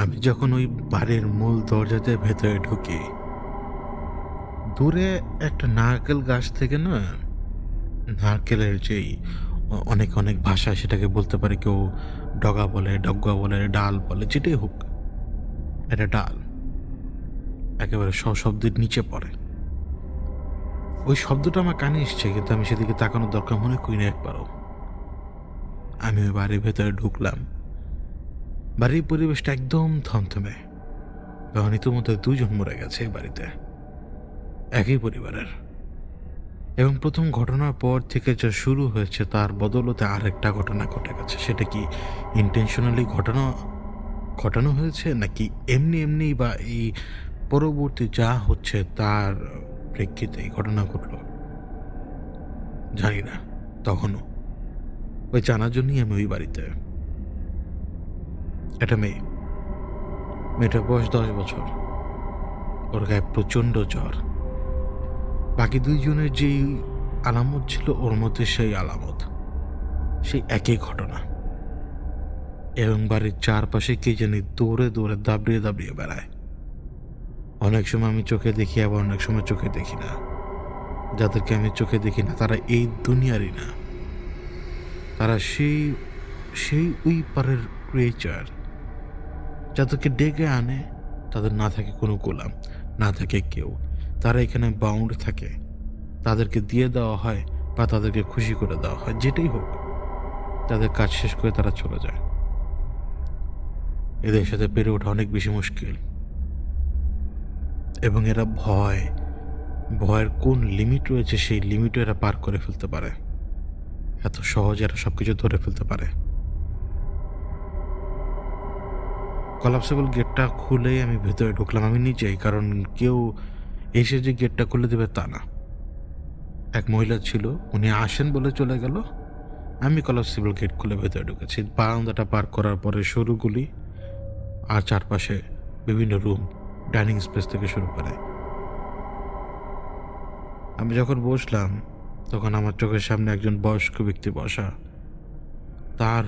আমি যখন ওই বাড়ির মূল দরজাতে ভেতরে ঢুকি, দূরে একটা নারকেল গাছ থেকে না, নারকেলের যেই অনেক অনেক ভাষায় সেটাকে বলতে পারে, কেউ ডগা বলে, ডগ্গা বলে, ডাল বলে, যেটাই হোক, এটা ডাল একেবারে সশব্দের নিচে পড়ে। ওই শব্দটা আমার কানে এসছে, কিন্তু আমি সেদিকে তাকানোর দরকার মনে করি না একবারও। আমি ওই বাড়ির ভেতরে ঢুকলাম। বাড়ির পরিবেশটা একদম থমথমে, কারণ ইতিমধ্যে 2 জন মরে গেছে এই বাড়িতে, একই পরিবারের। এবং প্রথম ঘটনার পর থেকে যা শুরু হয়েছে তার বদলতে আরেকটা ঘটনা ঘটে গেছে। সেটা কি ইন্টেনশনালি ঘটানো হয়েছে, নাকি এমনি এমনি, বা এই পরবর্তী যা হচ্ছে তার প্রেক্ষিতে এই ঘটনা ঘটল, জানি না। তখনও ওই জানার জন্যই আমি ওই বাড়িতে। একটা মেয়েটার বয়স 10 বছর। ওর গায়ে প্রচণ্ড জ্বর। বাকি 2 জনের যেই আলামত ছিল, ওর মধ্যে সেই আলামত, সেই একই ঘটনা। এবং বাড়ির চারপাশে কে জানি দৌড়ে দৌড়ে দাবড়িয়ে দাবড়িয়ে বেড়ায়। অনেক সময় আমি চোখে দেখি, আবার অনেক সময় চোখে দেখি না। যাদেরকে আমি চোখে দেখি না তারা এই দুনিয়ারই না, তারা সেই সেই ওই পারের ক্রিয়েচার। যাদেরকে ডেকে আনে, তাদের না থাকে কোনো গোলাম, না থাকে কেউ, তারা এখানে বাউন্ড থাকে। তাদেরকে দিয়ে দেওয়া হয় বা তাদেরকে খুশি করে দেওয়া হয়, যেটাই হোক, তাদের কাজ শেষ করে তারা চলে যায়। এদের সাথে পেরে ওঠা অনেক বেশি মুশকিল। এবং এরা ভয়ের কোন লিমিট রয়েছে, সেই লিমিটও এরা পার করে ফেলতে পারে। এত সহজে এরা সবকিছু ধরে ফেলতে পারে। কলাপসেবল গেটটা খুলেই আমি ভেতরে ঢুকলাম, আমি নিজেই, কারণ কেউ এসে যে গেটটা খুলে দেবে তা না। এক মহিলা ছিল, উনি আসেন বলে চলে গেল। আমি কলাপসেবল গেট খুলে ভেতরে ঢুকেছি। বারান্দাটা পার করার পরে সরুগুলি, আর চারপাশে বিভিন্ন রুম, ডাইনিং স্পেস থেকে শুরু করে। আমি যখন বসলাম তখন আমার চোখের সামনে একজন বয়স্ক ব্যক্তি বসা। তার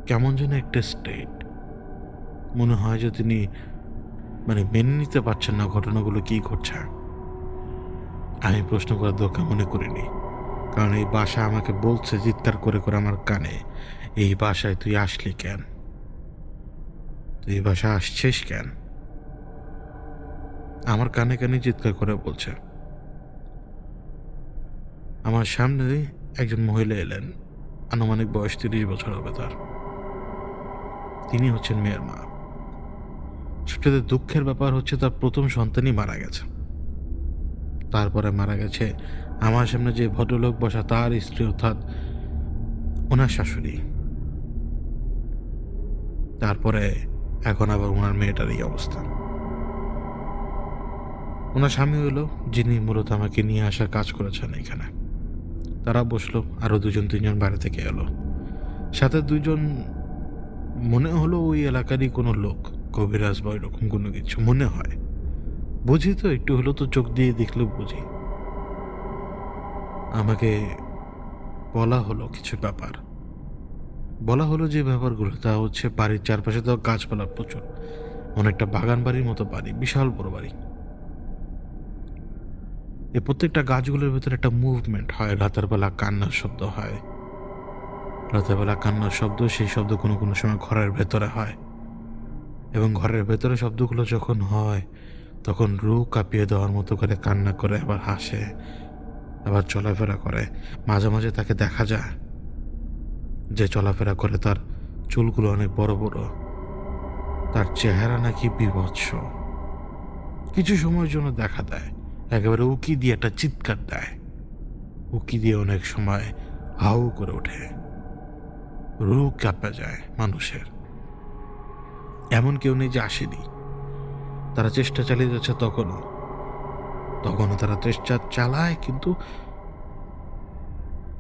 কেমন যেন একটা স্টেট, মনে হয় যে তিনি মেনে নিতে পারছেন না ঘটনাগুলো কি ঘটছে। আমি প্রশ্ন করার দরকার মনে করিনি, কারণ এই বাসা আমাকে বলছে চিৎকার করে করে আমার কানে, এই বাসায় তুই আসলি কেন, তুই এই বাসায় আসছিস কেন, আমার কানে কানে চিৎকার করে বলছে। আমার সামনে একজন মহিলা এলেন, আনুমানিক বয়স 30 বছর হবে তার। তিনি হচ্ছেন মেয়ের মা। সবচেয়ে দুঃখের ব্যাপার হচ্ছে তার প্রথম সন্তানই মারা গেছে। তারপরে মারা গেছে আমার সামনে যে ভদ্রলোক বসা, তার স্ত্রী, অর্থাৎ ওনার শাশুড়ি। তারপরে এখন আবার ওনার মেয়েটার এই অবস্থা। ওনার স্বামী হলো যিনি মূলত আমাকে নিয়ে আসার কাজ করেছেন এখানে। তারা বসলো, আরও 2-3 জন বাইরে থেকে এলো। সাথে 2 জন মনে হলো ওই এলাকারই কোনো লোক, কবিরাজ বা এরকম কোনো কিছু মনে হয়। বুঝি তো, একটু হলো তো চোখ দিয়ে দেখলেও বুঝি। আমাকে বলা হলো কিছু ব্যাপার। বলা হলো যে ব্যাপারগুলো, তা হচ্ছে বাড়ির চারপাশে তো গাছপালা প্রচুর, অনেকটা বাগান বাড়ির মতো বাড়ি, বিশাল বড় বাড়ি। এই প্রত্যেকটা গাছগুলোর ভেতরে একটা মুভমেন্ট হয়, রাতের বেলা কান্নার শব্দ হয়। রাতের বেলা কান্নার শব্দ, সেই শব্দ কোনো কোনো সময় ঘরের ভেতরে হয়। এবং ঘরের ভেতরে শব্দগুলো যখন হয়, তখন রু কাঁপিয়ে দেওয়ার মতো করে কান্না করে, আবার হাসে, আবার চলাফেরা করে। মাঝে মাঝে তাকে দেখা যায় যে চলাফেরা করে, তার চুলগুলো অনেক বড় বড়, তার চেহারা নাকি বীভৎস। কিছু সময়ের জন্য দেখা দেয়, একেবারে উকি দিয়ে একটা চিৎকার দেয়। উকি দিয়ে অনেক সময় হাউ করে ওঠে, রোগ কাঁপে যায় মানুষের। এমন কেউ নেই যে আসেনি। তারা চেষ্টা চালিয়ে যাচ্ছে তখনও তখনও তারা চেষ্টা চালায়, কিন্তু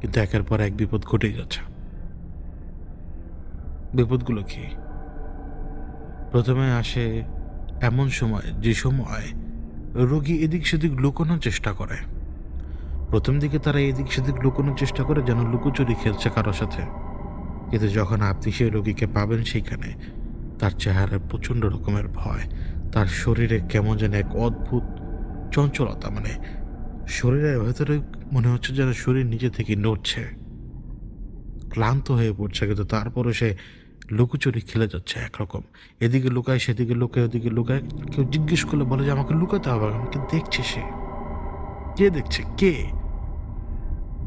কিন্তু একের পর এক বিপদ ঘটেই যাচ্ছে। বিপদগুলো কি? প্রথমে আসে এমন সময় যে সময় রোগী এদিক সেদিক লুকোনোর চেষ্টা করে। প্রথম দিকে তারা এদিক সেদিক লুকোনোর চেষ্টা করে, যেন লুকোচুরি খেলছে কারোর সাথে। কিন্তু যখন আপনি সেই রোগীকে পাবেন, সেইখানে তার চেহারায় প্রচণ্ড রকমের ভয়। তার শরীরে কেমন যেন এক অদ্ভুত চঞ্চলতা, মানে শরীরের ভেতরে মনে হচ্ছে যেন শরীর নিজে থেকে নড়ছে, ক্লান্ত হয়ে পড়ছে, কিন্তু তারপরে সে লুকোচুরি খেলে যাচ্ছে একরকম। এদিকে লুকায়, সেদিকে লুকায়, ওদিকে লুকায়। কেউ জিজ্ঞেস করলে বলে যে আমাকে লুকাতে হবে, আমাকে দেখছে। সে কে দেখছে? কে?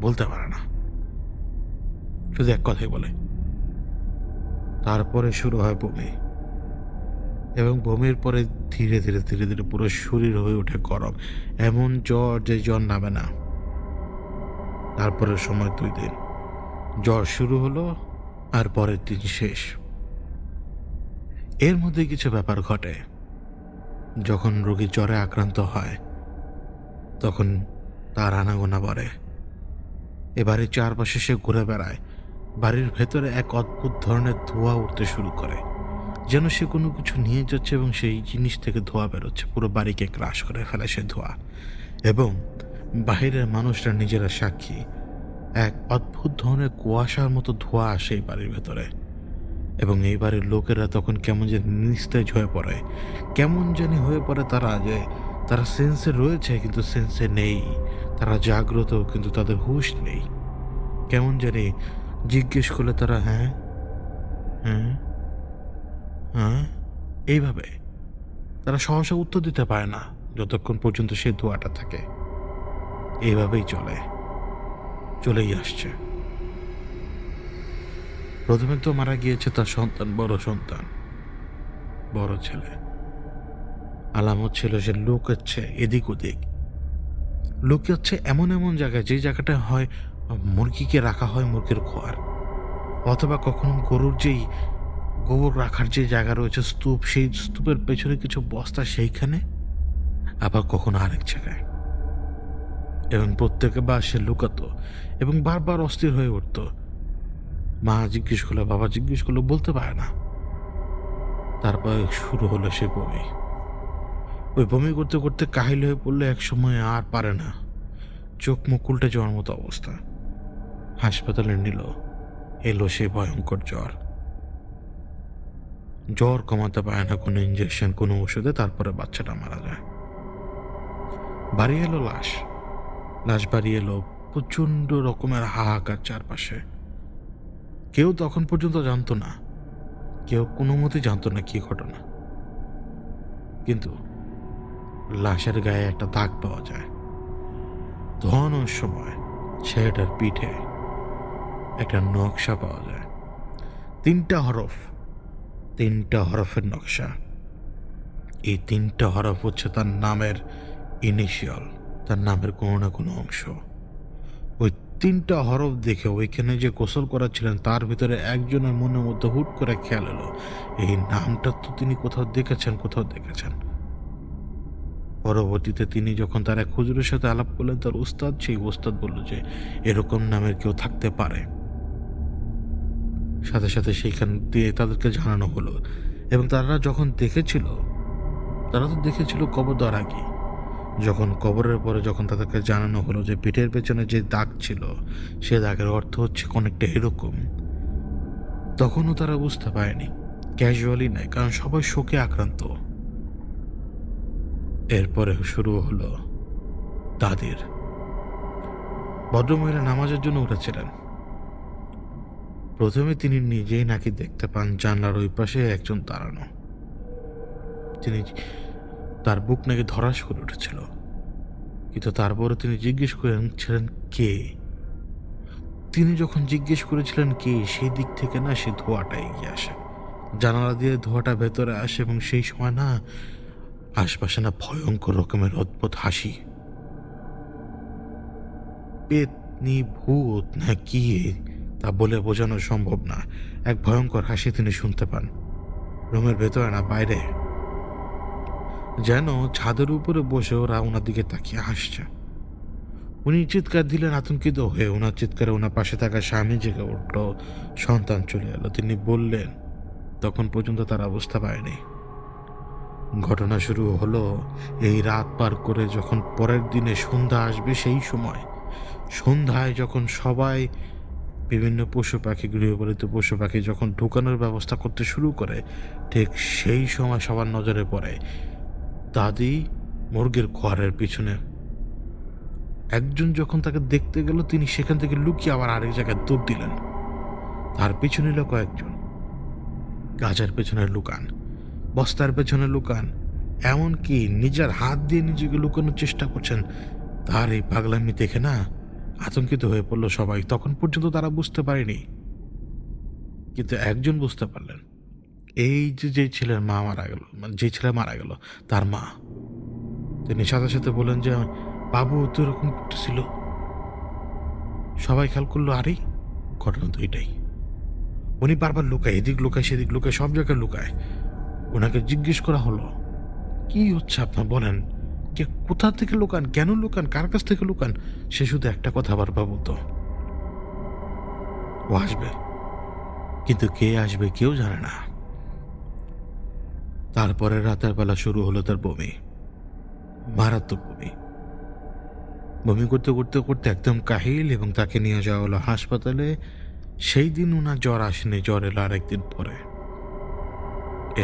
বলতে পারে না, শুধু এক কথাই বলে। তারপরে শুরু হয় বমি, এবং বমির পরে ধীরে ধীরে ধীরে ধীরে পুরো শরীর হয়ে ওঠে গরম। এমন জ্বর যে জ্বর নামে না। তারপরের সময় 2 দিন জ্বর শুরু হলো, আর পরের দিন শেষ। এর মধ্যে কিছু ব্যাপার ঘটে। যখন রোগী জ্বরে আক্রান্ত হয়, তখন তার আনাগোনা বাড়ে। এবারের চারপাশে সে ঘুরে বেড়ায়। বাড়ির ভেতরে এক অদ্ভুত ধরনের ধোঁয়া উঠতে শুরু করে, যেন সে কোনো কিছু নিয়ে যাচ্ছে এবং সেই জিনিস থেকে ধোঁয়া বেরোচ্ছে। পুরো বাড়িকে ক্রাশ করে ফেলে সে ধোঁয়া। এবং বাহিরের মানুষরা নিজেরা সাক্ষী, এক অদ্ভুত ধরনের কুয়াশার মতো ধোঁয়া আসে এই বাড়ির ভেতরে। এবং এই বাড়ির লোকেরা তখন কেমন যেন নিস্তেজ হয়ে পড়ে, কেমন জানি হয়ে পড়ে তারা, যে তারা সেন্সে রয়েছে কিন্তু সেন্সে নেই। তারা জাগ্রত কিন্তু তাদের হুঁশ নেই। কেমন জানি জিজ্ঞেস করলে তারা হ্যাঁ হ্যাঁ হ্যাঁ এইভাবে তারা সহসা উত্তর দিতে পারে না, যতক্ষণ পর্যন্ত সে ধোঁয়াটা থাকে। এইভাবেই চলেই আসছে। প্রথমে তো মারা গিয়েছে তার সন্তান, বড় সন্তান, বড় ছেলে। আলামত ছিল সে লুকাচ্ছে এদিক ওদিক, লুকাচ্ছে এমন এমন জায়গায়, যে জায়গাটা হয় মুরগিকে রাখা হয় মুরগির ঘর, অথবা কখনো গরুর যেই গোবর রাখার যে জায়গা রয়েছে স্তূপ, সেই স্তূপের পেছনে কিছু বস্তা সেইখানে, আবার কখনো আরেক জায়গায়। এবং প্রত্যেকবার সে লুকাতো এবং বারবার অস্থির হয়ে উঠত। মা জিজ্ঞেস করলো, বাবা জিজ্ঞেস করলো, বলতে পারে না। তারপর শুরু হলো সে বমি। ওই বমি করতে করতে কাহিল হয়ে পড়লে এক সময় আর পারে না, চোখ মুখ উল্টে যাওয়ার মতো অবস্থা। হাসপাতালে নিল, এলো সে ভয়ঙ্কর জ্বর। জ্বর কমাতে পারে না কোনো ইঞ্জেকশন, কোনো ওষুধে। তারপরে বাচ্চাটা মারা যায়। বাড়ি এলো লাশ বাড়ি এলো, প্রচণ্ড রকমের হাহাকার চারপাশে। কেউ তখন পর্যন্ত জানতো না, কেউ কোনো মতে জানতো না কি ঘটনা। কিন্তু লাশের গায়ে একটা দাগ পাওয়া যায়। ধোয়ানোর সময় ছেলেটার পিঠে একটা নকশা পাওয়া যায়। 3টা হরফের নকশা। এই 3টা হরফ হচ্ছে তার নামের ইনিশিয়াল, তার নামের কোনো না কোনো অংশ। ওই 3টা হরফ দেখে ওইখানে যে গোসল করাচ্ছিলেন তার ভিতরে একজনের মনের মধ্যে হুট করে খেয়াল এলো, এই নামটা তো তিনি কোথাও দেখেছেন। পরবর্তীতে তিনি যখন তার এক হুজুরের সাথে আলাপ করলেন, তার উস্তাদ, সেই উস্তাদ বলল যে এরকম নামের কেউ থাকতে পারে। সাথে সাথে সেইখান দিয়ে তাদেরকে জানানো হলো। এবং তারা যখন তারা তো দেখেছিল কবর দেওয়ার আগে। যখন কবরের পরে যখন তাদেরকে জানানো হলো যে পিঠের পেছনে যে দাগ ছিল, সে দাগের অর্থ হচ্ছে অনেকটা এরকম, তখনও তারা বুঝতে পারেনি, ক্যাজুয়ালি নয়, কারণ সবাই শোকে আক্রান্ত। এরপরে শুরু হলো দাদির। ভদ্রমহিলা নামাজের জন্য উঠেছিলেন। প্রথমে তিনি নিজেই নাকি দেখতে পান জানলার ওই পাশে একজন দাঁড়ানো। তার বুক নাকি ধরাস করে উঠেছিল। কিন্তু তারপরে তিনি জিজ্ঞেস করেছিলেন কে। তিনি যখন জিজ্ঞেস করেছিলেন কে, সেই দিক থেকে না সে ধোঁয়াটা এগিয়ে আসে। জানালা দিয়ে ধোঁয়াটা ভেতরে আসে এবং সেই সময় না আশপাশে না ভয়ঙ্কর রকমের অদ্ভুত হাসি। পেতনি, ভূত না কি তা বলে বোঝানো সম্ভব না। এক ভয়ঙ্কর হাসি তিনি শুনতে পান। রুমের ভেতরে না বাইরে, যেন ছাদের উপরে বসে ওরা ওনার দিকে তাকিয়ে হাসছে। উনি চিৎকার দিলেন আতঙ্কিত হয়ে। ওনার চিৎকারে ওনার পাশে থাকা স্বামী জেগে উঠল। সন্তান চলে এলো। তিনি বললেন তখন পর্যন্ত তার অবস্থা পায়নি। ঘটনা শুরু হলো এই রাত পার করে যখন পরের দিনে সন্ধ্যা আসবে। সেই সময় সন্ধ্যায় যখন সবাই বিভিন্ন পশু পাখি, গৃহপালিত পশু পাখি যখন ঢুকানোর ব্যবস্থা করতে শুরু করে, ঠিক সেই সময় সবার নজরে পড়ে দাদি মুরগির ঘরের পিছনে। একজন যখন তাকে দেখতে গেল, তিনি সেখান থেকে লুকিয়ে আবার আরেক জায়গায় দৌড় দিলেন। তার পিছনে এলো কয়েকজন। গাছের পেছনে লুকান, বস্তার পেছনে লুকান, এমনকি নিজের হাত দিয়ে নিজেকে লুকানোর চেষ্টা করছেন। তার এই পাগলামি দেখে না আতঙ্কিত হয়ে পড়ল সবাই। তখন পর্যন্ত তারা বুঝতে পারেনি, কিন্তু একজন বুঝতে পারলেন। এই যে ছেলের মা মারা গেল, মানে যে ছেলে মারা গেল তার মা। তিনি সাথে সাথে বললেন যে বাবু তো এরকম করতেছিল। সবাই খেয়াল করলো, আরে ঘটনা তো এটাই। উনি বারবার লুকায়, এদিক লুকায় সেদিক লুকায়, সব জায়গায় লুকায়। ওনাকে জিজ্ঞেস করা হলো, কি হচ্ছে আপনার বলেন, কে কোথা থেকে লুকান, কেন লুকান, কার কাছ থেকে লুকান? সে শুধু একটা কথা বারবার বলতো, ও আসবে, কিন্তু কে আসবে কেউ জানে না। তারপরে রাতের বেলা শুরু হলো তার বমি, মারাত্মক বমি। বমি করতে করতে করতে একদম কাহিল এবং তাকে নিয়ে যাওয়া হলো হাসপাতালে। সেই দিন ওনার জ্বর আসেনি, জ্বর এলো আরেকদিন পরে।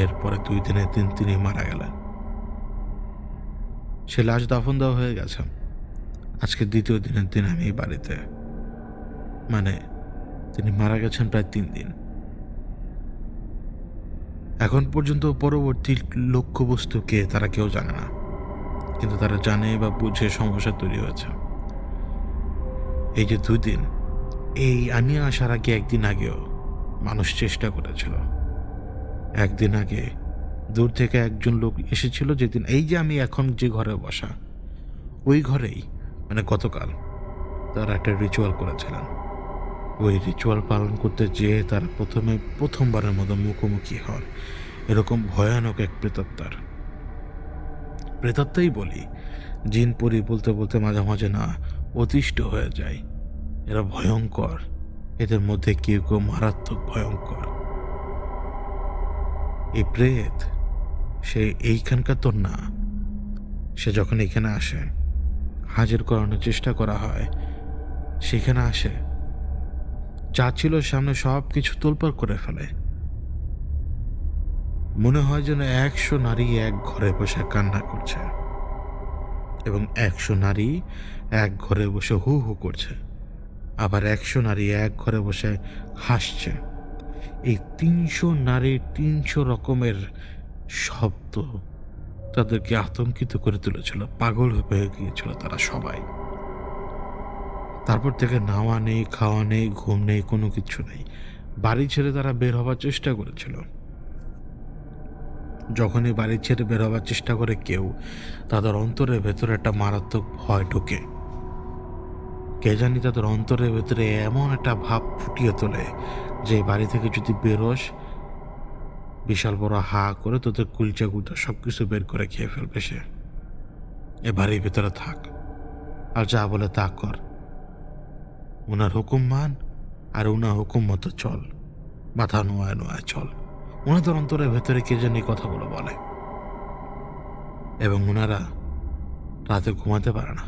এরপরে 2 দিনের দিন তিনি মারা গেলেন। সে লাশ দাফন দেওয়া হয়ে গেছে। আজকে 2য় দিনের দিন আমি এই বাড়িতে, মানে তিনি মারা গেছেন প্রায় 3 দিন। এখন পর্যন্ত পরবর্তী লক্ষ্যবস্তু কে তারা কেউ জানে না, কিন্তু তারা জানে বা বুঝে সমস্যা তৈরি হয়েছে। এই যে 2 দিন, এই আমি আসার আগে একদিন আগেও মানুষ চেষ্টা করেছিল। একদিন আগে দূর থেকে একজন লোক এসেছিল, যেদিন এই যে আমি এখন যে ঘরে বসা, ওই ঘরেই মানে গতকাল তারা একটা রিচুয়াল করেছিলেন। ওই রিচুয়াল পালন করতে যেয়ে তারা প্রথমবারের মতো মুখোমুখি হন এরকম ভয়ানক এক প্রেতাত্মার। প্রেতাত্মাই বলি, জিন পরি বলতে বলতে মাঝে মাঝে না অতিষ্ঠ হয়ে যায়। এরা ভয়ঙ্কর, এদের মধ্যে কেউ কেউ মারাত্মক ভয়ঙ্কর। এই প্রেত সে এইখানকার তো না। সে যখন এখানে আসে, হাজির করানোর চেষ্টা করা হয়, সেখানে আসে, যা ছিল সামনে সব কিছু তোলপাড় করে ফেলে। মনে হয় যেন 100 নারী এক ঘরে বসে কান্না করছে এবং 100 নারী এক ঘরে বসে হু হু করছে, আবার 100 নারী এক ঘরে বসে হাসছে। এই 300 নারীর 300 রকমের শব্দ তাদেরকে আতঙ্কিত করে তুলেছিল, পাগল হয়ে গিয়েছিল তারা সবাই। তারপর থেকে নাওয়া নেই, খাওয়া নেই, ঘুম নেই, কোনো কিছু নেই। বাড়ি ছেড়ে তারা বের হবার চেষ্টা করেছিল। যখনই বাড়ি ছেড়ে বের হবার চেষ্টা করে কেউ, তাদের অন্তরের ভেতরে একটা মারাত্মক ভয় ঢোকে। কে জানি তাদের অন্তরের ভেতরে এমন একটা ভাব ফুটিয়ে তোলে যে বাড়ি থেকে যদি বেরোস, বিশাল বড় হা করে তোদের কুলচা গুলচা সব কিছু বের করে খেয়ে ফেলবে সে। এ বাড়ির ভেতরে থাক আর যা বলে তা কর, ওনার হুকুম মান আর ওনার হুকুম মতো চল, মাথা নোয়ায় নোয়ায় চল। ওনাদের অন্তরের ভেতরে কে জানি কথাগুলো বলে এবং ওনারা রাতে ঘুমাতে পারে না।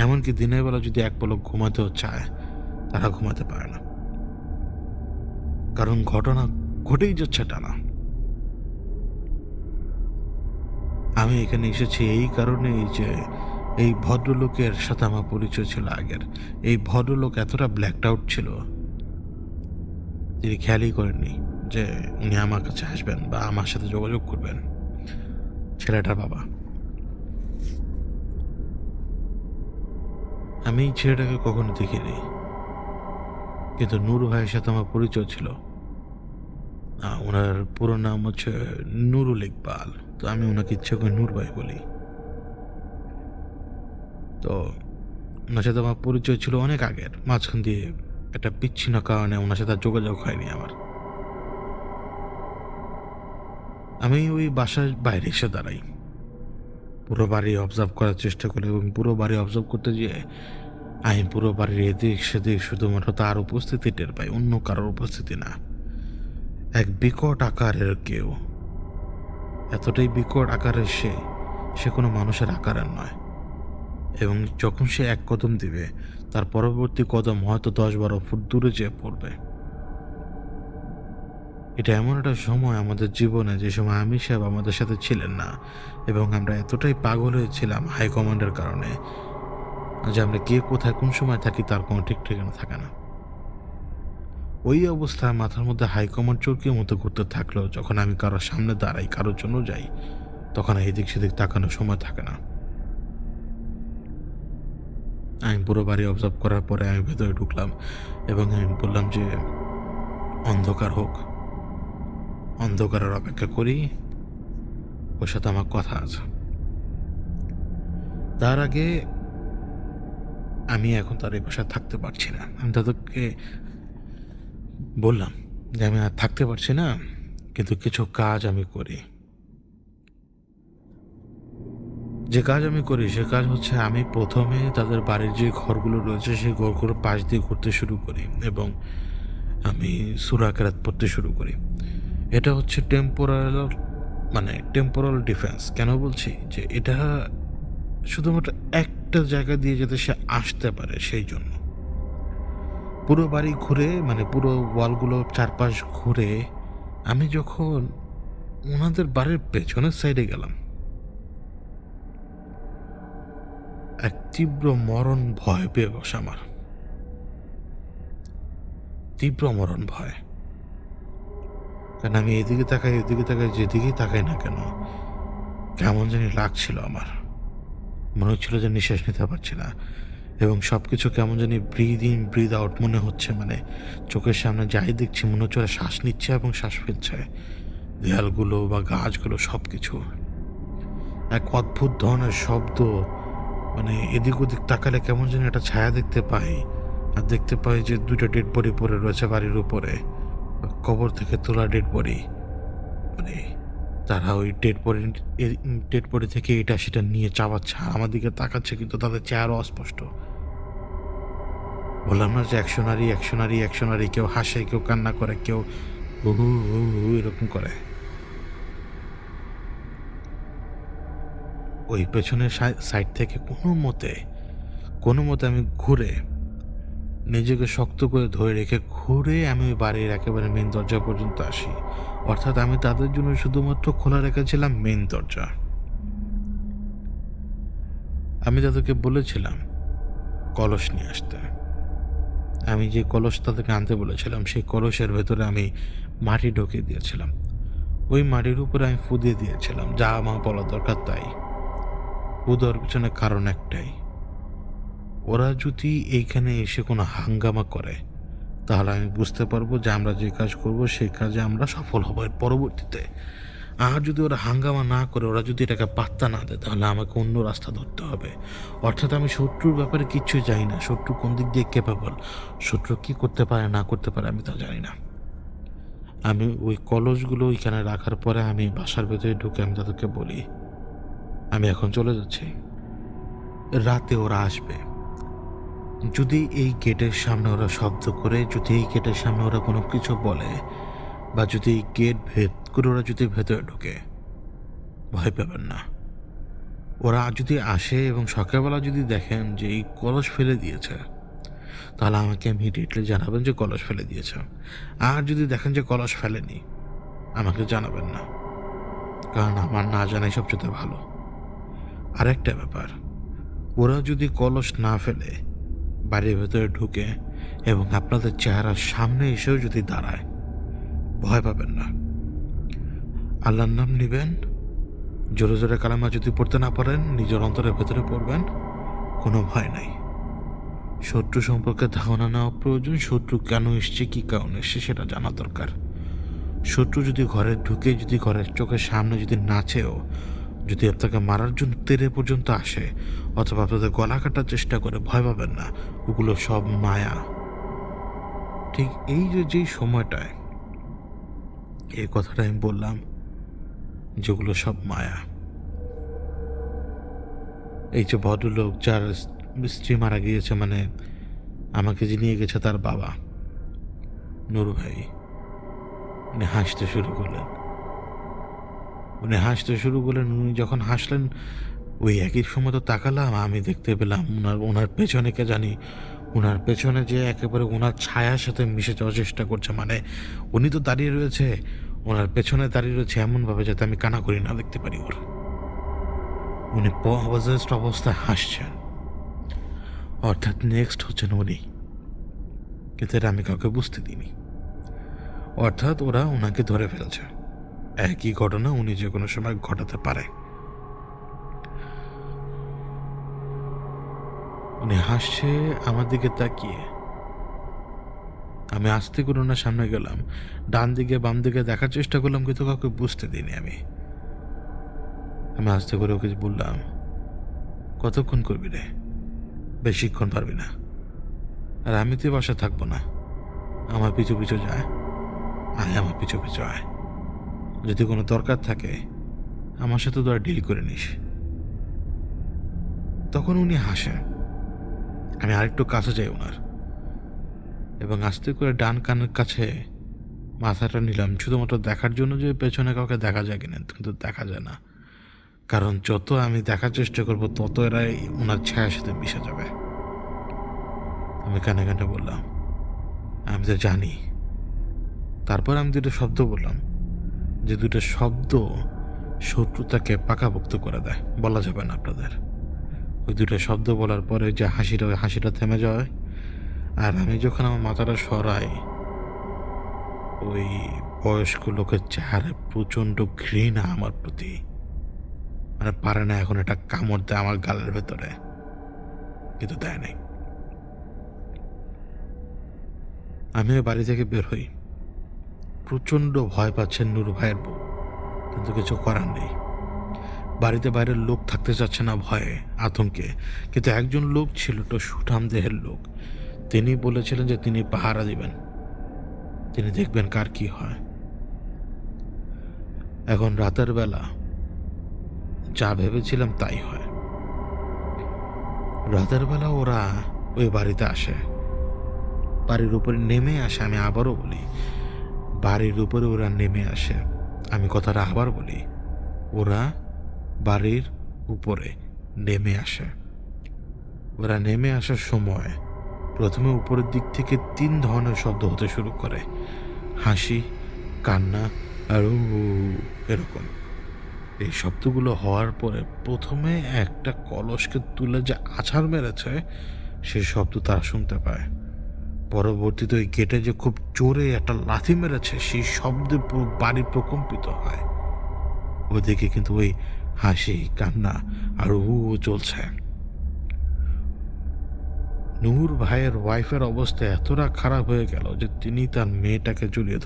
এমনকি দিনের বেলা যদি এক পলক ঘুমাতেও চায়, তারা ঘুমাতে পারে না, কারণ ঘটনা ঘটেই যাচ্ছে টানা। আমি এখানে এসেছি এই কারণেই যে এই ভদ্রলোকের সাথে আমার পরিচয় ছিল আগের। এই ভদ্রলোক এতটা ব্ল্যাকড আউট ছিল, তিনি খেয়ালই করেননি যে উনি আমার কাছে আসবেন বা আমার সাথে যোগাযোগ করবেন। ছেলেটার বাবা, আমি এই ছেলেটাকে কখনো দেখিনি, কিন্তু নূর ভাইয়ের সাথে আমার পরিচয় ছিল। ওনার পুরো নাম হচ্ছে নুরুল ইকবাল। তো আমি ওনাকে ইচ্ছে করে নূর ভাই বলি। তো ওনার সাথে আমার পরিচয় ছিল অনেক আগের। মাঝখান দিয়ে একটা বিচ্ছিন্ন কারণে ওনার সাথে আর যোগাযোগ হয়নি আমার। আমি ওই বাসার বাইরে এসে দাঁড়াই। পুরো বাড়ি অবজার্ভ করার চেষ্টা করি এবং পুরো বাড়ি অবজার্ভ করতে যেয়ে আমি পুরো বাড়ির এদিক সেদিক শুধুমাত্র তার উপস্থিতি টের পাই, অন্য কারোর উপস্থিতি না। এক বিকট আকারের কেউ, এতটাই বিকট আকারের সে কোনো মানুষের আকারের নয়। এবং যখন সে এক কদম দিবে তার পরবর্তী কদম হয়তো 10-12 ফুট দূরে যেয়ে পড়বে। এটা এমন একটা সময় আমাদের জীবনে যে সময় আমির সাহেব আমাদের সাথে ছিলেন না এবং আমরা এতটাই পাগল হয়েছিলাম হাইকমান্ডের কারণে যে আমরা কে কোথায় কোন সময় থাকি তার কোনো ঠিক ঠিকানা থাকে না। ওই অবস্থায় মাথার মধ্যে হাইকমান্ড চরকির মতো ঘুরতে থাকলো। যখন আমি কারোর সামনে দাঁড়াই, কারোর জন্য যাই, তখন এদিক সেদিক তাকানোর সময় থাকে না। আমি পুরো বাড়ি অবজার্ভ করার পরে আমি ভেতরে ঢুকলাম এবং আমি বললাম যে অন্ধকার হোক, অন্ধকারের অপেক্ষা করি, ওর সাথে আমার কথা আছে। তার আগে আমি এখন তার এই বাসায় থাকতে পারছি না। আমি তাদেরকে বললাম যে আমি আর থাকতে পারছি না, কিন্তু কিছু কাজ আমি করি। যে কাজ আমি করি সে কাজ হচ্ছে আমি প্রথমে তাদের বাড়ির যে ঘরগুলো রয়েছে সেই ঘরগুলোর পাশ দিয়ে ঘুরতে শুরু করি এবং আমি সূরা কেরাত পড়তে শুরু করি। এটা হচ্ছে টেম্পোরাল ডিফেন্স। কেন বলছি যে এটা শুধুমাত্র একটা জায়গা দিয়ে যাতে সে আসতে পারে সেই জন্য। পুরো বাড়ি ঘুরে, পুরো ওয়ালগুলো চারপাশ ঘুরে আমি যখন ওনাদের বাড়ির পেছনের সাইডে গেলাম, এক তীব্র মরণ ভয় পেয়ে বসে আমার। তীব্র মরণ ভয়। কারণ আমি এদিকে তাকাই ওদিকে তাকাই, যেদিকেই তাকাই না কেন কেমন জানি লাগছিল আমার। মনে হচ্ছিল যে নিঃশ্বাস নিতে পারছি না এবং সব কিছু কেমন জানি ব্রিদ ইন ব্রিদ আউট মনে হচ্ছে। চোখের সামনে যাই দেখছি মনে হচ্ছে ওরা শ্বাস নিচ্ছে এবং শ্বাস ফেলছে। দেয়ালগুলো বা গাছগুলো সব কিছু এক অদ্ভুত ধরনের শব্দ। এদিক ওদিক তাকালে কেমন যেন একটা ছায়া দেখতে পাই, আর দেখতে পাই যে 2টা ডেড বডি পড়ে রয়েছে বাড়ির উপরে, কবর থেকে তোলা ডেড বডি। তারা ওই ডেড বডি থেকে এটা সেটা নিয়ে চাবাচ্ছে, আমার দিকে তাকাচ্ছে, কিন্তু তাদের চেহারা অস্পষ্ট। বললাম না যে অ্যাকশনারি, কেউ হাসে, কেউ কান্না করে, কেউ হু এরকম করে। ওই পেছনের সাইড থেকে কোনো মতে আমি ঘুরে নিজেকে শক্ত করে ধরে রেখে আমি ওই বাড়ির একেবারে মেন দরজা পর্যন্ত আসি। অর্থাৎ আমি তাদের জন্য শুধুমাত্র খোলা রেখেছিলাম মেন দরজা। আমি তাদেরকে বলেছিলাম কলস নিয়ে আসতে। আমি যে কলস তাদেরকে আনতে বলেছিলাম সেই কলসের ভেতরে আমি মাটি ঢুকিয়ে দিয়েছিলাম। ওই মাটির উপরে আমি ফু দিয়ে দিয়েছিলাম, যা আমার বলা দরকার তাই। ফু দেওয়ার পিছনে কারণ একটাই, ওরা যদি এইখানে এসে কোনো হাঙ্গামা করে তাহলে আমি বুঝতে পারবো যে আমরা যে কাজ করব সেই কাজে আমরা সফল হব এর পরবর্তীতে। আর যদি ওরা হাঙ্গামা না করে, ওরা যদি এটাকে পাত্তা না দেয়, তাহলে আমাকে অন্য রাস্তা ধরতে হবে। অর্থাৎ আমি শত্রুর ব্যাপারে কিচ্ছু জানি না। শত্রু কোন দিক দিয়ে ক্যাপেবল, শত্রু কী করতে পারে না করতে পারে আমি তা জানি না। আমি ওই কলসগুলো ওইখানে রাখার পরে আমি বাসার ভেতরে ঢুকে আমি তাদেরকে বলি আমি এখন চলে যাচ্ছি, রাতে ওরা আসবে। যদি এই গেটের সামনে ওরা শব্দ করে, যদি এই গেটের সামনে ওরা কোনো কিছু বলে, বা যদি এই গেট ভেদ করে ওরা যদি ভেতরে ঢোকে, ভয় পাবেন না। ওরা যদি আসে এবং সকালবেলা যদি দেখেন যে এই কলস ফেলে দিয়েছে, তাহলে আমাকে ইমিডিয়েটলি জানাবেন যে কলস ফেলে দিয়েছে। আর যদি দেখেন যে কলস ফেলেনি, আমাকে জানাবেন না, কারণ আমার না জানাই সবচেয়ে ভালো। আরেকটা ব্যাপার, ওরা যদি কলস না ফেলে বাড়ির ভেতরে ঢুকে এবং আপনাদের চেহারার সামনে এসেও যদি দাঁড়ায়, ভয় পাবেন না। আল্লাহর নাম নেবেন, জোরে জোরে কালেমা যদি পড়তে না পারেন নিজের অন্তরের ভেতরে পড়বেন, কোনো ভয় নাই। শত্রু সম্পর্কে ধারণা নেওয়া প্রয়োজন, শত্রু কেন এসছে, কী কারণে এসছে সেটা জানা দরকার। শত্রু যদি ঘরে ঢুকে, যদি ঘরের চোখের সামনে যদি নাচেও, যদি আপনাকে মারার জন্য তেরে পর্যন্ত আসে অথবা আপনাদের গলা কাটার চেষ্টা করে, ভয় পাবেন না, ওগুলো সব মায়া। ঠিক এই যেই সময়টায় এই কথাটা আমি বললাম, যেগুলো সব মায়া। এই যে ভদ্রলোক যার স্ত্রী মারা গিয়েছে, মানে আমাকে যে নিয়ে গেছে তার বাবা নূর ভাই, উনি হাসতে শুরু করলেন। উনি যখন হাসলেন, ওই একই সময় তো তাকালাম, আমি দেখতে পেলাম ওনার পেছনে কে জানি, ওনার পেছনে যে একেবারে ওনার ছায়ার সাথে মিশে যাওয়ার চেষ্টা করছে। মানে উনি তো দাঁড়িয়ে রয়েছে, ওনার পেছনে দাঁড়িয়ে রয়েছে এমনভাবে যাতে আমি কানাকড়ি না দেখতে পারি ওর। উনি পজেসড অবস্থায় হাসছেন, অর্থাৎ নেক্সট হচ্ছেন উনি। কিন্তু এটা আমি কাউকে বুঝতে দিইনি। অর্থাৎ ওরা ওনাকে ধরে ফেলছে। একই ঘটনা উনি যে কোনো সময় ঘটাতে পারে। উনি হাসছে আমার দিকে তাকিয়ে। আমি আস্তে করে ওনার সামনে গেলাম, ডান দিকে বাম দিকে দেখার চেষ্টা করলাম, কিন্তু কাউকে বুঝতে দিইনি। আমি আস্তে করে ওকে বললাম, কতক্ষণ করবি রে? বেশিক্ষণ পারবি না। আর আমি তো বাসা থাকবো না, আমার পিছু পিছু যায়, আমার পিছু পিছু আয়। যদি কোনো দরকার থাকে আমার সাথে তো আর ডিল করে নিস। তখন উনি হাসেন। আমি আরেকটু কাছে যাই ওনার, এবং আস্তে করে ডান কানের কাছে মাথাটা নিলাম, শুধুমাত্র দেখার জন্য যে পেছনে কাউকে দেখা যায় কিনা। কিন্তু দেখা যায় না, কারণ যত আমি দেখার চেষ্টা করবো তত এরাই ওনার ছায়ার সাথে মিশে যাবে। আমি কানে কানে বললাম, আমি তো জানি। তারপর আমি দুটো শব্দ বললাম, যে দুটো শব্দ শত্রুতাকে পাকাপোক্ত করে দেয়, বলা যাবে না আপনাদের। ওই দুটো শব্দ বলার পরে যে হাসিটা থেমে যায়, আর আমি যখন আমার মাথাটা সরাই, ওই বয়স্ক লোকের চেহারায় প্রচণ্ড ঘৃণা আমার প্রতি। মানে পারে না এখন এটা কামড় দেয় আমার গালের ভেতরে, কিন্তু দেয় নাই। আমি ওই বাড়ি থেকে বের হই। প্রচণ্ড ভয় পাচ্ছেন নূর ভাইয়ের বউ, কিন্তু কিছু করার নেই। বাড়িতে বাইরের লোক থাকতে চাচ্ছে না ভয়ে, আতঙ্কে। কিন্তু একজন লোক ছিল, তো সুঠাম দেহের লোক। তিনি বলেছিলেন যে তিনি পাহারা দিবেন, তিনি দেখবেন কার কি হয়। এখন রাতের বেলা যা ভেবেছিলাম তাই হয়। রাতের বেলা ওরা ওই বাড়িতে আসে, বাড়ির উপরে নেমে আসে। আমি আবারও বলি, বাড়ির উপরে ওরা নেমে আসে। আমি কথাটা আবার বলি, ওরা বাড়ির উপরে নেমে আসে। ওরা নেমে আসার সময় প্রথমে উপরের দিক থেকে 3 ধরনের শব্দ হতে শুরু করে, হাসি, কান্না আর এরকম। এই শব্দগুলো হওয়ার পরে প্রথমে একটা কলসকে তুলে যে আছাড় মেরেছে, সেই শব্দ তারা শুনতে পায়। পরবর্তীতে ওই গেটে যে খুব জোরে একটা লাথি মেরেছে, সেই শব্দে পুরো বাড়ি প্রকম্পিত হয়। ওইদিকে কিন্তু ওই হাসি, কান্না আর চলছে। নূর ভাইয়ের ওয়াইফের অবস্থা এতটা খারাপ হয়ে গেল যে তিনি তার মেয়েটাকে জড়িয়ে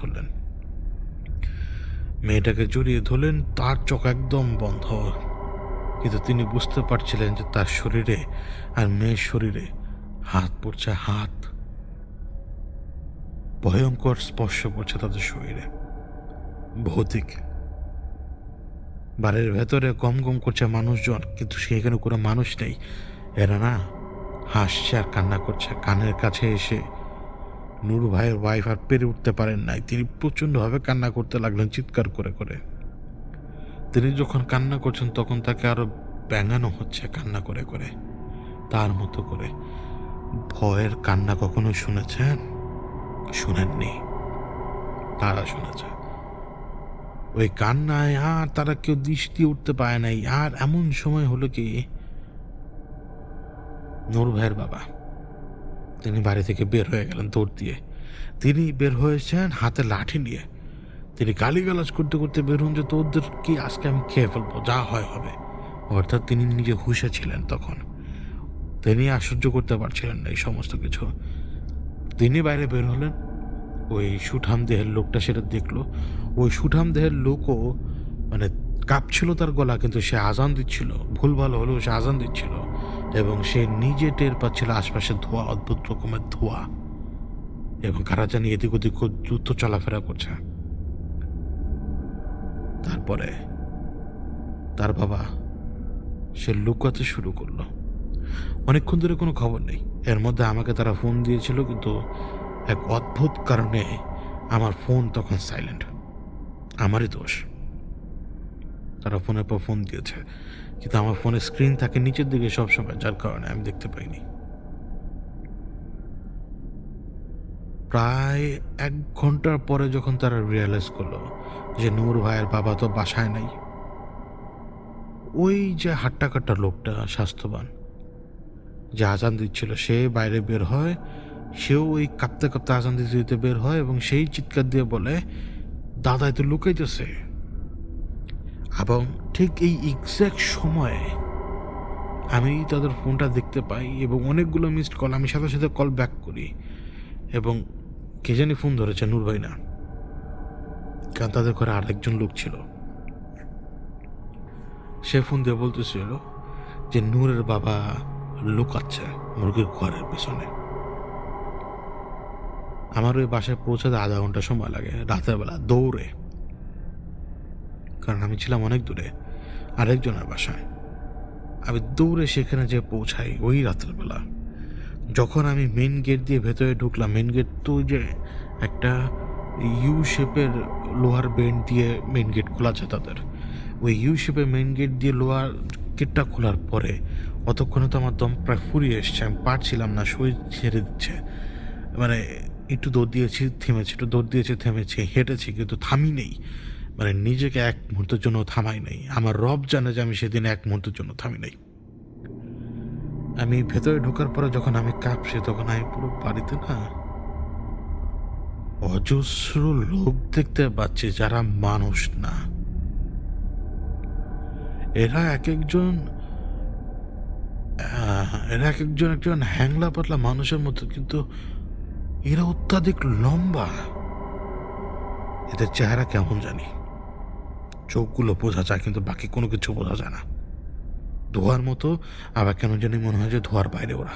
ধরলেন। তার চোখ একদম বন্ধ, কিন্তু তিনি বুঝতে পারছিলেন যে তার শরীরে আর মেয়ের শরীরে হাত পড়ছে, হাত ভয়ঙ্কর স্পর্শ পড়ছে তাদের শরীরে, ভৌতিক। বাড়ির ভেতরে গম গম করছে মানুষজন, কিন্তু সেখানে কোনো মানুষ নেই। এরা না হাসছে আর কান্না করছে। কানের কাছে এসে নূর ভাইয়ের ওয়াইফ আর পেরে উঠতে পারেন নাই, তিনি প্রচণ্ডভাবে কান্না করতে লাগলেন, চিৎকার করে করে। তিনি যখন কান্না করছেন তখন তাকে আরো ব্যাঙানো হচ্ছে কান্না করে করে, তার মতো করে। ভয়ের কান্না কখনো শুনেছেন? শুনেননি? তারা শুনেছে। ওই কান্নায় আর তারা কেউ দৃষ্টি উঠতে পারে নাই। আর এমন সময় হলো কি, নূর ভাইয়ের বাবা তিনি বাড়ি থেকে বের হয়ে গেলেন দৌড় দিয়ে। তিনি বের হয়েছেন হাতে লাঠি নিয়ে। তিনি গালিগালাজ করতে করতে বের হন যে তোদের কি আজকে আমি খেয়ে ফেলবো, যা হয় হবে। অর্থাৎ তিনি নিজে হুঁশে ছিলেন তখন। তিনি আর সহ্য করতে পারছিলেন না এই সমস্ত কিছু। তিনি বাইরে বের হলেন, ওই সুঠাম দেহের লোকটা সেটা দেখলো। ওই সুঠাম দেহের লোকও মানে কাঁপছিল তার গলা, কিন্তু সে আজান দিচ্ছিল। ভুলভাল হলেও সে আজান দিচ্ছিল এবং সে নিজে টের পাচ্ছিল আশপাশে ধোঁয়া, অদ্ভুত রকমের ধোঁয়া, এবং কারা জানি এদিক ওদিক খুব দ্রুত চলাফেরা করছে। তারপরে তার বাবা সে লুকাতে শুরু করলো। অনেকক্ষণ ধরে কোনো খবর নেই। এর মধ্যে আমাকে তারা ফোন দিয়েছিল, কিন্তু এক অদ্ভুত কারণে আমার ফোন তখন সাইলেন্ট। আমারই দোষ। তারা ফোনের পর ফোন দিয়েছে, কিন্তু আমার ফোনের স্ক্রিন থাকে নিচের দিকে সবসময়, যার কারণে আমি দেখতে পাইনি। প্রায় 1 ঘন্টার পরে যখন তারা রিয়েলাইজ করলো যে নূর ভাইয়ের বাবা তো বাসায় নাই, ওই যে হাট্টা কাট্টা লোকটা স্বাস্থ্যবান যে আজান দিচ্ছিল সে বাইরে বের হয়। সেও ওই কাঁপতে কাঁপতে আজান দিতে দিতে বের হয় এবং সেই চিৎকার দিয়ে বলে, দাদা এত লুকাইতেছে। এবং ঠিক এই এক্স্যাক্ট সময়ে আমি তাদের ফোনটা দেখতে পাই এবং অনেকগুলো মিসড কল। আমি সাথে সাথে কল ব্যাক করি এবং কে জানি ফোন ধরেছে, নূর ভাই না, কারণ তাদের ঘরে আরেকজন লোক ছিল। সে ফোন দিয়ে বলতেছিল যে নূরের বাবা লুকাচ্ছে মুরগির ঘরের পেছনে। আমার ওই বাসায় পৌঁছাতে আধা ঘন্টা সময় লাগে রাতের বেলা দৌড়ে, কারণ আমি ছিলাম অনেক দূরে আরেকজনের বাসায়। আমি দৌড়ে সেখানে যে পৌঁছাই ওই রাতের বেলা। যখন আমি মেন গেট দিয়ে ভেতরে ঢুকলাম, মেন গেট তো ওই যে একটা ইউ শেপের লোহার বেন্ড দিয়ে মেন গেট খোলা আছে তাদের, ওই ইউ শেপের মেন গেট দিয়ে লোহার গেটটা খোলার পরে অতক্ষণে তো আমার দম প্রায় ফুরিয়ে এসছে। আমি পারছিলাম না, শরীর ছেড়ে দিচ্ছে। মানে একটু দৌড় দিয়েছি থেমেছি, একটু দৌড় দিয়েছি থেমেছি, হেঁটেছি, কিন্তু থামি নেই। মানে নিজেকে এক মুহূর্তের জন্য থামাই নাই। আমার রব জানে যে আমি সেদিন এক মুহূর্তের জন্য থামি নাই। আমি ভেতরে ঢোকার পরে যখন আমি কাঁপছি, তখন আমি পুরো বাড়িতে না অজস্র লোক দেখতে পাচ্ছি যারা মানুষ না। এরা এক একজন একজন হ্যাংলা পাতলা মানুষের মতো, কিন্তু এরা অত্যাধিক লম্বা। এদের চেহারা কেমন জানি, চোখগুলো বোঝা যায় কিন্তু বাকি কোনো কিছু বোঝা যায় না। ধোয়ার মতো, আবার কেন জানি মনে হয় যে ধোয়ার বাইরে ওরা।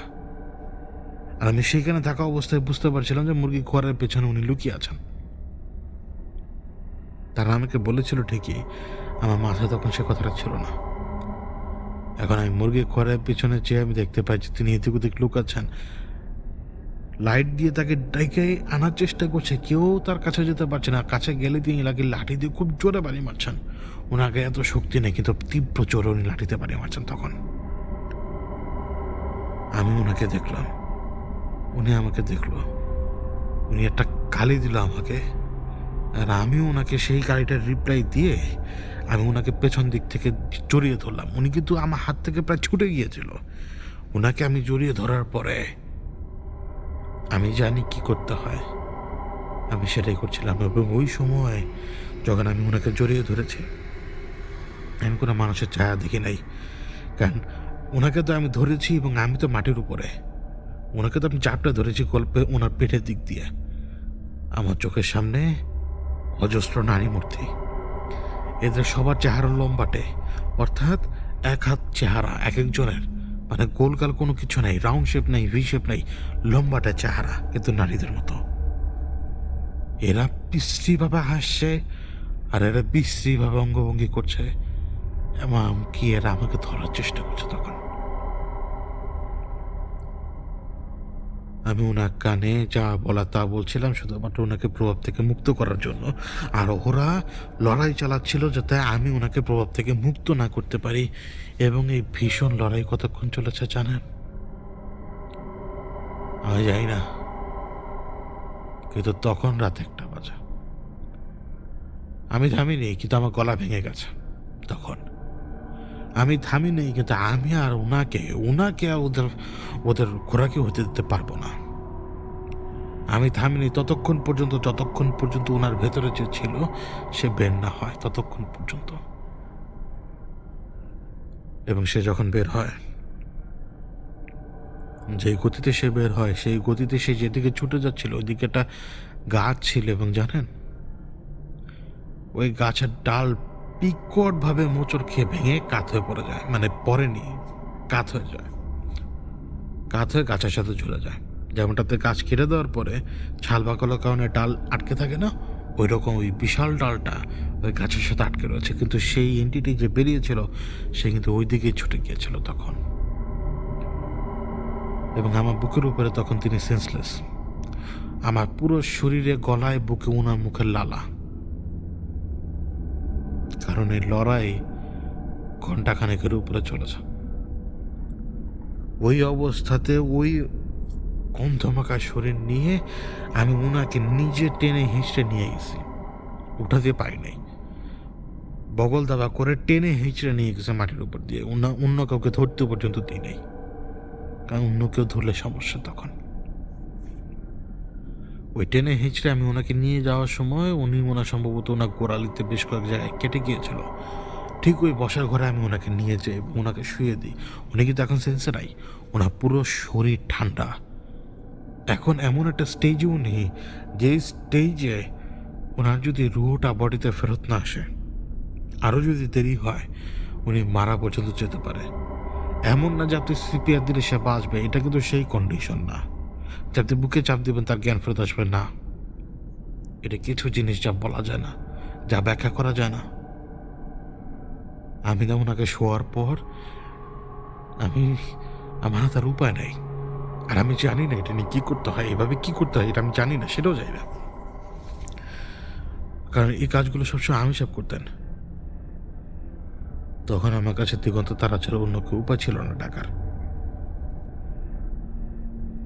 আর আমি সেইখানে থাকা অবস্থায় বুঝতে পারছিলাম যে মুরগি ঘরের পেছনে উনি লুকিয়ে আছেন। তারা আমাকে বলেছিল ঠিকই, আমার মাথায় তখন সে কথাটা ছিল না। এখন আমি মুরগি ঘরের পিছনে চেয়ে আমি দেখতে পাই যে তিনি এদিক ওদিক লুকাচ্ছেন। লাইট দিয়ে তাকে ডেকে আনার চেষ্টা করছে, কেউ তার কাছে যেতে পারছে না। কাছে গেলে তিনি লাঠি দিয়ে খুব জোরে বাড়ি মারছেন। ওনাকে এত শক্তি নেই, কিন্তু তীব্র জোরে উনি লাঠিতে বাড়ি মারছেন। তখন আমি ওনাকে দেখলাম, উনি আমাকে দেখলো, উনি একটা গালি দিল আমাকে, আর আমি ওনাকে সেই গালিটার রিপ্লাই দিয়ে আমি ওনাকে পেছন দিক থেকে জড়িয়ে ধরলাম। উনি কিন্তু আমার হাত থেকে প্রায় ছুটে গিয়েছিল। ওনাকে আমি জড়িয়ে ধরার পরে আমি জানি কি করতে হয়, আমি সেটাই করছিলাম। এবং ওই সময় যখন আমি ওনাকে জড়িয়ে ধরেছি, আমি কোনো মানুষের ছায়া দেখি নাই, কারণ ওনাকে তো আমি ধরেছি এবং আমি তো মাটির উপরে। ওনাকে তো আমি চাপটা ধরেছি গল্পে ওনার পেটের দিক দিয়ে। আমার চোখের সামনে অজস্র নারী মূর্তি। এদের সবার চেহারা লম্বাটে, অর্থাৎ এক হাত চেহারা এক একজনের, মানে গোলগাল কোনো কিছু নাই, রাউন্ড শেপ নাই, ভি শেপ নাই, লম্বাটে চেহারা, কিন্তু নারীদের মতো। এরা বিশ্রীভাবে হাসছে আর এরা বিশ্রীভাবে অঙ্গভঙ্গি করছে, এবং কি এরা আমাকে ধরার চেষ্টা করছে। তখন আমি ওনার কানে যা বলা তা বলছিলাম, শুধুমাত্র ওনাকে প্রভাব থেকে মুক্ত করার জন্য। আর ওরা লড়াই চালাচ্ছিল যাতে আমি ওনাকে প্রভাব থেকে মুক্ত না করতে পারি। এবং এই ভীষণ লড়াই কতক্ষণ চলেছে জানেন? আমি জানি না, কিন্তু তখন রাত 1টা বাজে। আমি থামিনি, কিন্তু আমার গলা ভেঙে গেছে। তখন আমি থামিনি, কিন্তু আমি আর ওনাকে আর ওদের ঘোরাকে হতে দিতে পারবো না। আমি থামিনি ততক্ষণ পর্যন্ত যতক্ষণ পর্যন্ত ওনার ভেতরে যে ছিল সে বের না হয়, ততক্ষণ পর্যন্ত। এবং সে যখন বের হয়, যে গতিতে সে বের হয়, সেই গতিতে সে যেদিকে ছুটে যাচ্ছিল ওই দিকেটা গাছ ছিল এবং জানেন ওই গাছের ডাল বিকটভাবে মোচড় খেয়ে ভেঙে কাত হয়ে পড়ে যায়, মানে পড়েনি, কাত হয়ে যায়, কাত হয়ে গাছের সাথে ঝুলে যায়। যেমনটাতে গাছ কেটে দেওয়ার পরে ছাল বাকলের কারণে ডাল আটকে থাকে না, ওই রকম ওই বিশাল ডালটা ওই গাছের সাথে আটকে রয়েছে। কিন্তু সেই এন্টিটি যে বেরিয়েছিল সে কিন্তু ওই দিকেই ছুটে গিয়েছিল তখন, এবং আমার বুকের উপরে তখন তিনি সেন্সলেস। আমার পুরো শরীরে, গলায়, বুকে ওনার মুখের লালা, কারণ এই লড়াই ঘন্টাখানেকের উপরে চলেছে। ওই অবস্থাতে ওই গন্ধমাখা শরীর নিয়ে আমি ওনাকে নিজে টেনে হিঁচড়ে নিয়ে গেছি, উঠাতে পারি নাই, বগল দাবা করে টেনে হিঁচড়ে নিয়ে গেছে মাটির উপর দিয়ে। অন্য কাউকে ধরতে পর্যন্ত দিই নাই, কারণ অন্য কেউ ধরলে সমস্যা তখন। ওই টেনে হিঁচড়ে আমি ওনাকে নিয়ে যাওয়ার সময় উনি সম্ভবত ওনার গোড়ালিতে বেশ কয়েক জায়গায় কেটে গিয়েছিল। ঠিক ওই বসার ঘরে আমি ওনাকে নিয়ে যাই এবং ওনাকে শুয়ে দিই। উনি কিন্তু এখন সেন্সে নাই, ওনার পুরো শরীর ঠান্ডা। এখন এমন একটা স্টেজে উনি, যে স্টেজে ওনার যদি রুহটা বডিতে ফেরত না আসে, আরও যদি দেরি হয় উনি মারা পর্যন্ত যেতে পারে। এমন না যে আপনি সিপিআর দিলে সে বাঁচবে, এটা কিন্তু সেই কন্ডিশন না যে আপনি বুকে চাপ দেবেন তার জ্ঞান ফেরত আসবে না। এটা কিছু জিনিস যা বলা যায় না, যা ব্যাখ্যা করা যায় না। আমি না ওনাকে শোয়ার পর আমার তার উপায় নাই, আর আমি জানি না এটা নিয়ে কী করতে হয়, এভাবে কী করতে হয় এটা আমি জানি না, সেটাও জানি না, কারণ এই কাজগুলো সবসময় আমি সব করতেন। তখন আমার কাছে দিগন্ত তারা ছাড়া অন্য কেউ উপায় ছিল না ডাকার।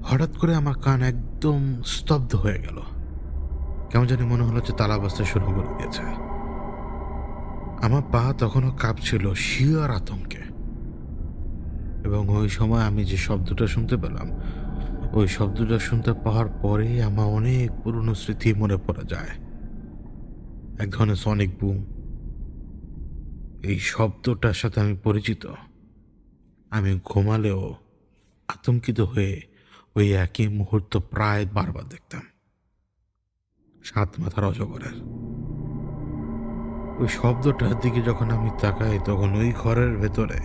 হঠাৎ করে আমার কান একদম স্তব্ধ হয়ে গেল, কেমন জানি মনে হলো যে তালা বাজতে শুরু করে দিয়েছে। আমার পা তখনও কাঁপছিল শিয়ার আতঙ্কে, এবং ওই সময় আমি যে শব্দটা শুনতে পেলাম, ওই শব্দটা শুনতে পাওয়ার পরেই আমার অনেক পুরনো স্মৃতি মনে পড়ে যায়। এক ধরনের সনিক বুম, এই শব্দটার সাথে আমি পরিচিত। আমি ঘুমালেও আতঙ্কিত হয়ে ওই একই মুহূর্ত প্রায় বারবার দেখতাম। 7 মাথার অজগরের ওই শব্দটার দিকে যখন আমি তাকাই, তখন ওই ঘরের ভেতরে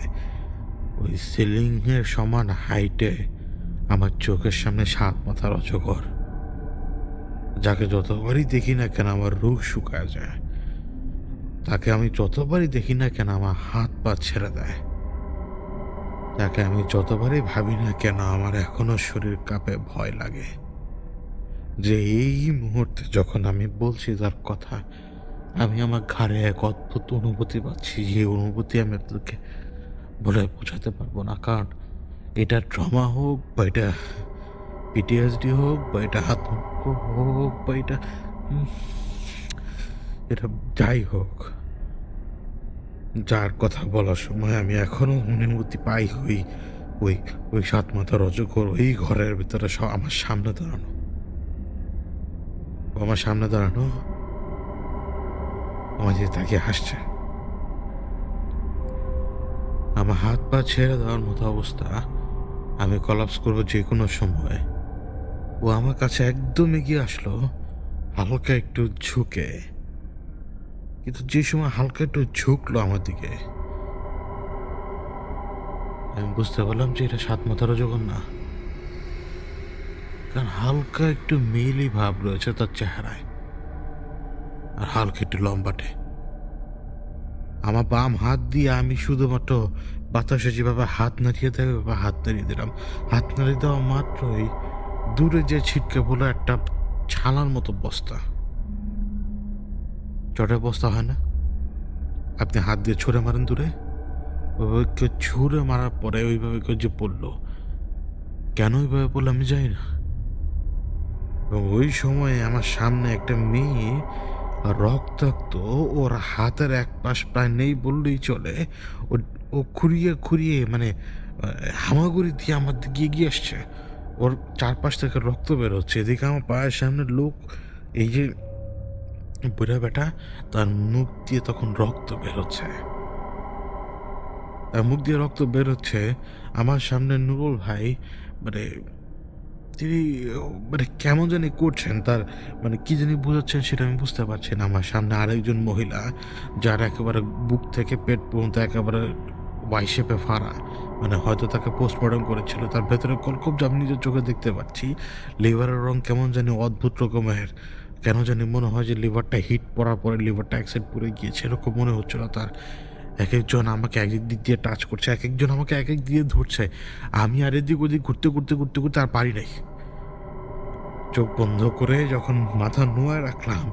ওই সিলিংয়ের সমান হাইটে আমার চোখের সামনে 7 মাথার অজগর, যাকে যতবারই দেখি না কেন আমার রুখ শুকায় যায়, তাকে আমি যতবারই দেখি না কেন আমার হাত পা ছেড়ে দেয়, তাকে আমি যতবারই ভাবি না কেন আমার এখনো শরীর কাঁপে, ভয় লাগে যে এই মুহূর্তে যখন আমি বলছি তার কথা, আমি আমার ঘাড়ে এক অদ্ভুত অনুভূতি পাচ্ছি, যে অনুভূতি আমি আপনাকে বলে বোঝাতে পারবো না। কারণ এটা ট্রমা হোক, বা এটা পিটিএসডি হোক, বা এটা আতঙ্ক হোক, বা এটা যাই হোক, যার কথা বলার সময় আমি এখনো অনুভূতি পাই ওই ওই ওই 7 মাথার অজগর ওই ঘরের ভিতরে আমার সামনে দাঁড়ানো, আমার সামনে দাঁড়ানো, আমার যে তাকে হাসছে। আমার হাত পা ছেড়ে দেওয়ার মতো অবস্থা, আমি কলাপস করবো যে কোনো সময়। ও আমার কাছে একদম এগিয়ে আসলো, হালকা একটু ঝুঁকে, কিন্তু যে সময় হালকা একটু ঝুঁকলো আমার দিকে, আমি বুঝতে পারলাম যে এটা 7 মাথার অজগর না, কারণ হালকা একটু মেলি ভাব রয়েছে তার চেহারায়, আর হালকা একটু লম্বাটে। আমার বাম হাত দিয়ে আমি শুধুমাত্র বাতাসে যেভাবে হাত নাড়িয়ে দেয় ওইভাবে হাত নাড়িয়ে দিলাম। হাত নাড়িয়ে দেওয়া মাত্রই দূরে যে ছিটকে পড়লো একটা ছালার মতো বস্তা, চটের বস্তা হয় না, আপনি হাত দিয়ে ছুঁড়ে মারেন দূরে, ওইভাবে কেউ ছুঁড়ে মারার পরে ওইভাবে কেউ যে পড়লো, কেন ওইভাবে পড়লো আমি জানি না। এবং ওই সময় আমার সামনে একটা মেয়ে রক্তাক্ত, ওর হাতের এক পাশ প্রায় নেই বললেই চলে, ও ও খুঁড়িয়ে খুঁড়িয়ে মানে হামাগুড়ি দিয়ে আমার দিকে এগিয়ে আসছে, ওর চারপাশ থেকে রক্ত বেরোচ্ছে, এদিকে আমার পায়ের সামনে লোক, এই যে বুড়া বেটা, তার মুখ দিয়ে তখন রক্ত বেরোচ্ছে, তার মুখ দিয়ে রক্ত বেরোচ্ছে। আমার সামনে নুরুল ভাই মানে তিনি মানে কেমন জানি করছেন, তার মানে কি জানি বোঝাচ্ছেন সেটা আমি বুঝতে পারছি না। আমার সামনে আরেকজন মহিলা, যার একেবারে বুক থেকে পেট পর্যন্ত একেবারে ওয়াই শেপে ফাড়া। মানে হয়তো তাকে পোস্টমর্টম করেছিল। তার ভেতরে কলকব্জা আমি নিজের চোখে দেখতে পাচ্ছি। লিভারের রং কেমন জানি অদ্ভুত রকমের। কেন জানি মনে হয় যে লিভারটা হিট পড়ার পরে লিভারটা এক সাইড পুড়ে গিয়েছে, এরকম মনে হচ্ছিল তার। একেকজন আমাকে একেক দিক দিয়ে টাচ করছে, একেকজন আমাকে একেক দিয়ে ধরছে। আমি আর এদিক ওদিক ঘুরতে আর পারি নাই। চোখ বন্ধ করে যখন মাথা নুয়ায় রাখলাম,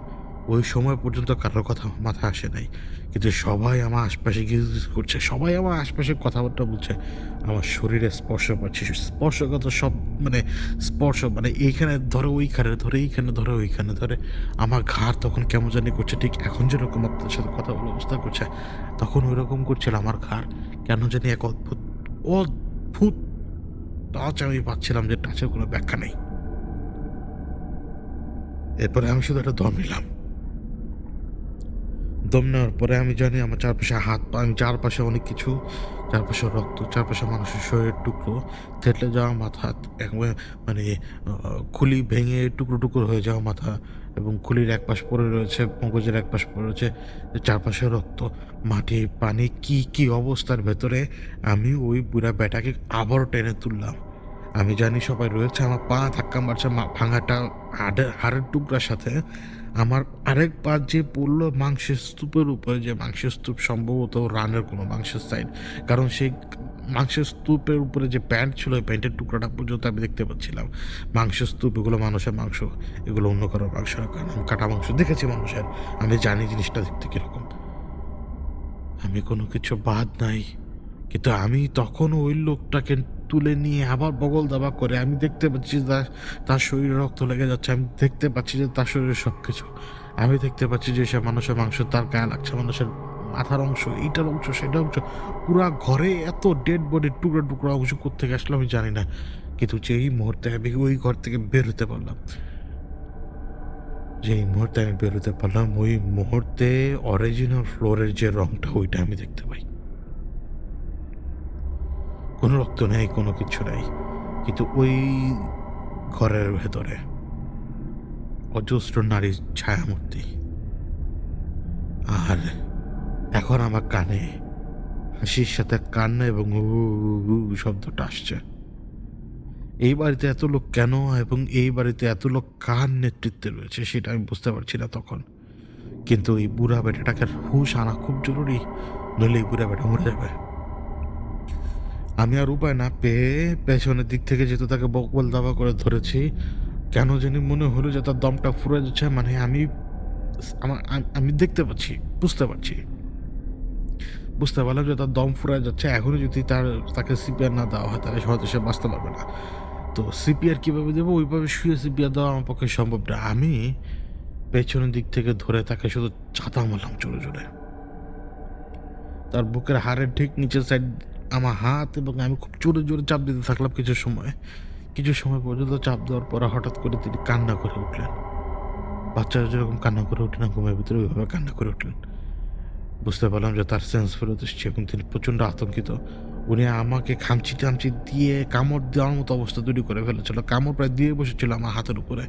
ওই সময় পর্যন্ত কারোর কথা আমার মাথায় আসে নাই। কিন্তু সবাই আমার আশপাশে গিজগিজ করছে, সবাই আমার আশপাশে কথাবার্তা বলছে। আমার শরীরে স্পর্শ পাচ্ছি, স্পর্শগত সব মানে স্পর্শ, মানে এইখানে ধরে ওইখানে ধরে, এইখানে ধরে ওইখানে ধরে। আমার ঘাড় তখন কেমন জানি করছে, ঠিক এখন যেরকম আপনার সাথে কথা বলে অবস্থা করছে, তখন ওই রকম করছিল আমার ঘাড়। কেন জানি এক অদ্ভুত অদ্ভুত টাচ আমি পাচ্ছিলাম, যে টাচের কোনো ব্যাখ্যা নেই। এরপরে আমি শুধু একটা দম নিলাম। দম নেওয়ার পরে আমি জানি আমার চারপাশে হাত পা, আমি চারপাশে অনেক কিছু, চারপাশে রক্ত, চারপাশে মানুষের শরীরের টুকরো, থেতলে যাওয়া মাথা, একবারে মানে খুলি ভেঙে টুকরো টুকরো হয়ে যাওয়া মাথা, এবং খুলির এক পাশ পড়ে রয়েছে, মগজের এক পাশ পড়ে রয়েছে, চারপাশে রক্ত, মাটি, পানি, কি কি অবস্থার ভেতরে আমি ওই বুড়া বেটাকে আবারও টেনে তুললাম। আমি জানি সবাই রয়েছে, আমার পা ধাক্কা মারছে ভাঙাটা হাড়ের টুকরার সাথে। আমার আরেক পা যে পড়লো মাংসের স্তূপের উপরে, যে মাংসের স্তূপ সম্ভবত রানের কোনো মাংসের সাইড, কারণ সেই মাংসের স্তূপের উপরে যে প্যান্ট ছিল, ওই প্যান্টের টুকরাটা পর্যন্ত আমি দেখতে পাচ্ছিলাম। মাংসের স্তূপ, এগুলো মানুষের মাংস, এগুলো অন্য কারোর মাংস না, কারণ আমি কাটা মাংস দেখেছি মানুষের, আমি জানি জিনিসটা দেখতে কীরকম। আমি কোনো কিছু বাদ নাই, কিন্তু আমি তখন ওই লোকটাকে তুলে নিয়ে আবার বগল দাবা করে আমি দেখতে পাচ্ছি তার শরীরে রক্ত লেগে যাচ্ছে, আমি দেখতে পাচ্ছি যে তার শরীরে সব কিছু, আমি দেখতে পাচ্ছি যে সে মানুষের মাংস তার গায়ে লাগছে, মানুষের মাথার অংশ, এইটার অংশ, সেটার অংশ, পুরা ঘরে এত ডেড বডির টুকরা টুকরা অংশ কোত্থেকে আসলো আমি জানি না। কিন্তু যেই মুহূর্তে আমি ওই ঘর থেকে বের হতে পারলাম, যেই মুহূর্তে আমি বের হতে পারলাম, ওই মুহূর্তে অরিজিনাল ফ্লোরের যে রংটা, ওইটা আমি দেখতে পাই। কোনো রক্ত নেই, কোনো কিছু নেই, কিন্তু ওই ঘরের ভেতরে অজস্র নারীর ছায়ামূর্তি। আর এখন আমার কানে হাসির সাথে কান্না এবং উ উ শব্দটা আসছে। এই বাড়িতে এত লোক কেন, এবং এই বাড়িতে এত লোক কার নেতৃত্বে রয়েছে সেটা আমি বুঝতে পারছি না তখন। কিন্তু এই বুড়া বেটাটাকে হুঁশ আনা খুব জরুরি, নইলে এই বুড়া বেটা মরে যাবে। আমি আর উপায় না পেয়ে পেছনের দিক থেকে যেহেতু তাকে বকবল দাবা করে ধরেছি, কেন জানি মনে হলো যে তার দমটা ফুরে যাচ্ছে। মানে আমি দেখতে পাচ্ছি, বুঝতে পারলাম যে তার দম ফুরে যাচ্ছে। এখনও যদি তাকে সিপিআর না দেওয়া হয়, তাহলে হয়তো সে বাঁচতে পারবে না। তো সিপিআর কীভাবে দেবো, ওইভাবে শুয়ে সিপিআর দেওয়া আমার পক্ষে সম্ভব না। আমি পেছনের দিক থেকে ধরে তাকে শুধু চাঁদা মারলাম জোরে জোরে। তার বুকের হাড়ের ঠিক নিচের সাইড আমার হাত, এবং আমি খুব জোরে জোরে চাপ দিতে থাকলাম কিছু সময় পর্যন্ত চাপ দেওয়ার পরে হঠাৎ করে তিনি কান্না করে উঠলেন। বাচ্চারা যেরকম কান্না করে ওঠে না ঘুমের ভিতরে, ওইভাবে কান্না করে উঠলেন। বুঝতে পারলাম যে তার সেন্স ফেরত এসছে, এবং তিনি প্রচণ্ড আতঙ্কিত। উনি আমাকে খামচি টামচি দিয়ে কামড় দেওয়ার মতো অবস্থা তৈরি করে ফেলেছিল। কামড় প্রায় দিয়ে বসেছিল আমার হাতের উপরে,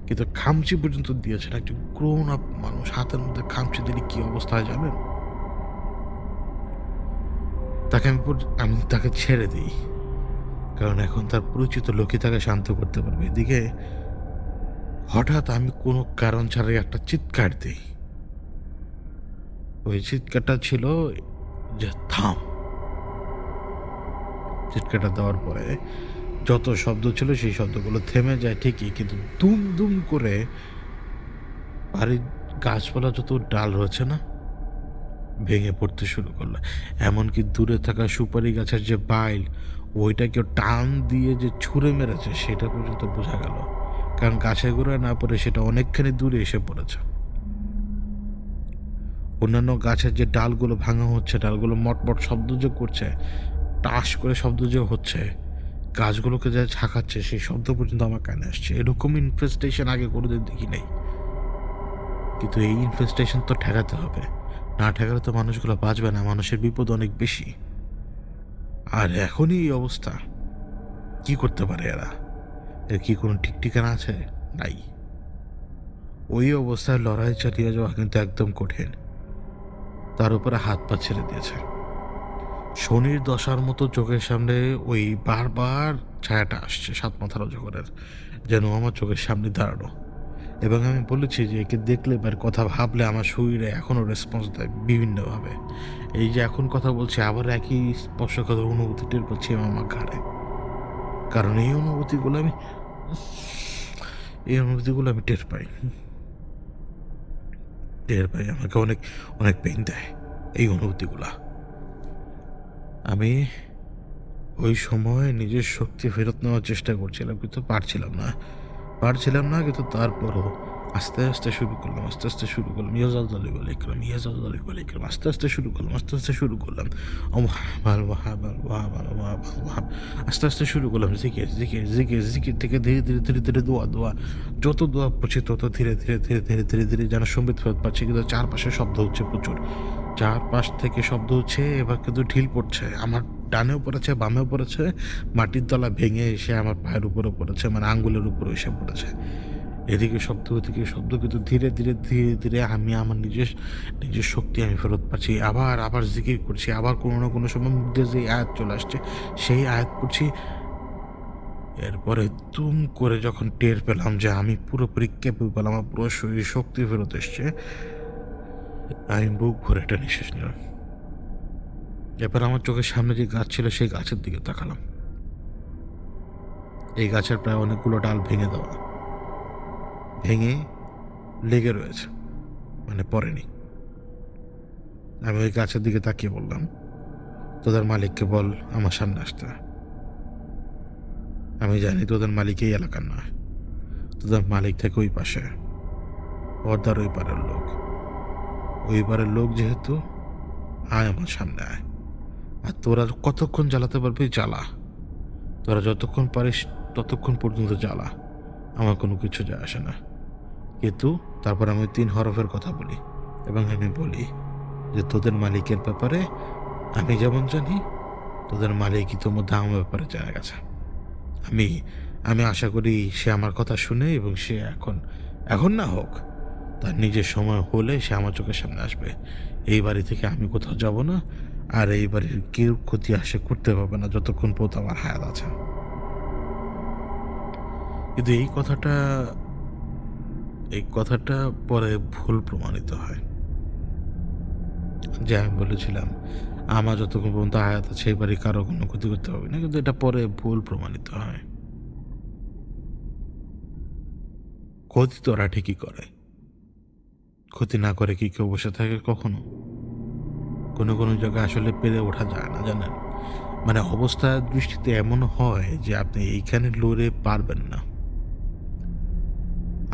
কিন্তু খামচি পর্যন্ত দিয়েছেন। একজন গ্রোন আপ মানুষ হাতের মধ্যে খামচি দিলে কী অবস্থা হয় জানেন? আমি তাকে ছেড়ে দিই, কারণ এখন তার পরিচিত লোকই তাকে শান্ত করতে পারবে। এদিকে হঠাৎ আমি কোনো কারণ ছাড়াই একটা চিৎকার দিই। ওই চিৎকারটা ছিল যে থাম। চিৎকারটা দেওয়ার পরে যত শব্দ ছিল সেই শব্দগুলো থেমে যায় ঠিকই, কিন্তু দুম দুম করে বাড়ির গাছপালা যত ডাল রয়েছে না, ভেঙে পড়তে শুরু করলো। এমনকি দূরে থাকা সুপারি গাছের যে বাইল, ওইটা কেউ টান দিয়ে যে ছুঁড়ে মেরেছে সেটা পর্যন্ত বোঝা গেল, কারণ গাছের গোড়ায় না পড়ে সেটা অনেকখানি দূরে এসে পড়েছে। অন্যান্য গাছের যে ডালগুলো ভাঙা হচ্ছে, ডালগুলো মটমট শব্দ যে করছে, টাস করে শব্দ যে হচ্ছে, গাছগুলোকে যা ঝাঁকাচ্ছে, সেই শব্দ পর্যন্ত আমার কানে আসছে। এরকম ইনফেস্টেশন আগে কোনোদিন দেখি নাই। কিন্তু এই ইনফেস্টেশন তো ঠেকাতে হবে, না ঠেকালে তো মানুষগুলো বাঁচবে না, মানুষের বিপদ অনেক বেশি। আর এখনই এই অবস্থা, কি করতে পারে এরা? এর কি কোনো ঠিক ঠিকানা আছে? নাই। ওই অবস্থায় লড়াই চালিয়ে যাওয়া কিন্তু একদম কঠিন। তার উপরে হাত পা ছেড়ে দিয়েছে। শনির দশার মতো চোখের সামনে ওই বারবার ছায়াটা আসছে সাত মাথার অজগরের, যেন আমার চোখের সামনে দাঁড়ানো। এবং আমি বলেছি যে একে দেখলে বা এর কথা ভাবলে আমার শরীরে এখনও রেসপন্স দেয় বিভিন্নভাবে। এই যে এখন কথা বলছি আবার একই স্পর্শকাতর অনুভূতি টের পাচ্ছি আমার ঘাড়ে। কারণ এই অনুভূতিগুলো আমি টের পাই। আমাকে অনেক অনেক পেইন দেয় এই অনুভূতিগুলা। আমি ওই সময় নিজের শক্তি ফেরত নেওয়ার চেষ্টা করছিলাম কিন্তু পারছিলাম না কিন্তু তারপরও আস্তে আস্তে শুরু করলাম ইয়াজাল আস্তে আস্তে শুরু করলাম আস্তে আস্তে শুরু করলাম জিকির থেকে ধীরে দোয়া যত দোয়া পড়ছি তত ধীরে যেন সম্বিত ফেরত পাচ্ছি, কিন্তু চারপাশে শব্দ হচ্ছে প্রচুর। চারপাশ থেকে শব্দ হচ্ছে, এবার কিন্তু ঢিল পড়ছে, আমার ডানেও পড়েছে বামেও পড়েছে, মাটির তলা ভেঙে এসে আমার পায়ের উপরে পড়েছে, মানে আঙ্গুলের উপরে এসে পড়েছে। এদিকে শব্দ ওদিকে শব্দ, কিন্তু ধীরে আমি আমার নিজের শক্তি আমি ফেরত পাচ্ছি। আবার জিকির করছি, আবার কোনো না কোনো সময় মুখ দিয়ে যে আয়াত চলে আসছে সেই আয়াত পড়ছি। এরপরে দুম করে যখন টের পেলাম যে আমি পুরোপুরি ক্যাপেবল, আমার পুরো শরীর শক্তি ফেরত এসছে, আমি বুক ভরে একটা নিঃশ্বাস নিলাম। এরপর আমার চোখের সামনে যে গাছ ছিল সেই গাছের দিকে তাকালাম। এই গাছের প্রায় অনেকগুলো ডাল ভেঙে লেগে রয়েছে, মানে পড়েনি। আমি ওই গাছের দিকে তাকিয়ে বললাম, তোদের মালিককে বল আমার সামনে আসতে। আমি জানি তোদের মালিক এই এলাকার নয়, তোদের মালিক থেকে ওই পাশে, পর্দার ওই পারের লোক যেহেতু, আয় আমার সামনে আয়। আর তোরা কতক্ষণ জ্বালাতে পারবি জ্বালা, তোরা যতক্ষণ পারিস ততক্ষণ পর্যন্ত জ্বালা, আমার কোনো কিছু যায় আসে না। কিন্তু তারপর আমি 3 হরফের কথা বলি এবং আমি বলি যে তোদের মালিকের ব্যাপারে আমি যেমন জানি, তোদের মালিক ইতিমধ্যে আমার ব্যাপারে জানা গেছে। আমি আমি আশা করি সে আমার কথা শুনে এবং সে এখন না হোক, তার নিজের সময় হলে সে আমার চোখের সামনে আসবে। এই বাড়ি থেকে আমি কোথাও যাব না, আর এই বাড়ির কেউ ক্ষতি আশা করতে পারবে না যতক্ষণ পর্যন্ত আমার হায়াত আছে। কিন্তু এই কথাটা পরে ভুল প্রমাণিত হয়। যে আমি বলেছিলাম আমার যতক্ষণ পর্যন্ত হায়াত আছে এই বাড়ি কারো কোনো ক্ষতি করতে হবে না, কিন্তু এটা পরে ভুল প্রমাণিত হয়। ক্ষতি তো ওরা ঠিকই করে, ক্ষতি না করে কি কেউ বসে থাকে কখনো? কোনো জায়গায় আসলে পেরে ওঠা যায় না, জানেন। মানে অবস্থার দৃষ্টিতে এমন হয় যে আপনি এইখানে লড়ে পারবেন না।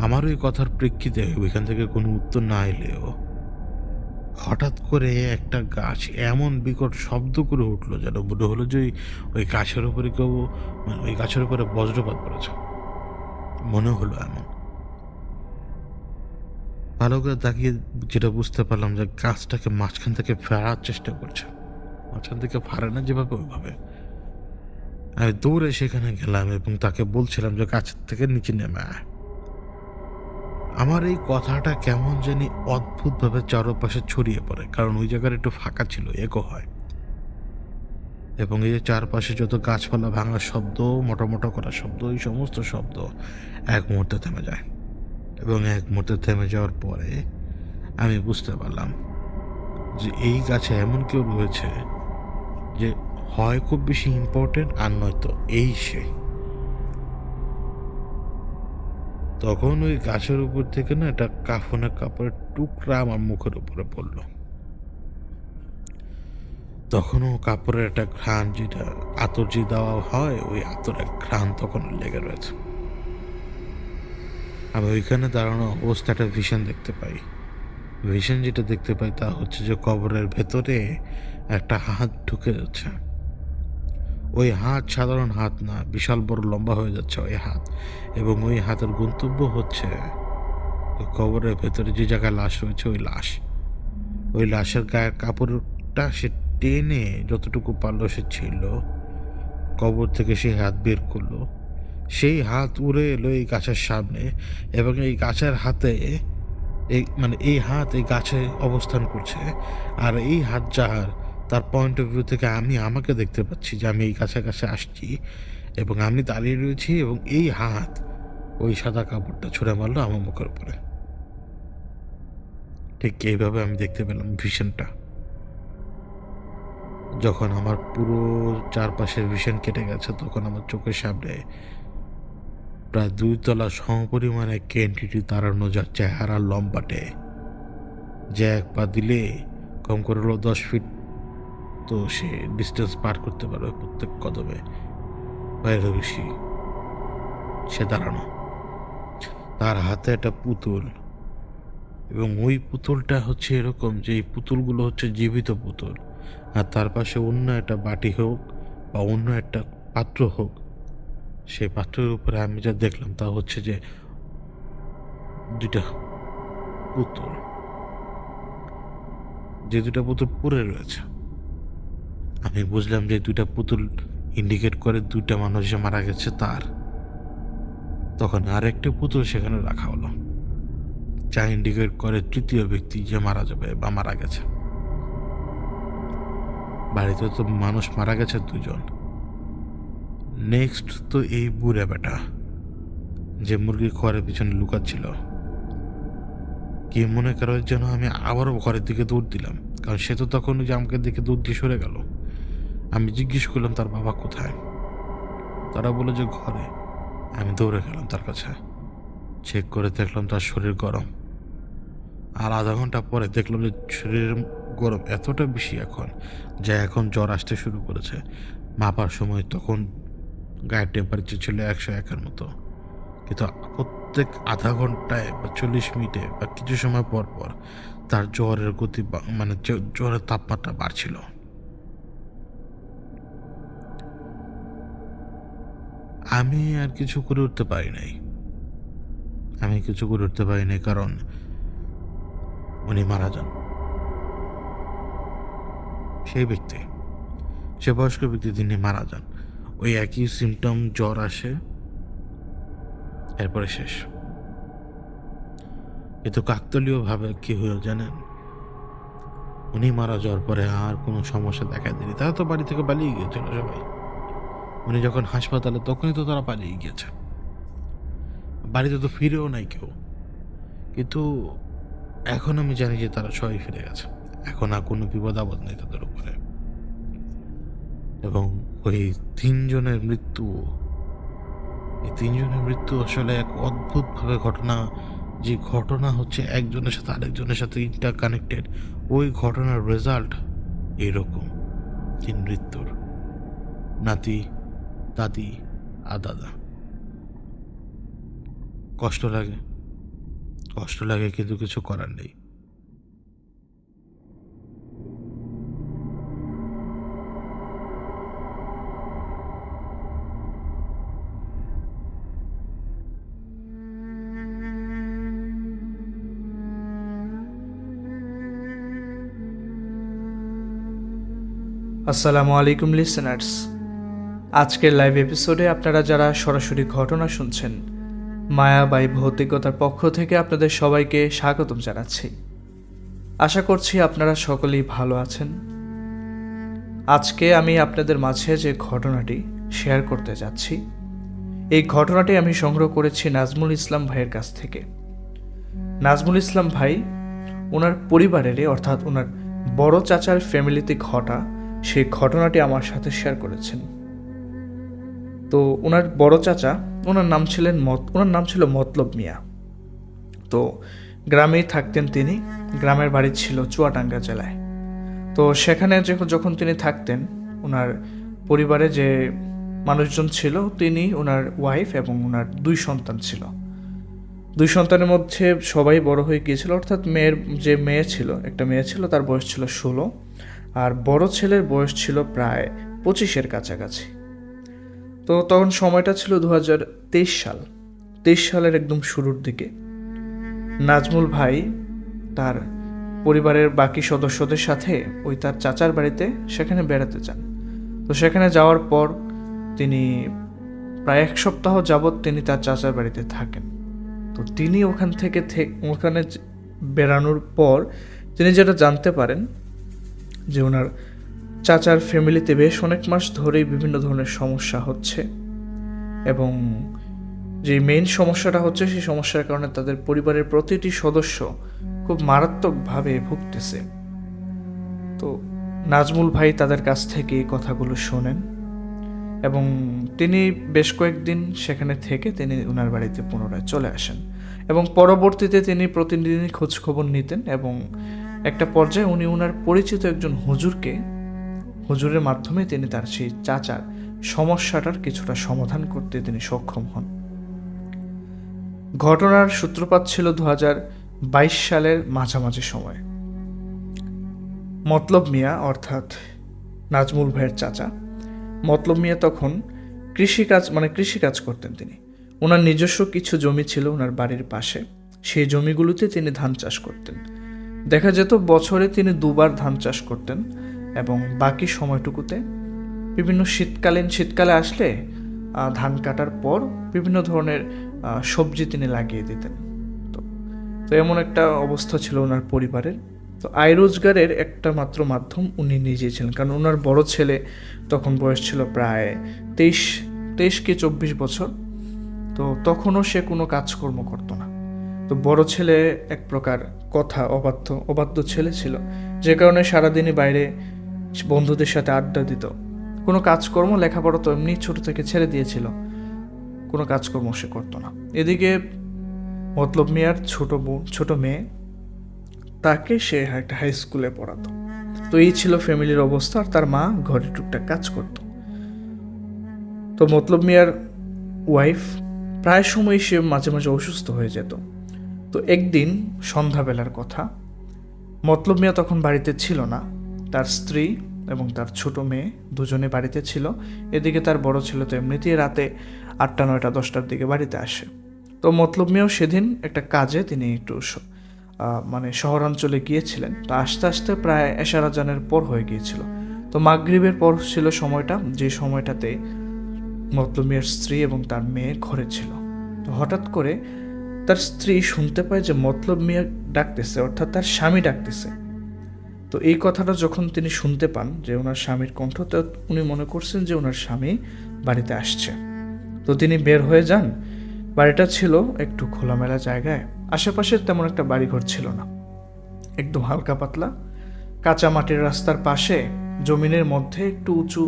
আমার ওই কথার প্রেক্ষিতে ওইখান থেকে কোনো উত্তর না এলেও হঠাৎ করে একটা গাছ এমন বিকট শব্দ করে উঠলো যেন মনে হলো যে ওই গাছের উপরে কেউ, মানে ওই গাছের উপরে বজ্রপাত পড়েছে, মনে হলো এমন। ভালো করে তাকিয়ে যেটা বুঝতে পারলাম যে গাছটাকে মাঝখান থেকে ফেরার চেষ্টা করছে, মাঝখান থেকে ফারে না যেভাবে ওইভাবে। আমি দৌড়ে সেখানে গেলাম এবং তাকে বলছিলাম যে গাছের থেকে নিচে নেমে আয়। আমার এই কথাটা কেমন জানি অদ্ভুতভাবে চারপাশে ছড়িয়ে পড়ে, কারণ ওই জায়গাটা একটু ফাঁকা ছিল, একো হয়। এবং এই যে চারপাশে যত গাছপালা ভাঙার শব্দ, মোটা করার শব্দ, এই সমস্ত শব্দ এক মুহূর্তে থেমে যায়। এবং এক মুহূর্তে থেমে যাওয়ার পরে আমি বুঝতে পারলাম যে এই গাছে এমন কেউ রয়েছে যে হয় খুব বেশি ইম্পর্টেন্ট আর নয়তো এই সে। তখন ওই গাছের উপর থেকে না একটা কাপড়ের টুকরা আমার মুখের উপরে পড়ল। তখনও কাপড়ের একটা ঘ্রাণ, যেটা আতর যে দেওয়া হয়, ওই আতরের ঘ্রাণ তখন লেগে রয়েছে। আমি ওইখানে দাঁড়ানো অবস্থাটা ভিশন দেখতে পাই। ভিশন যেটা দেখতে পাই তা হচ্ছে যে কবরের ভেতরে একটা হাত ঢুকে যাচ্ছে। ওই হাত সাধারণ হাত না, বিশাল বড় লম্বা হয়ে যাচ্ছে ওই হাত, এবং ওই হাতের গন্তব্য হচ্ছে ওই কবরের ভেতরে যে জায়গায় লাশ রয়েছে ওই লাশের গায়ের কাপড়টা সে টেনে যতটুকু পারলো সে ছিল, কবর থেকে সে হাত বের করলো, সেই হাত উড়ে এলো এই গাছের সামনে এবং এই গাছের হাতে এই হাত এই গাছে অবস্থান করছে। আর এই হাত যার, তার পয়েন্ট অফ ভিউ থেকে আমি আমাকে দেখতে পাচ্ছি যে আমি এই গাছের কাছে আসছি এবং আমি দাঁড়িয়ে রয়েছি এবং এই হাত ওই সাদা কাপড়টা ছুঁড়ে মারলো আমার মুখের উপরে। ঠিক এইভাবে আমি দেখতে পেলাম ভিশনটা। যখন আমার পুরো চারপাশের ভিশন কেটে গেছে তখন আমার চোখের সামনে প্রায় 2 তলা সমপরিমাণে এন্টিটি দাঁড়ানো, যার চেহারা লম্বাটে, যে এক পা দিলে কম করে হলো 10 ফিট তো সে ডিস্টেন্স পার করতে পারবে প্রত্যেক কদমে, বাইরে বেশি। সে দাঁড়ানো, তার হাতে একটা পুতুল এবং ওই পুতুলটা হচ্ছে এরকম যে এই পুতুলগুলো হচ্ছে জীবিত পুতুল। আর তার পাশে অন্য একটা বাটি হোক বা অন্য একটা পাত্র হোক, সেই পাত্রের উপরে আমি যা দেখলাম তা হচ্ছে যে 2টা পুতুল, যে 2টা পুতুল পড়ে রয়েছে। আমি বুঝলাম যে 2টা পুতুল ইন্ডিকেট করে 2টা মানুষ যে মারা গেছে তার। তখন আর একটা পুতুল সেখানে রাখা হলো, যা ইন্ডিকেট করে 3য় ব্যক্তি যে মারা যাবে বা মারা গেছে। বাড়িতে তো মানুষ মারা গেছে 2জন। নেক্সট তো এই বুড়ে বেটা যে মুরগির ঘরের পিছনে লুকাচ্ছিল, কি মনে করো যেন আমি আবারও ঘরের দিকে দৌড় দিলাম, কারণ সে তো তখন যে আমাকে দেখে দৌড় দিয়ে সরে গেল। আমি জিজ্ঞেস করলাম তার বাবা কোথায়, তারা বলে যে ঘরে। আমি দৌড়ে গেলাম তার কাছে, চেক করে দেখলাম তার শরীর গরম। আর আধা ঘন্টা পরে দেখলাম যে শরীরের গরম এতটা বেশি এখন যে এখন জ্বর আসতে শুরু করেছে। মাপার সময় তখন গায়ের টেম্পারেচার ছিল 101-এর মতো, কিন্তু প্রত্যেক আধা ঘন্টায় বা 40 মিনিটে বা কিছু সময় পর পর তার জ্বরের গতি জ্বরের তাপমাত্রা বাড়ছিল। আমি আর কিছু করে উঠতে পারি নাই, কারণ উনি মারা যান। সেই ব্যক্তি, সে বয়স্ক ব্যক্তি, তিনি মারা যান। ওই একই সিমটম, জ্বর আসে, এরপরে শেষ। কিন্তু কাকতালীয়ভাবে কি হলো জানেন, উনি মারা যাওয়ার পরে আর কোনো সমস্যা দেখা দেয়নি। তারা তো বাড়ি থেকে পালিয়ে গিয়েছিল সবাই। উনি যখন হাসপাতালে তখনই তো তারা পালিয়ে গিয়েছে, বাড়িতে তো ফিরেও নাই কেউ। কিন্তু এখন আমি জানি যে তারা সবাই ফিরে গেছে, এখন আর কোনো বিপদ আপদ নেই তাদের উপরে। এবং ওই 3জনের মৃত্যু, এই 3জনের মৃত্যু আসলে এক অদ্ভুতভাবে ঘটনা। যে ঘটনা হচ্ছে একজনের সাথে আরেকজনের সাথে ইন্টার কানেক্টেড, ওই ঘটনার রেজাল্ট এইরকম 3 মৃত্যুর, নাতি, দাদি আর দাদা। কষ্ট লাগে, কিন্তু কিছু করার নেই। আসসালামু আলাইকুম লিসেনার্স। আজকের লাইভ এপিসোডে আপনারা যারা সরাসরি ঘটনা শুনছেন, মায়া বাই ভৌতিকতার পক্ষ থেকে আপনাদের সবাইকে স্বাগতম জানাচ্ছি। আশা করছি আপনারা সকলেই ভালো আছেন। আজকে আমি আপনাদের মাঝে যে ঘটনাটি শেয়ার করতে যাচ্ছি, এই ঘটনাটি আমি সংগ্রহ করেছি নাজমুল ইসলাম ভাইয়ের কাছ থেকে। নাজমুল ইসলাম ভাই ওনার পরিবারেরই, অর্থাৎ ওনার বড় চাচার ফ্যামিলিতে ঘটা সেই ঘটনাটি আমার সাথে শেয়ার করেছেন। তো ওনার বড় চাচা, ওনার নাম ছিল মতলব মিয়া। তো গ্রামেই থাকতেন তিনি, গ্রামের বাড়ি ছিল চুয়াডাঙ্গা জেলায়। তো সেখানে যখন তিনি থাকতেন, ওনার পরিবারে যে মানুষজন ছিল, তিনি, ওনার ওয়াইফ এবং ওনার 2 সন্তান ছিল। 2 সন্তানের মধ্যে সবাই বড় হয়ে গিয়েছিল, অর্থাৎ একটা মেয়ে ছিল, তার বয়স ছিল 16, আর বড় ছেলের বয়স ছিল প্রায় 25-এর কাছাকাছি। তো তখন সময়টা ছিল 2023 সালের একদম শুরুর দিকে। নাজমুল ভাই তার পরিবারের বাকি সদস্যদের সাথে ওই তার চাচার বাড়িতে সেখানে বেড়াতে যান। তো সেখানে যাওয়ার পর তিনি প্রায় 1 সপ্তাহ যাবৎ তিনি তার চাচার বাড়িতে থাকেন। তো তিনি ওখানে বেড়ানোর পর তিনি যেটা জানতে পারেন যে ওনার চাচার ফ্যামিলিতে বেশ অনেক মাস ধরেই বিভিন্ন ধরনের সমস্যা হচ্ছে, এবং যে মেইন সমস্যাটা হচ্ছে সেই সমস্যার কারণে তাদের পরিবারের প্রতিটি সদস্য খুব মারাত্মকভাবে ভুগতেছে। তো নাজমুল ভাই তাদের কাছ থেকে এই কথাগুলো শোনেন এবং তিনি বেশ কয়েকদিন সেখানে থেকে তিনি ওনার বাড়িতে পুনরায় চলে আসেন এবং পরবর্তীতে তিনি প্রতিদিনই খোঁজ খবর নিতেন এবং একটা পর্যায়ে উনি ওনার পরিচিত একজন হুজুরের মাধ্যমে তিনি তার সেই চাচার সমস্যাটার কিছুটা সমাধান করতে তিনি সক্ষম হন। ঘটনার সূত্রপাত ছিল 2022 সালের মাঝামাঝি সময়। মতলব মিয়া অর্থাৎ নাজমুল ভাইয়ের চাচা মতলব মিয়া তখন কৃষিকাজ করতেন। তিনি ওনার নিজস্ব কিছু জমি ছিল ওনার বাড়ির পাশে, সেই জমিগুলোতে তিনি ধান চাষ করতেন। দেখা যেত বছরে তিনি 2 বার ধান চাষ করতেন এবং বাকি সময়টুকুতে বিভিন্ন শীতকালে আসলে ধান কাটার পর বিভিন্ন ধরনের সবজি তিনি লাগিয়ে দিতেন। তো এমন একটা অবস্থা ছিল ওনার পরিবারের। তো আয় রোজগারের একটা মাত্র মাধ্যম উনি নিজেই ছিলেন, কারণ ওনার বড় ছেলে তখন বয়স ছিল প্রায় 23 কি 24 বছর। তো তখনও সে কোনো কাজকর্ম করতো না। তো বড় ছেলে এক প্রকার অবাধ্য ছেলে ছিল, যে কারণে সারাদিনই বাইরে বন্ধুদের সাথে আড্ডা দিত। কোনো কাজকর্ম, লেখাপড়া তো এমনি ছোট থেকে ছেড়ে দিয়েছিল, কোনো কাজকর্ম সে করতো না। এদিকে মতলব মিয়ার ছোট মেয়ে, তাকে সে একটা হাই স্কুলে পড়াতো। তো এই ছিল ফ্যামিলির অবস্থা। আর তার মা ঘরে টুকটাক কাজ করত। তো মতলব মিয়ার ওয়াইফ প্রায় সময় সে মাঝে মাঝে অসুস্থ হয়ে যেত। তো একদিন সন্ধ্যাবেলার কথা, মতলব মিয়া তখন বাড়িতে ছিল না, তার স্ত্রী এবং তার ছোট মেয়ে দুজনে বাড়িতে ছিল। এদিকে তার বড় ছেলে তো এমনিতেই রাতে 8টা 9টা 10টার দিকে বাড়িতে আসে। তো মতলব মিয়াও সেদিন একটা কাজে তিনি একটু শহরাঞ্চলে গিয়েছিলেন। তো আস্তে আস্তে প্রায় এশার আজানের পর হয়ে গিয়েছিল। তো মাগরিবের পর ছিল সময়টা, যে সময়টাতে মতলব মিয়ার স্ত্রী এবং তার মেয়ে ঘরে ছিল। তো হঠাৎ করে তার স্ত্রী শুনতে পায় যে মতলব মিয়া ডাকতেছে, অর্থাৎ তার স্বামী ডাকতেছে। তো এই কথাটা যখন তিনি শুনতে পান যে ওনার স্বামীর কণ্ঠ, তো উনি মনে করছেন যে ওনার স্বামী বাড়িতে আসছে। তো তিনি বের হয়ে যান। বাড়িটা ছিল একটু খোলামেলা জায়গায়, আশেপাশে তেমন একটা বাড়িঘর ছিল না, একদম হালকা পাতলা কাঁচা মাটির রাস্তার পাশে জমিনের মধ্যে একটু উঁচু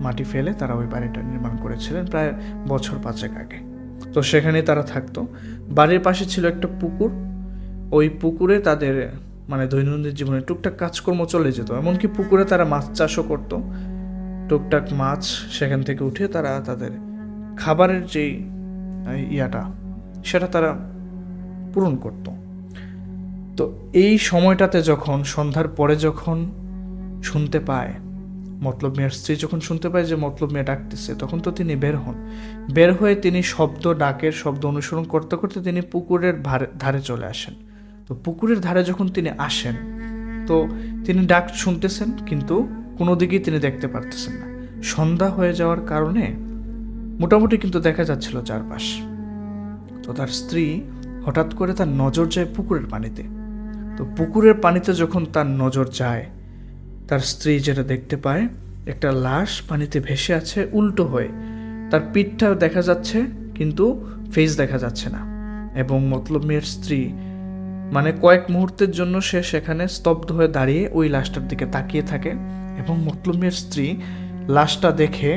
মাটি ফেলে তারা ওই বাড়িটা নির্মাণ করেছিলেন প্রায় বছর 5 আগে। তো সেখানে তারা থাকতো। বাড়ির পাশে ছিল একটা পুকুর। ওই পুকুরে তাদের দৈনন্দিন জীবনে টুকটাক কাজকর্ম চলে যেত। এমনকি পুকুরে তারা মাছ চাষও করত। টুকটাক মাছ সেখান থেকে উঠে তারা তাদের খাবারের যেই সেটা তারা পূরণ করত। তো এই সময়টাতে যখন সন্ধ্যার পরে যখন শুনতে পায়, মতলব মিয়ার স্ত্রী যখন শুনতে পায় যে মতলব মিয়া ডাকতেছে, তখন তো তিনি বের হয়ে তিনি ডাকের শব্দ অনুসরণ করতে করতে তিনি পুকুরের ধারে চলে আসেন। তো পুকুরের ধারে যখন তিনি আসেন, তো তিনি ডাক শুনতেছেন কিন্তু কোনো দিকেই তিনি দেখতে পারতেছেন না। সন্ধ্যা হয়ে যাওয়ার কারণে মোটামুটি কিন্তু দেখা যাচ্ছিল চারপাশ। তো তার স্ত্রী হঠাৎ করে তার নজর যায় পুকুরের পানিতে। তো পুকুরের পানিতে যখন তার নজর যায়, তার স্ত্রী যেটা দেখতে পায়, একটা লাশ পানিতে ভেসে আছে উল্টো হয়ে। তার পিঠটা দেখা যাচ্ছে কিন্তু ফেস দেখা যাচ্ছে না। এবং মতলব মিয়ার স্ত্রী কয়েক মুহূর্তের জন্য সে সেখানে স্তব্ধ হয়ে দাঁড়িয়ে ওই লাশটার দিকে তাকিয়ে থাকে। এবং মতলব মিয়ার স্ত্রী লাশটা দেখে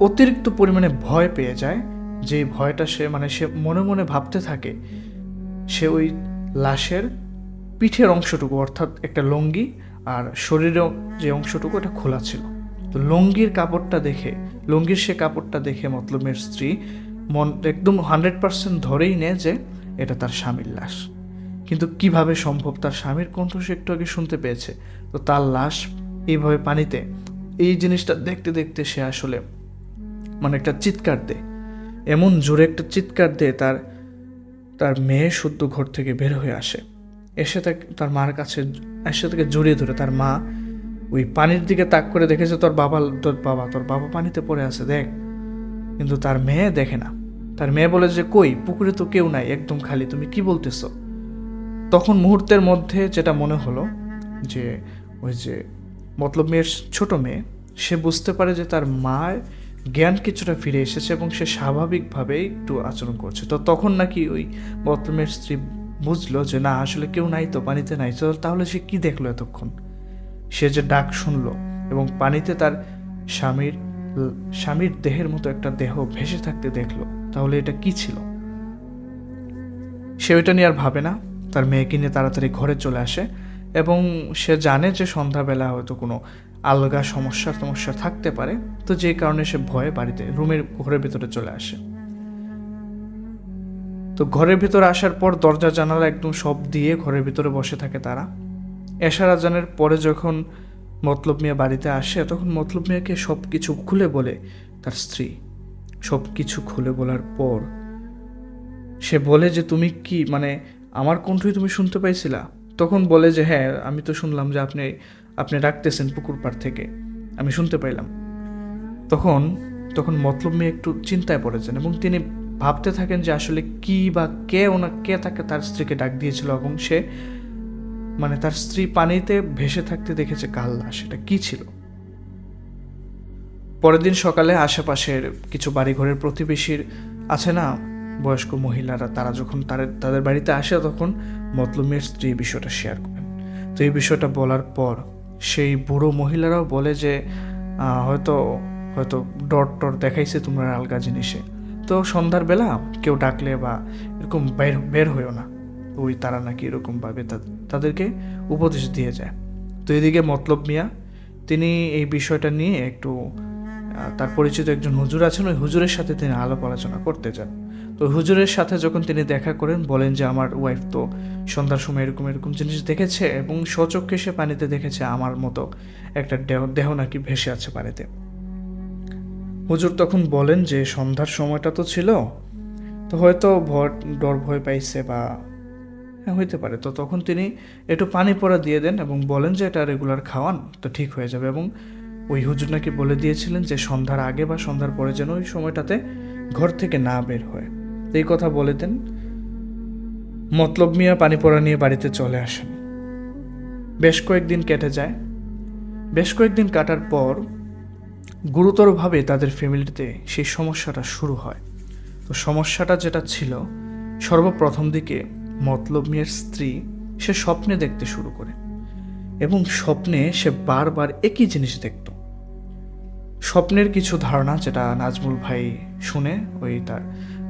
অতিরিক্ত পরিমাণে ভয় পেয়ে যায়। যে ভয়টা সে মনে মনে ভাবতে থাকে, সে ওই লাশের পিঠের অংশটুকু, অর্থাৎ একটা লুঙ্গি আর শরীরের যে অংশটুকু এটা খোলা ছিল। তো লুঙ্গির সে কাপড়টা দেখে মতলব মিয়ার স্ত্রী একদম 100% ধরেই নেয় যে এটা তার স্বামীর লাশ। কিন্তু কিভাবে সম্ভব? তার স্বামীর কণ্ঠ সে একটু আগে শুনতে পেয়েছে। তো তার লাশ এইভাবে পানিতে, এই জিনিসটা দেখতে দেখতে সে আসলে একটা চিৎকার দেয়। এমন জোরে একটা চিৎকার দিয়ে তার মেয়ে শুদ্ধ ঘর থেকে বের হয়ে আসে। এসে তার মার কাছে তাকে জড়িয়ে ধরে। তার মা ওই পানির দিকে তাক করে দেখেছে তোর বাবা পানিতে পড়ে আছে, দেখ। কিন্তু তার মেয়ে দেখে না। তার মেয়ে বলে যে কই, পুকুরে তো কেউ নাই, একদম খালি, তুমি কি বলতেছো? তখন মুহূর্তের মধ্যে যেটা মনে হলো যে ওই যে মতলব মেয়ের ছোট মেয়ে, সে বুঝতে পারে যে তার মার জ্ঞান কিছুটা ফিরে এসেছে এবং সে স্বাভাবিকভাবেই একটু আচরণ করছে। তো তখন নাকি ওই মতলব মেয়ের স্ত্রী বুঝলো যে না, আসলে কেউ নাই, তো পানিতে নাই। তো তাহলে সে কি দেখলো এতক্ষণ? সে যে ডাক শুনলো এবং পানিতে তার স্বামীর স্বামীর দেহের মতো একটা দেহ ভেসে থাকতে দেখলো, তাহলে এটা কি ছিল? সে ওইটা নিয়ে আর ভাবে না, তার মেয়েকে নিয়ে তাড়াতাড়ি ঘরে চলে আসে এবং সে জানে যে সন্ধ্যাবেলা হয়তো কোনো আলগা সমস্যা থাকতে পারে। তো যে কারণে সে ভয়ে বাড়িতে ঘরের ভিতরে চলে আসে। তো ঘরের ভিতরে আসার পর দরজা জানালা একদম সব দিয়ে ঘরের ভিতরে বসে থাকে তারা। এশার আজানের পরে যখন মতলব মিয়া বাড়িতে আসে, তখন মতলব মিয়াকে সব কিছু খুলে বলে তার স্ত্রী। সব কিছু খুলে বলার পর সে বলে যে তুমি কি, মানে আমার কণ্ঠই তুমি শুনতে পাইছিলা? তখন বলে যে হ্যাঁ, আমি তো শুনলাম যে আপনি ডাকতেছেন পুকুর পাড় থেকে, আমি শুনতে পাইলাম। তখন তখন মতলব মেয়ে একটু চিন্তায় পড়ে যান এবং তিনি ভাবতে থাকেন যে আসলে কি বা কে তাকে তার স্ত্রীকে ডাক দিয়েছিল, এবং সে মানে তার স্ত্রী পানিতে ভেসে থাকতে দেখেছে কাল লাশ। সেটা কি ছিল? পরের দিন সকালে আশেপাশের কিছু বাড়িঘরের প্রতিবেশীর আছে না, বয়স্ক মহিলারা, তারা যখন তাদের বাড়িতে আসে, তখন মতলব মিয়ার স্ত্রী এই বিষয়টা শেয়ার করেন। তো এই বিষয়টা বলার পর সেই বুড়ো মহিলারাও বলে যে হয়তো হয়তো ডর দেখাইছে তোমরা আলগা জিনিসে, তো সন্ধ্যার বেলা কেউ ডাকলে বা এরকম বের হইও না। ওই তারা নাকি এরকমভাবে তাদেরকে উপদেশ দিয়ে যায়। তো এদিকে মতলব মিয়া তিনি এই বিষয়টা নিয়ে একটু তার পরিচিত একজন হুজুর আছেন, ওই হুজুরের সাথে তিনি আলাপ আলোচনা করতে যান। তো হুজুরের সাথে যখন তিনি দেখা করেন, বলেন যে আমার ওয়াইফ তো সন্ধ্যার সময় এরকম এরকম জিনিস দেখেছে এবং স্বচক্ষে সে পানিতে দেখেছে আমার মতো একটা দেহ নাকি ভেসে আছে পানিতে। হুজুর তখন বলেন যে সন্ধ্যার সময়টা তো ছিল, তো হয়তো ডর ভয় পাইছে বা হ্যাঁ হইতে পারে। তো তখন তিনি একটু পানি পড়া দিয়ে দেন এবং বলেন যে এটা রেগুলার খাওয়ান তো ঠিক হয়ে যাবে। এবং ওই হুজুর নাকি বলে দিয়েছিলেন যে সন্ধ্যার আগে বা সন্ধ্যার পরে যেন ওই সময়টাতে ঘর থেকে না বের হয়। এই কথা বলে দেন। মতলব মিয়া পানি পড়া নিয়ে বাড়িতে চলে আসেন। বেশ কয়েকদিন কেটে যায়। বেশ কয়েকদিন কাটার পর গুরুতরভাবে তাদের ফ্যামিলিতে সেই সমস্যাটা শুরু হয়। তো সমস্যাটা যেটা ছিল, সর্বপ্রথম দিকে মতলব মিয়ার স্ত্রী সে স্বপ্নে দেখতে শুরু করে এবং স্বপ্নে সে বারবার একই জিনিস দেখত। স্বপ্নের কিছু ধারণা যেটা নাজমুল ভাই শুনে, ওই তার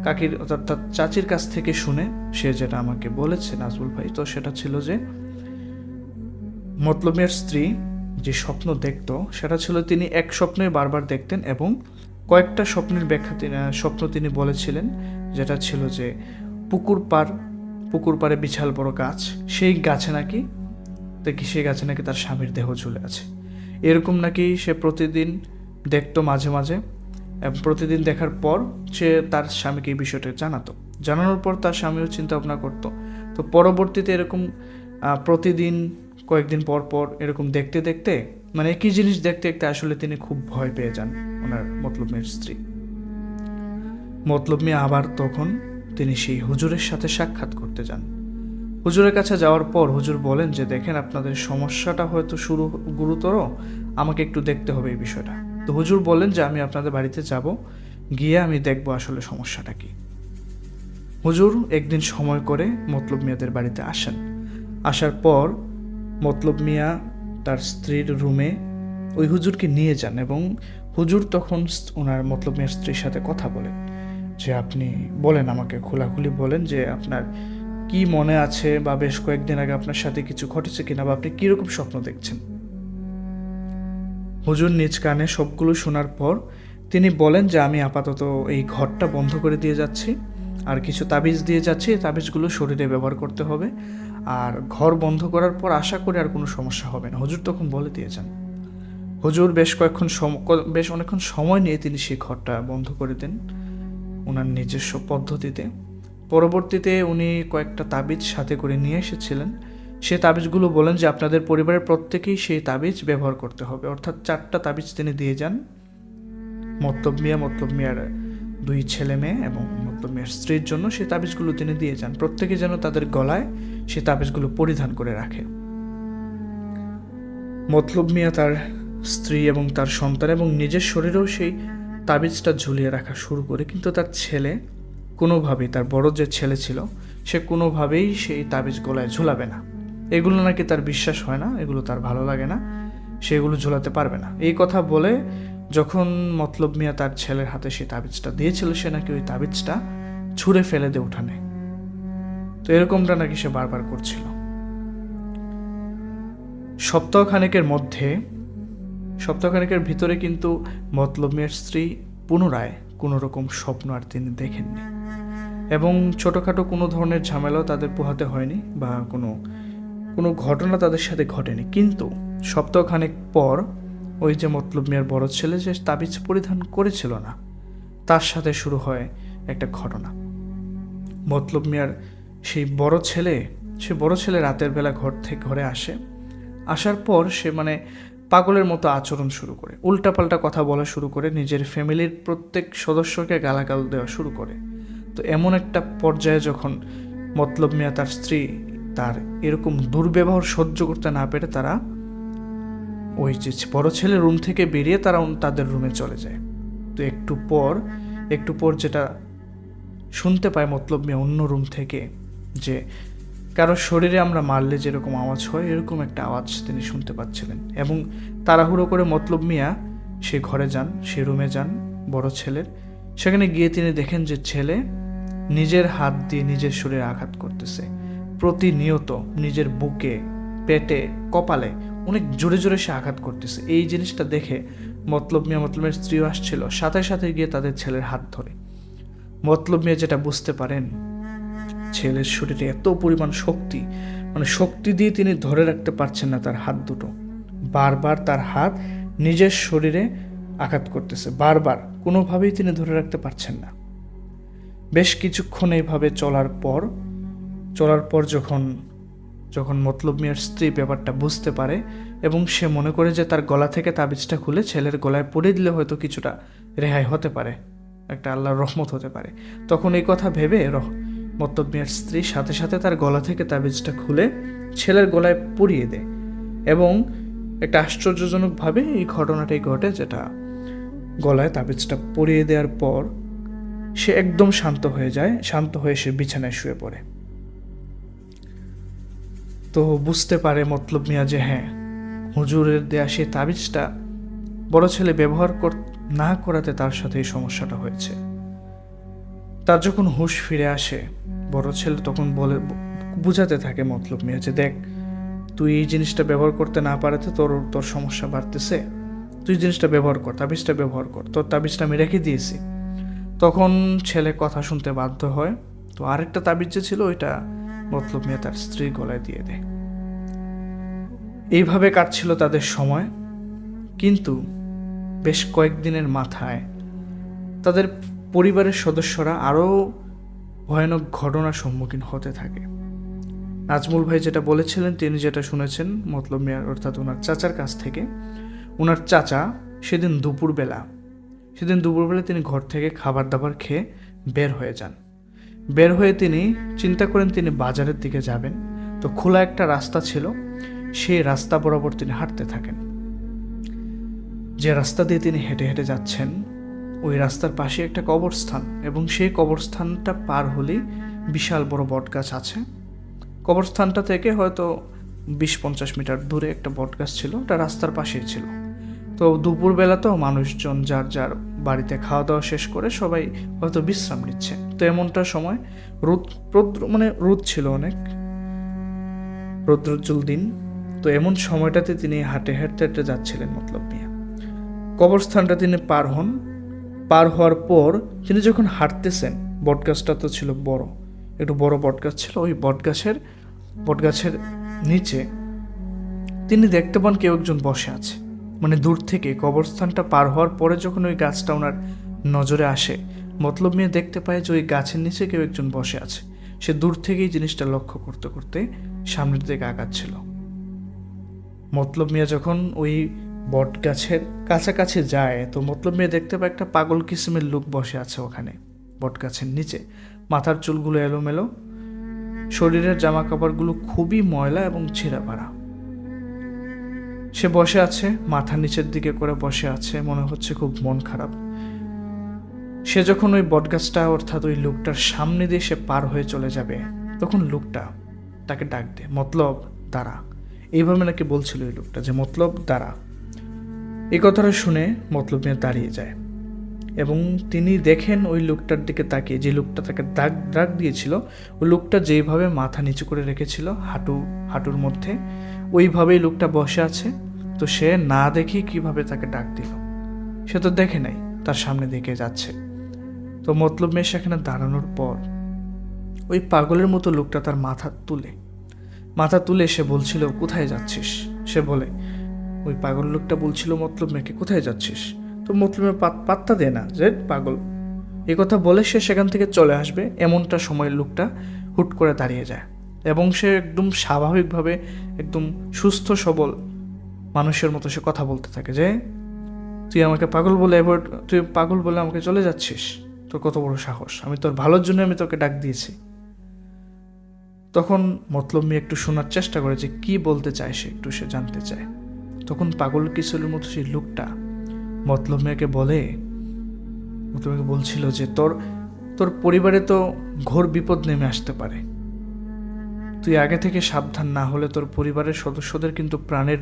কাকির তার চাচির কাছ থেকে শুনে, সে যেটা আমাকে বলেছে নাজমুল ভাই, তো সেটা ছিল যে মতলব মিয়ার স্ত্রী যে স্বপ্ন দেখত সেটা ছিল তিনি এক স্বপ্নে বারবার দেখতেন এবং কয়েকটা স্বপ্নের ব্যাখ্যা স্বপ্ন তিনি বলেছিলেন, যেটা ছিল যে পুকুর পাড়ে বিশাল বড় গাছ, সেই গাছে নাকি সেই গাছে নাকি তার স্বামীর দেহ ঝুলে আছে। এরকম নাকি সে প্রতিদিন দেখতো মাঝে মাঝে, এবং প্রতিদিন দেখার পর সে তার স্বামীকে এই বিষয়টা জানানোর পর তার স্বামীও চিন্তা ভাবনা করতো। তো পরবর্তীতে এরকম প্রতিদিন কয়েকদিন পর পর এরকম দেখতে দেখতে, মানে একই জিনিস দেখতে দেখতে আসলে তিনি খুব ভয় পেয়ে যান ওনার মতলব মিয়ার স্ত্রী। মতলব মিয়া আবার তখন তিনি সেই হুজুরের সাথে সাক্ষাৎ করতে যান। হুজুরের কাছে যাওয়ার পর হুজুর বলেন যে দেখেন, আপনাদের সমস্যাটা হয়তো গুরুতর, আমাকে একটু দেখতে হবে এই বিষয়টা। তো হুজুর বলেন যে আমি আপনাদের বাড়িতে যাব, গিয়ে আমি দেখবো আসলে সমস্যাটা কি। হুজুর একদিন সময় করে মতলব মিয়াদের বাড়িতে আসেন। আসার পর মতলব মিয়া তার স্ত্রীর রুমে ওই হুজুরকে নিয়ে যান এবং হুজুর তখন ওনার মতলব মিয়ার স্ত্রীর সাথে কথা বলেন যে আপনি বলেন, আমাকে খোলাখুলি বলেন যে আপনার কি মনে আছে, বা বেশ কয়েকদিন আগে আপনার সাথে কিছু ঘটেছে কিনা, বা আপনি কীরকম স্বপ্ন দেখছেন। হুজুর নিজ কানে সবগুলো শোনার পর তিনি বলেন যে আমি আপাতত এই ঘরটা বন্ধ করে দিয়ে যাচ্ছি, আর কিছু তাবিজ দিয়ে যাচ্ছি, এই তাবিজগুলো শরীরে ব্যবহার করতে হবে, আর ঘর বন্ধ করার পর আশা করি আর কোনো সমস্যা হবে না। হুজুর তখন বলে দিয়েছেন। হুজুর বেশ অনেকক্ষণ সময় নিয়ে তিনি সেই ঘরটা বন্ধ করে দেন ওনার নিজস্ব পদ্ধতিতে। পরবর্তীতে উনি কয়েকটা তাবিজ সাথে করে নিয়ে এসেছিলেন। সেই তাবিজগুলো বলেন যে আপনাদের পরিবারের প্রত্যেকেই সেই তাবিজ ব্যবহার করতে হবে, অর্থাৎ 4টা তাবিজ তিনি দিয়ে যান মতলব মিয়ার দুই ছেলে মেয়ে এবং মতলব মিয়ার স্ত্রীর জন্য সেই তাবিজগুলো তিনি দিয়ে যান। প্রত্যেকে যেন তাদের গলায় সেই তাবিজগুলো পরিধান করে রাখে। মতলব মিয়া তার স্ত্রী এবং তার সন্তান এবং নিজের শরীরেও সেই তাবিজটা ঝুলিয়ে রাখা শুরু করে, কিন্তু তার ছেলে কোনোভাবেই, তার বড় যে ছেলে ছিল সে কোনোভাবেই সেই তাবিজ গলায় ঝুলাবে না। এগুলো নাকি তার বিশ্বাস হয় না, এগুলো তার ভালো লাগে না, সে এগুলো ঝুলাতে পারবে না। এই কথা বলে যখন মতলব মিয়া তার ছেলের হাতে সেই তাবিজটা দিয়েছিল, সে নাকি ওই তাবিজটা ছুঁড়ে ফেলে দিয়ে উঠানে। তো এরকমটা নাকি সে বারবার করছিল। সপ্তাহখানেকের ভিতরে কিন্তু মতলব মিয়ার স্ত্রী পুনরায় কোনো রকম স্বপ্ন আর তিনি দেখেননি, এবং ছোটোখাটো কোনো ধরনের ঝামেলাও তাদের পোহাতে হয়নি বা কোনো ঘটনা তাদের সাথে ঘটেনি। কিন্তু সপ্তাহখানেক পর ওই যে মতলব মিয়ার বড় ছেলে যে তাবিজ পরিধান করেছিল না, তার সাথে শুরু হয় একটা ঘটনা। মতলব মিয়ার সেই বড় ছেলে রাতের বেলা ঘরে আসার পর সে পাগলের মতো আচরণ শুরু করে, উল্টাপাল্টা কথা বলা শুরু করে, নিজের ফ্যামিলির প্রত্যেক সদস্যকে গালাগাল দেওয়া শুরু করে। তো এমন একটা পর্যায়ে যখন মতলব মিয়া তার স্ত্রী তার এরকম দুর্ব্যবহার সহ্য করতে না পেরে তারা ওই যে বড় ছেলের রুম থেকে বেরিয়ে তারা তাদের রুমে চলে যায়। তো একটু পর যেটা শুনতে পায় মতলব মিয়া অন্য রুম থেকে, যে কারো শরীরে আমরা মারলে যেরকম আওয়াজ হয় এরকম একটা আওয়াজ তিনি শুনতে পাচ্ছিলেন। এবং তাড়াহুড়ো করে মতলব মিয়া সে ঘরে যান, সে রুমে যান বড় ছেলের। সেখানে গিয়ে তিনি দেখেন যে ছেলে নিজের হাত দিয়ে নিজের শরীরে আঘাত করতেছে, প্রতিনিয়ত নিজের বুকে, পেটে, কপালে অনেক জোরে জোরে সে আঘাত করতেছে। এই জিনিসটা দেখে মতলবের স্ত্রীও আসছিল, সাথে সাথে গিয়ে তাদের ছেলের হাত ধরে। মতলব মিয়া যেটা বুঝতে পারেন, ছেলের শরীরে এত পরিমাণ শক্তি দিয়ে তিনি ধরে রাখতে পারছেন না তার হাত দুটো। বারবার তার হাত নিজের শরীরে আঘাত করতেছে, বারবার, কোনোভাবেই তিনি ধরে রাখতে পারছেন না। বেশ কিছুক্ষণ এইভাবে চলার পর যখন মতলব মিয়ার স্ত্রী ব্যাপারটা বুঝতে পারে এবং সে মনে করে যে তার গলা থেকে তাবিজটা খুলে ছেলের গলায় পরিয়ে দিলে হয়তো কিছুটা রেহাই হতে পারে, একটা আল্লাহর রহমত হতে পারে, তখন এই কথা ভেবে মতলব মিয়ার স্ত্রী সাথে সাথে তার গলা থেকে তাবিজটা খুলে ছেলের গলায় পরিয়ে দেয়। এবং একটা আশ্চর্যজনকভাবে এই ঘটনাটাই ঘটে, যেটা গলায় তাবিজটা পরিয়ে দেওয়ার পর সে একদম শান্ত হয়ে সে বিছানায় শুয়ে পড়ে। তো বুঝতে পারে মতলব মিয়া যে হ্যাঁ, হুজুরের দেয়া সেই তাবিজটা বড় ছেলে ব্যবহার না করাতে তার সাথে এই সমস্যাটা হয়েছে। তার যখন হুঁশ ফিরে আসে, বড় ছেলে তখন বুঝাতে থাকে মতলব মিয়া যে দেখ, তুই এই জিনিসটা ব্যবহার করতে না পারাতে তোর সমস্যা বাড়তেছে, তুই জিনিসটা ব্যবহার কর, তাবিজটা ব্যবহার কর, তোর তাবিজটা আমি রেখে দিয়েছি। তখন ছেলে কথা শুনতে বাধ্য হয়। তো আরেকটা তাবিজ যে ছিল ওইটা মতলব মিয়া তার স্ত্রীর গলায় দিয়ে দেয়। এইভাবে কাটছিল তাদের সময়। কিন্তু বেশ কয়েকদিনের মাথায় তাদের পরিবারের সদস্যরা আরও ভয়ানক ঘটনার সম্মুখীন হতে থাকে। নাজমুল ভাই যেটা বলেছিলেন, তিনি যেটা শুনেছেন মতলব মিয়ার অর্থাৎ ওনার চাচার কাছ থেকে, ওনার চাচা সেদিন দুপুরবেলা তিনি ঘর থেকে খাবার দাবার খেয়ে বের হয়ে যান। বের হয়ে তিনি চিন্তা করেন তিনি বাজারের দিকে যাবেন। তো খোলা একটা রাস্তা ছিল, সেই রাস্তা বরাবর তিনি হাঁটতে থাকেন। যে রাস্তা দিয়ে তিনি হেঁটে হেঁটে যাচ্ছেন, ওই রাস্তার পাশে একটা কবরস্থান, এবং সেই কবরস্থানটা পার হলেই বিশাল বড় বটগাছ আছে। কবরস্থানটা থেকে হয়তো 20-50 মিটার দূরে একটা বটগাছ ছিল, ওটা রাস্তার পাশেই ছিল। তো দুপুরবেলা তো মানুষজন যার যার বাড়িতে খাওয়া দাওয়া শেষ করে সবাই হয়তো বিশ্রাম নিচ্ছে। তো এমনটার সময় রোদ ছিল, অনেক রৌদ্রোজ্জ্বল দিন। তো এমন সময়টাতে তিনি হাঁটতে হাঁটতে যাচ্ছিলেন মতলব মিয়া। কবরস্থানটা তিনি পার হওয়ার পর তিনি যখন হাঁটতেছেন, বটগাছটা তো ছিল একটু বড় বটগাছ ছিল। ওই বটগাছের নিচে তিনি দেখতে পান কেউ একজন বসে আছে। দূর থেকে কবরস্থানটা পার হওয়ার পরে যখন ওই গাছটা ওনার নজরে আসে, মতলব মিয়া দেখতে পায় যে ওই গাছের নিচে কেউ একজন বসে আছে। সে দূর থেকেই জিনিসটা লক্ষ্য করতে করতে সামনের দিকে আগাচ্ছিল। মতলব মিয়া যখন ওই বট গাছের কাছাকাছি যায় তো মতলব মিয়া দেখতে পায় একটা পাগল কিসিমের লোক বসে আছে ওখানে বট গাছের নিচে। মাথার চুলগুলো এলোমেলো, শরীরের জামা কাপড়গুলো খুবই ময়লা এবং ছেঁড়া পাড়া। সে বসে আছে, মাথা নিচের দিকে করে বসে আছে, মনে হচ্ছে খুব মন খারাপ। সে যখন ওই বটগাছটা অর্থাৎ ওই লোকটার সামনে দিয়ে সে পার হয়ে চলে যাবে, তখন লোকটা তাকে ডাক দেয়, মতলব দাঁড়া। এইভাবে নাকি বলছিল ওই লোকটা যে মতলব দাঁড়া। এই কথাটা শুনে মতলব মিয়া দাঁড়িয়ে যায় এবং তিনি দেখেন ওই লোকটার দিকে তাকিয়ে, যে লোকটা তাকে ডাক দিয়েছিল, ওই লোকটা যেইভাবে মাথা নিচু করে রেখেছিল হাঁটুর মধ্যে, ওইভাবেই লোকটা বসে আছে। তো সে না দেখে কিভাবে তাকে ডাক দিল, সে তো দেখে নাই, তার সামনে দিকে যাচ্ছে। তো মতলব মিয়া সেখানে দাঁড়ানোর পর ওই পাগলের মতো লোকটা তার মাথা তুলে সে বলছিল, কোথায় যাচ্ছিস? সে বলে, ওই পাগল লোকটা বলছিল মতলব মিয়াকে, কোথায় যাচ্ছিস? তো মতলব মিয়া পাত্তা দেয় না যে পাগল। এই কথা বলে সে সেখান থেকে চলে আসবে, এমনটা সময় লোকটা হুট করে দাঁড়িয়ে যায় এবং সে একদম স্বাভাবিকভাবে একদম সুস্থ সবল মানুষের মতো সে কথা বলতে থাকে যে, তুই আমাকে পাগল বলে আমাকে চলে যাচ্ছিস? তোর কত বড় সাহস! আমি তোর ভালোর জন্য আমি তোকে ডাক দিয়েছি। তখন মতলব মিয়া একটু শোনার চেষ্টা করে যে কি বলতে চায়, সে জানতে চায়। তখন পাগল কিশোরের মতো সেই লোকটা মতলব মিয়াকে বলছিল যে তোর পরিবারে তো ঘোর বিপদ নেমে আসতে পারে, তুই আগে থেকে সাবধান না হলে তোর পরিবারের সদস্যদের কিন্তু প্রাণের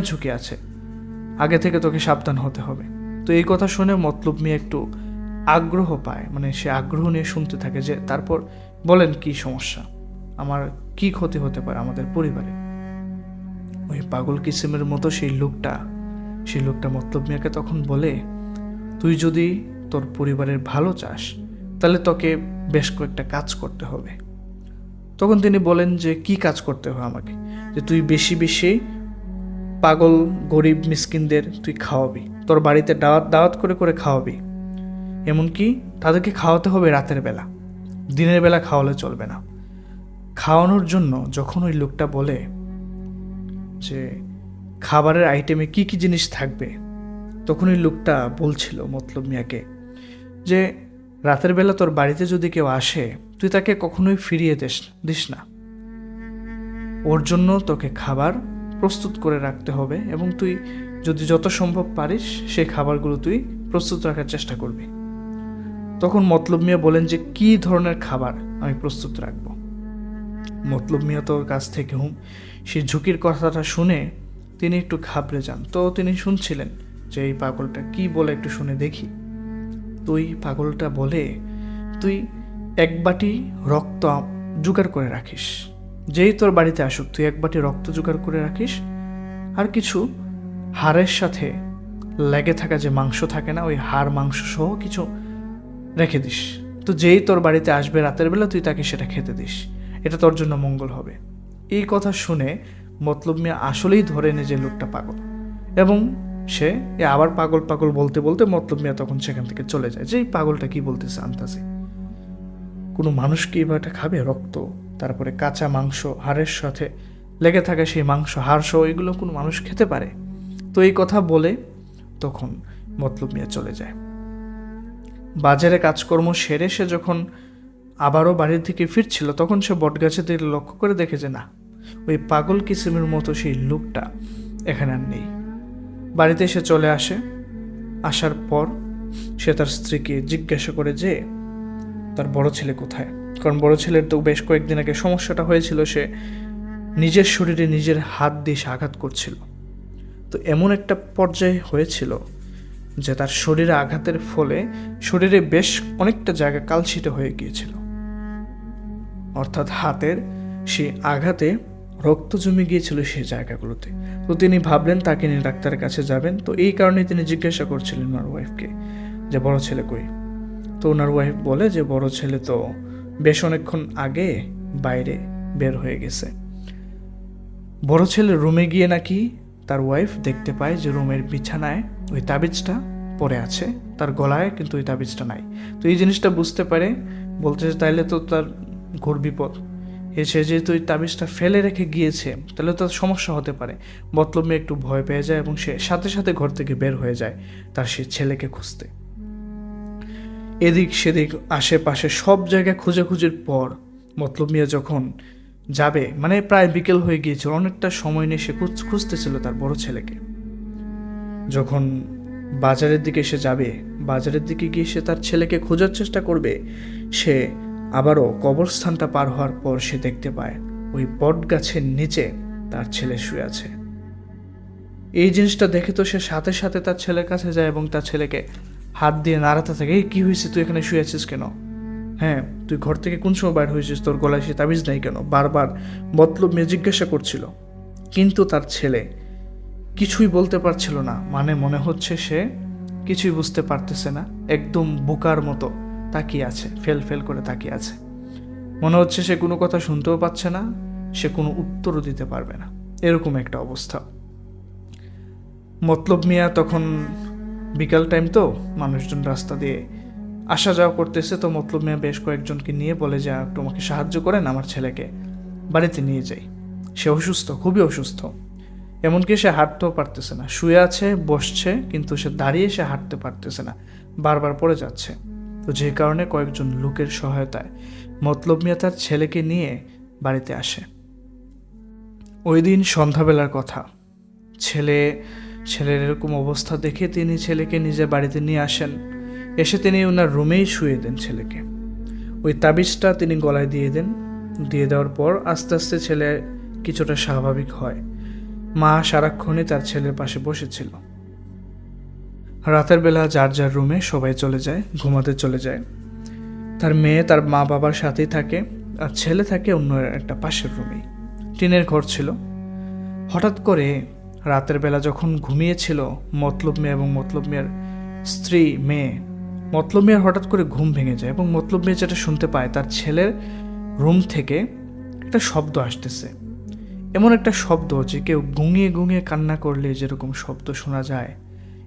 ঝুঁকি আছে, আগে থেকে তোকে সাবধান হতে হবে। তো এই কথা শুনে মতলব মিয়া একটু আগ্রহ পায়, মানে সে আগ্রহ নিয়ে শুনতে থাকে যে তারপর বলেন কি সমস্যা, আমার কি ক্ষতি হতে পারে আমাদের পরিবারে। ওই পাগল কিসিমের মতো সেই লোকটা মতলব মিয়াকে তখন বলে, তুই যদি তোর পরিবারের ভালো চাস তাহলে তোকে বেশ কয়েকটা কাজ করতে হবে। তখন তিনি বলেন যে কি কাজ করতে হবে আমাকে? যে তুই বেশি বেশি পাগল গরিব মিসকিনদের তুই খাওয়াবি, তোর বাড়িতে দাওয়াত করে খাওয়াবি, এমনকি তাদেরকে খাওয়াতে হবে রাতের বেলা, দিনের বেলা খাওয়ালে চলবে না। খাওয়ানোর জন্য যখন ওই লোকটা বলে যে খাবারের আইটেমে কি কি জিনিস থাকবে, তখন ওই লোকটা বলছিল মতলব মিয়াকে যে রাতের বেলা তোর বাড়িতে যদি কেউ আসে তুই তাকে কখনোই ফিরিয়ে দিস না, ওর জন্য তোকে খাবার প্রস্তুত করে রাখতে হবে এবং তুই যদি যত সম্ভব পারিস সেই খাবারগুলো তুই প্রস্তুত রাখার চেষ্টা করবি। তখন মতলব মিয়া বলেন যে কি ধরনের খাবার আমি প্রস্তুত রাখবো। মতলব মিয়া তোর কাছ থেকে সেই ঝুঁকির কথাটা শুনে তিনি একটু ঘাবড়ে যান। তো তিনি শুনছিলেন যে এই পাগলটা কি বলে, একটু শুনে দেখি। তুই পাগলটা বলে, তুই এক বাটি রক্ত জোগাড় করে রাখিস, যেই তোর বাড়িতে আসুক তুই এক বাটি রক্ত জোগাড় করে রাখিস, আর কিছু হাড়ের সাথে লেগে থাকা যে মাংস থাকে না, ওই হাড় মাংস সহ কিছু রেখে দিস। তো যেই তোর বাড়িতে আসবে রাতের বেলা তুই তাকে সেটা খেতে দিস, এটা তোর জন্য মঙ্গল হবে। এই কথা শুনে মতলব মিয়া আসলেই ধরে নে যে লোকটা পাগল, এবং সে আবার পাগল বলতে বলতে মতলব মিয়া তখন সেখান থেকে চলে যায়। যে এই পাগলটা কি বলতেছে আন্তাজে, কোনো মানুষ কি এবার এটা খাবে? রক্ত, তারপরে কাঁচা মাংস, হাড়ের সাথে লেগে থাকা সেই মাংস, হাড় সহ এগুলো কোনো মানুষ খেতে পারে? তো এই কথা বলে তখন মতলব মিয়া চলে যায়। বাজারে কাজকর্ম সেরে সে যখন আবারও বাড়ির দিকে ফিরছিল, তখন সে বটগাছের দিকে লক্ষ্য করে দেখে যে না, ওই পাগল কিসিমের মতো সেই লোকটা এখানে আর নেই। বাড়িতে সে চলে আসার পর সে তার স্ত্রীকে জিজ্ঞাসা করে যে তার বড় ছেলে কোথায়, কারণ বড় ছেলের তো বেশ কয়েকদিন আগে সমস্যাটা হয়েছিল, সে নিজের শরীরে নিজের হাত দিয়ে সে আঘাত করছিল। তো এমন একটা পর্যায়ে হয়েছিল যে তার শরীরে আঘাতের ফলে শরীরে বেশ অনেকটা জায়গা কালশিটে হয়ে গিয়েছিল, অর্থাৎ হাতের সেই আঘাতে রক্ত জমে গিয়েছিল সেই জায়গাগুলোতে। তো তিনি ভাবলেন তাকে নিয়ে ডাক্তারের কাছে যাবেন। তো এই কারণে তিনি জিজ্ঞাসা করছিলেন ওনার ওয়াইফকে যে বড় ছেলে কই। তো ওনার ওয়াইফ বলে যে বড় ছেলে তো বেশ অনেকক্ষণ আগে বাইরে বের হয়ে গেছে। বড় ছেলের রুমে গিয়ে নাকি তার ওয়াইফ দেখতে পায় যে রুমের বিছানায় ওই তাবিজটা পড়ে আছে, তার গলায় কিন্তু ওই তাবিজটা নাই। তো এই জিনিসটা বুঝতে পারে, বলতে তাইলে তো তার ঘোর বিপদ। এসে যেহেতু ওই তাবিজটা ফেলে রেখে গিয়েছে, তাহলে তো সমস্যা হতে পারে। মতলব মিয়া একটু ভয় পেয়ে যায় এবং সে সাথে সাথে ঘর থেকে বের হয়ে যায় তার সে ছেলেকে খুঁজতে। এদিক সেদিক আশেপাশে সব জায়গায় খোঁজাখুঁজির পর মতলব মিয়া যখন যাবে, মানে প্রায় বিকেল হয়ে গিয়েছিল, অনেকটা সময় নিয়ে সে খুঁজতেছিল তার বড় ছেলেকে। যখন বাজারের দিকে সে যাবে, বাজারের দিকে গিয়ে সে তার ছেলেকে খোঁজার চেষ্টা করবে, সে আবারও কবরস্থানটা পার হওয়ার পর সে দেখতে পায় ওই বট গাছের নিচে তার ছেলে শুয়ে আছে। এই জিনিসটা দেখে তো সে সাথে সাথে তার ছেলের কাছে যায় এবং তার ছেলেকে হাত দিয়ে নাড়াতে থাকে, এই কী হয়েছে, তুই এখানে শুয়ে আছিস কেন? হ্যাঁ, তুই ঘর থেকে কোন সময় বাইর হয়েছিস? তোর গলায় সে তাবিজ নাই কেন? বারবার মতলব মিয়া জিজ্ঞাসা করছিল, কিন্তু তার ছেলে কিছুই বলতে পারছিল না। মানে মনে হচ্ছে সে কিছুই বুঝতে পারতেছে না, একদম বোকার মতো তাকিয়ে আছে, ফেল ফেল করে তাকিয়ে আছে। মনে হচ্ছে সে কোনো কথা শুনতেও পাচ্ছে না, সে কোনো উত্তরও দিতে পারবে না, এরকম একটা অবস্থা। মতলব মিয়া তখন বিকাল টাইম তো, মানুষজন রাস্তা দিয়ে আসা যাওয়া করতেছে, তো মতলব মিয়া বেশ কয়েকজনকে নিয়ে বলে যে একটু আমাকে সাহায্য করেন, আমার ছেলেকে বাড়িতে নিয়ে যাই। সে অসুস্থ, খুবই অসুস্থ, এমনকি সে হাঁটতেও পারতেছে না, শুয়ে আছে বসছে, কিন্তু সে দাঁড়িয়ে সে হাঁটতে পারতেছে না, বারবার পড়ে যাচ্ছে। তো যে কারণে কয়েকজন লোকের সহায়তায় মতলব মিয়া তার ছেলেকে নিয়ে বাড়িতে আসে। ওই দিন সন্ধ্যাবেলার কথা। ছেলের এরকম অবস্থা দেখে তিনি ছেলেকে নিজের বাড়িতে নিয়ে আসেন। এসে তিনি ওনার রুমেই শুয়ে দেন ছেলেকে। ওই তাবিজটা তিনি গলায় দিয়ে দেন। দিয়ে দেওয়ার পর আস্তে আস্তে ছেলে কিছুটা স্বাভাবিক হয়। মা সারাক্ষণই তার ছেলের পাশে বসেছিল। রাতের বেলা যার যার রুমে সবাই চলে যায়, ঘুমাতে চলে যায়। তার মেয়ে তার মা বাবার সাথেই থাকে, আর ছেলে থাকে অন্য একটা পাশের রুমেই। টিনের ঘর ছিল। হঠাৎ করে রাতের বেলা যখন ঘুমিয়েছিল মতলব মিয়া এবং মতলব মিয়ার স্ত্রী মেয়ে, মতলব মিয়ার হঠাৎ করে ঘুম ভেঙে যায় এবং মতলব মিয়া যেটা শুনতে পায়, তার ছেলের রুম থেকে একটা শব্দ আসতেছে। এমন একটা শব্দ যে কেউ গুঙিয়ে গুঙিয়ে কান্না করলে যেরকম শব্দ শোনা যায়,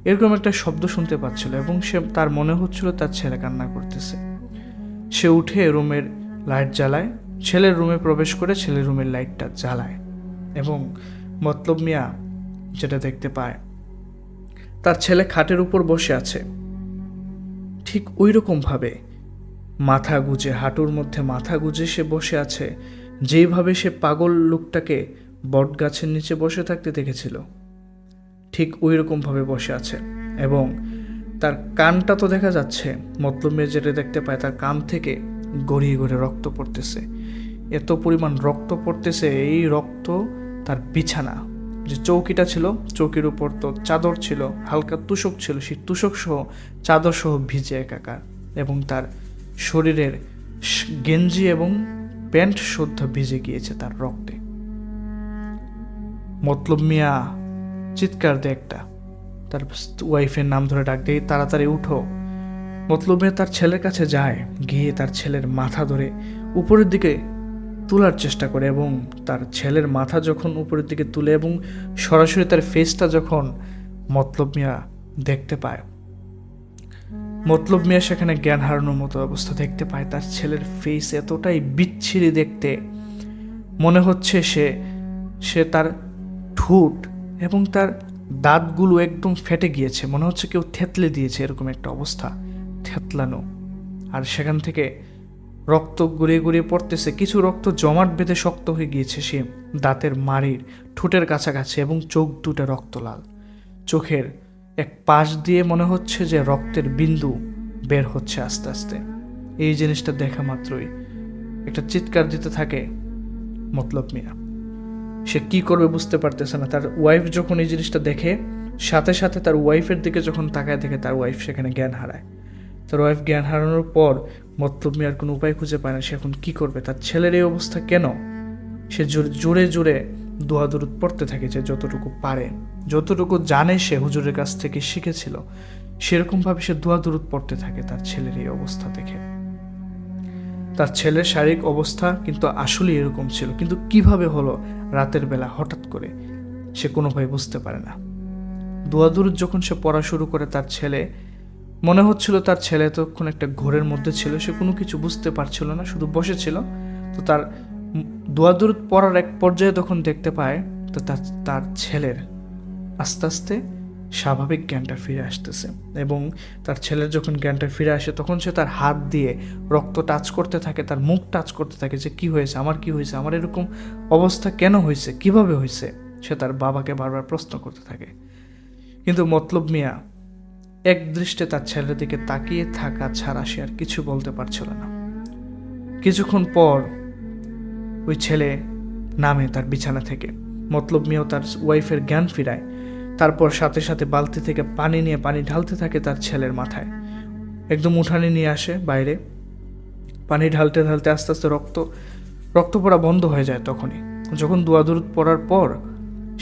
এরকম একটা শব্দ শুনতে পাচ্ছিল এবং তার মনে হচ্ছিল তার ছেলে কান্না করতেছে। সে উঠে রুমের লাইট জ্বালায়, ছেলের রুমে প্রবেশ করে ছেলের রুমের লাইটটা জ্বালায় এবং মতলব মিয়া যেটা দেখতে পায়, তার ছেলে খাটের উপর বসে আছে, ঠিক ওই রকমভাবে মাথা গুজে, হাঁটুর মধ্যে মাথা গুজে সে বসে আছে, যেইভাবে সে পাগল লোকটাকে বট গাছের নিচে বসে থাকতে দেখেছিল, ঠিক ওই রকমভাবে বসে আছে। এবং তার কানটা তো দেখা যাচ্ছে, মতলব মিয়া যেটা দেখতে পায়, তার কান থেকে গড়িয়ে গড়িয়ে রক্ত পড়তেছে। এত পরিমাণ রক্ত পড়তেছে, এই রক্ত তার বিছানা, যে চৌকিটা ছিল, চৌকির উপর তো চাদর ছিল, হালকা তুষক ছিল, সেই তুষক সহ চাদর সহ ভিজে একাকার, এবং তার শরীরের গেঞ্জি এবং প্যান্ট শুদ্ধ ভিজে গিয়েছে তার রক্তে। মতলব মিয়া চিৎকার দেয় একটা, তার ওয়াইফের নাম ধরে ডাক দেয়, তাড়াতাড়ি উঠো। মতলব মিয়া তার ছেলের কাছে যায়, গিয়ে তার ছেলের মাথা ধরে উপরের দিকে তোলার চেষ্টা করে এবং তার ছেলের মাথা যখন উপরের দিকে তুলে এবং সরাসরি তার ফেসটা যখন মতলব মিয়া দেখতে পায়, মতলব মিয়া সেখানে জ্ঞান হারানোর মতো অবস্থা দেখতে পায়। তার ছেলের ফেস এতটাই বিচ্ছিরি দেখতে, মনে হচ্ছে সে তার ঠোঁট এবং তার দাঁতগুলো একদম ফেটে গিয়েছে, মনে হচ্ছে কেউ থেতলে দিয়েছে, এরকম একটা অবস্থা, থেতলানো। আর সেখান থেকে রক্ত গড়িয়ে গড়িয়ে পড়তেছে, কিছু রক্ত জমাট বেঁধে শক্ত হয়ে গিয়েছে সে দাঁতের মাড়ির ঠোঁটের কাছাকাছি, এবং চোখ দুটো রক্ত লাল, চোখের এক পাশ দিয়ে মনে হচ্ছে যে রক্তের বিন্দু বের হচ্ছে আস্তে আস্তে। এই জিনিসটা দেখা মাত্রই একটা চিৎকার দিতে থাকে মতলব মিয়া। সে কি করবে বুঝতে পারতেছে না। তার ওয়াইফ যখন এই জিনিসটা দেখে, সাথে সাথে তার ওয়াইফের দিকে যখন তাকায় দেখে তার ওয়াইফ সেখানে জ্ঞান হারায়। তার ওয়াইফ জ্ঞান হারানোর পর মতলব মিয়ার কোনো উপায় খুঁজে পায় না, সে এখন কী করবে, তার ছেলের এই অবস্থা কেন। সে জোরে জোরে দোয়া দরুদ পড়তে থাকে, যে যতটুকু পারে, যতটুকু জানে সে হুজুরের কাছ থেকে শিখেছিল, সেরকমভাবে সে দোয়া দরুদ পড়তে থাকে তার ছেলের এই অবস্থা দেখে। তার ছেলের শারীরিক অবস্থা কিন্তু আসলে এরকম ছিল, কিন্তু কিভাবে হলো রাতের বেলা হঠাৎ করে, সে কোনোভাবে বুঝতে পারে না। দোয়া দরুদ যখন সে পড়া শুরু করে, তার ছেলে, মনে হচ্ছিল তার ছেলে তখন একটা ঘোরের মধ্যে ছিল, সে কোনো কিছু বুঝতে পারছিল না, শুধু বসেছিল। তো তার দোয়া দরুদ পড়ার এক পর্যায়ে তখন দেখতে পায় তো তার ছেলের আস্তে আস্তে স্বাভাবিক জ্ঞানটা ফিরে আসতেছে, এবং তার ছেলের যখন জ্ঞানটা ফিরে আসে তখন সে তার হাত দিয়ে রক্ত টাচ করতে থাকে, তার মুখ টাচ করতে থাকে, যে কি হয়েছে, আমার কি হয়েছে, আমার এরকম অবস্থা কেন হয়েছে, কিভাবে হয়েছে, সে তার বাবাকে বারবার প্রশ্ন করতে থাকে। কিন্তু মতলব মিয়া এক দৃষ্টে তার ছেলের দিকে তাকিয়ে থাকা ছাড়া সে আর কিছু বলতে পারছিল না। কিছুক্ষণ পর ওই ছেলে নামে তার বিছানা থেকে, মতলব মিয়াও তার ওয়াইফের জ্ঞান ফিরায়। তারপর সাথে সাথে বালতি থেকে পানি নিয়ে পানি ঢালতে থাকে তার ছেলের মাথায়, একদম উঠানে নিয়ে আসে বাইরে। পানি ঢালতে ঢালতে আস্তে আস্তে রক্ত পড়া বন্ধ হয়ে যায়। তখনই যখন দোয়া দরুদ পড়ার পর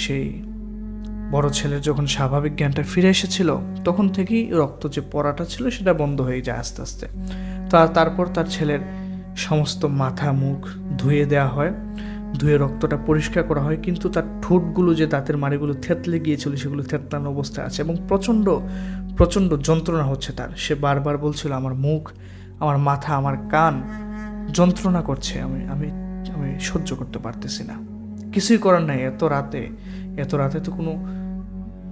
সেই বড় ছেলের যখন স্বাভাবিক জ্ঞানটা ফিরে এসেছিল, তখন থেকেই রক্ত যে পড়াটা ছিল সেটা বন্ধ হয়ে যায় আস্তে আস্তে। তারপর তার ছেলের সমস্ত মাথা মুখ ধুয়ে দেওয়া হয়, ধুয়ে রক্তটা পরিষ্কার করা হয়, কিন্তু তার ঠোঁটগুলো যে দাঁতের মাড়িগুলো থেতলে গিয়েছিল সেগুলো থেতলানো অবস্থায় আছে, এবং প্রচণ্ড প্রচণ্ড যন্ত্রণা হচ্ছে তার। সে বারবার বলছিল, আমার মুখ, আমার মাথা, আমার কান যন্ত্রণা করছে, আমি আমি আমি সহ্য করতে পারতেছি না। কিছুই করার নাই, এত রাতে তো কোনো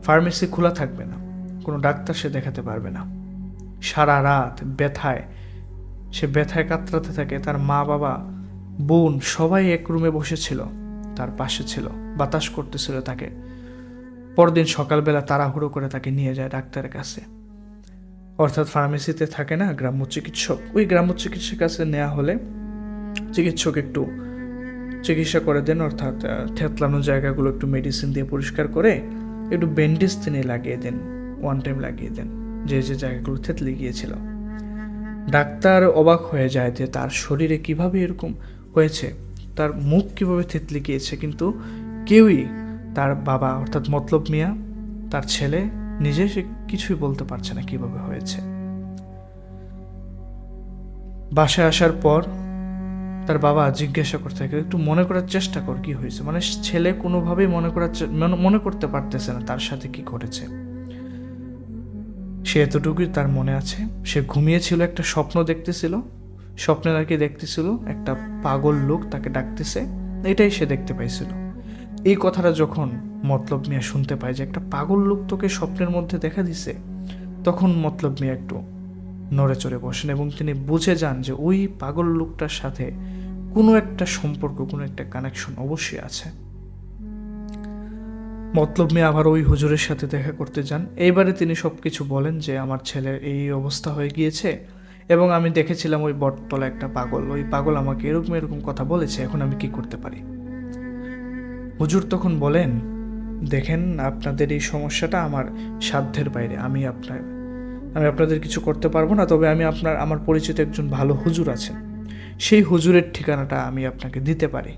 ফার্মেসি খোলা থাকবে না, কোনো ডাক্তার সে দেখাতে পারবে না। সারা রাত সে ব্যথায় কাতরাতে থাকে। তার মা বাবা বোন সবাই এক রুমে বসেছিল, তার পাশে ছিল, বাতাস করতেছিল তাকে। পরদিন সকালবেলা তাড়াহুড়ো করে তাকে নিয়ে যায় ডাক্তারের কাছে, অর্থাৎ ফার্মেসিতে থাকে না গ্রাম্য চিকিৎসক, ওই গ্রাম্য চিকিৎসকের কাছে নেওয়া হলে চিকিৎসক একটু চিকিৎসা করে দেন, অর্থাৎ থেতলানো জায়গাগুলো একটু মেডিসিন দিয়ে পরিষ্কার করে একটু ব্যান্ডেজ তিনি লাগিয়ে দেন, ওয়ান টাইম লাগিয়ে দেন যে যে জায়গাগুলো থেতলে গিয়েছিল। ডাক্তার অবাক হয়ে যায় যে তার শরীরে কিভাবে এরকম হয়েছে, তার মুখ কিভাবে থেতলে গিয়েছে, কিন্তু কেউই, তার বাবা অর্থাৎ মতলব মিয়া, তার ছেলে নিজে, সে কিছুই বলতে পারছে না কিভাবে হয়েছে। বাসায় আসার পর তার বাবা জিজ্ঞাসা করতে থাকে, একটু মনে করার চেষ্টা কর কি হয়েছে, মানে ছেলে কোনোভাবেই মনে করতে পারতেছে না তার সাথে কি ঘটেছে। সে এতটুকুই তার মনে আছে, সে ঘুমিয়েছিল, একটা স্বপ্ন দেখতেছিল, স্বপ্নে নাকি দেখতেছিল একটা পাগল লোক তাকে ডাকতেছে, এটাই সে দেখতে পাইছিল। এই কথাটা যখন মতলব মিয়া শুনতে পায় যে একটা পাগল লোক তোকে স্বপ্নের মধ্যে দেখা দিছে, তখন মতলব মিয়া একটু নড়ে চড়ে বসেন, এবং তিনি বুঝে যান যে ওই পাগল লোকটার সাথে কোনো একটা সম্পর্ক, কোনো একটা কানেকশন অবশ্যই আছে। মতলব মিয়া আবার ওই হুজুরের সাথে দেখা করতে যান। এইবারে তিনি সব কিছু বলেন যে আমার ছেলের এই অবস্থা হয়ে গিয়েছে, এবং আমি দেখেছিলাম ওই বটতলা একটা পাগল, ওই পাগল আমাকে এরকম এরকম কথা বলেছে, এখন আমি কি করতে পারি। হুজুর তখন বলেন, দেখেন আপনাদের এই সমস্যাটা আমার সাধ্যের বাইরে, আমি আপনাদের কিছু করতে পারবো না, তবে আমার পরিচিত একজন ভালো হুজুর আছেন, সেই হুজুরের ঠিকানাটা আমি আপনাকে দিতে পারি।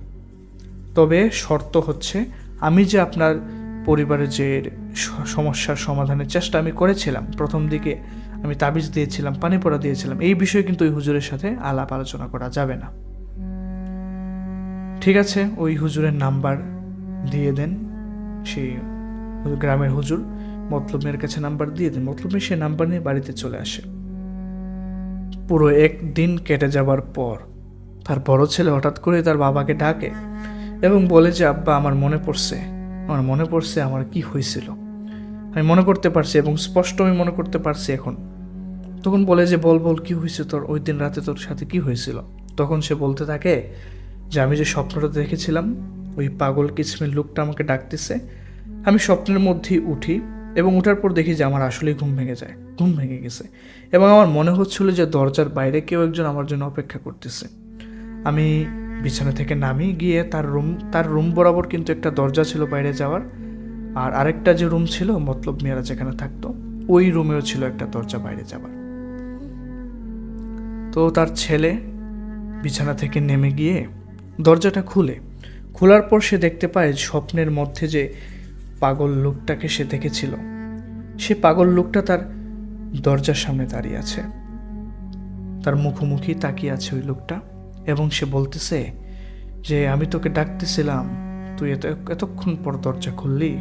তবে শর্ত হচ্ছে, আমি যে আপনার পরিবারের যে সমস্যার সমাধানের চেষ্টা আমি করেছিলাম, প্রথম দিকে আমি তাবিজ দিয়েছিলাম, পানি পড়া দিয়েছিলাম, এই বিষয়ে কিন্তু ওই হুজুরের সাথে আলাপ আলোচনা করা যাবে না। ঠিক আছে, ওই হুজুরের নাম্বার দিয়ে দেন, সেই গ্রামের হুজুর মতলব মিয়ার কাছে নাম্বার দিয়ে দেন। মতলব মিয়া সে নাম্বার নিয়ে বাড়িতে চলে আসে। পুরো একদিন কেটে যাবার পর তার বড় ছেলে হঠাৎ করে তার বাবাকে ডাকে এবং বলে যে, আব্বা আমার মনে পড়ছে আমার কি হয়েছিল, আমি মনে করতে পারছি, এবং স্পষ্ট আমি মনে করতে পারছি এখন। তখন বলে যে, বল কি হয়েছে তোর, ওই দিন রাতে তোর সাথে কি হয়েছিল। তখন সে বলতে থাকে যে, আমি যে স্বপ্নটা দেখেছিলাম, ওই পাগল কিসমির লোকটা আমাকে ডাকতেছে, আমি স্বপ্নের মধ্যেই উঠি, এবং উঠার পর দেখি যে আমার আসলেই ঘুম ভেঙে গেছে, এবং আমার মনে হচ্ছিল যে দরজার বাইরে কেউ একজন আমার জন্য অপেক্ষা করতেছে। আমি বিছানা থেকে নামি গিয়ে তার রুম বরাবর কিন্তু একটা দরজা ছিল বাইরে যাওয়ার, আর আরেকটা যে রুম ছিল মতলব মিয়ারা যেখানে থাকতো, ওই রুমেও ছিল একটা দরজা বাইরে যাওয়ার। তো তার ছেলে বিছানা থেকে নেমে গিয়ে দরজাটা খোলার পর সে দেখতে পায় স্বপ্নের মধ্যে যে পাগল লোকটাকে সে দেখেছিল, সে পাগল লোকটা তার দরজার সামনে দাঁড়িয়ে আছে, তার মুখোমুখি তাকিয়ে আছে ওই লোকটা, এবং সে বলতেছে যে, আমি তোকে ডাকতেছিলাম, তুই এতক্ষণ পর দরজা খুললি।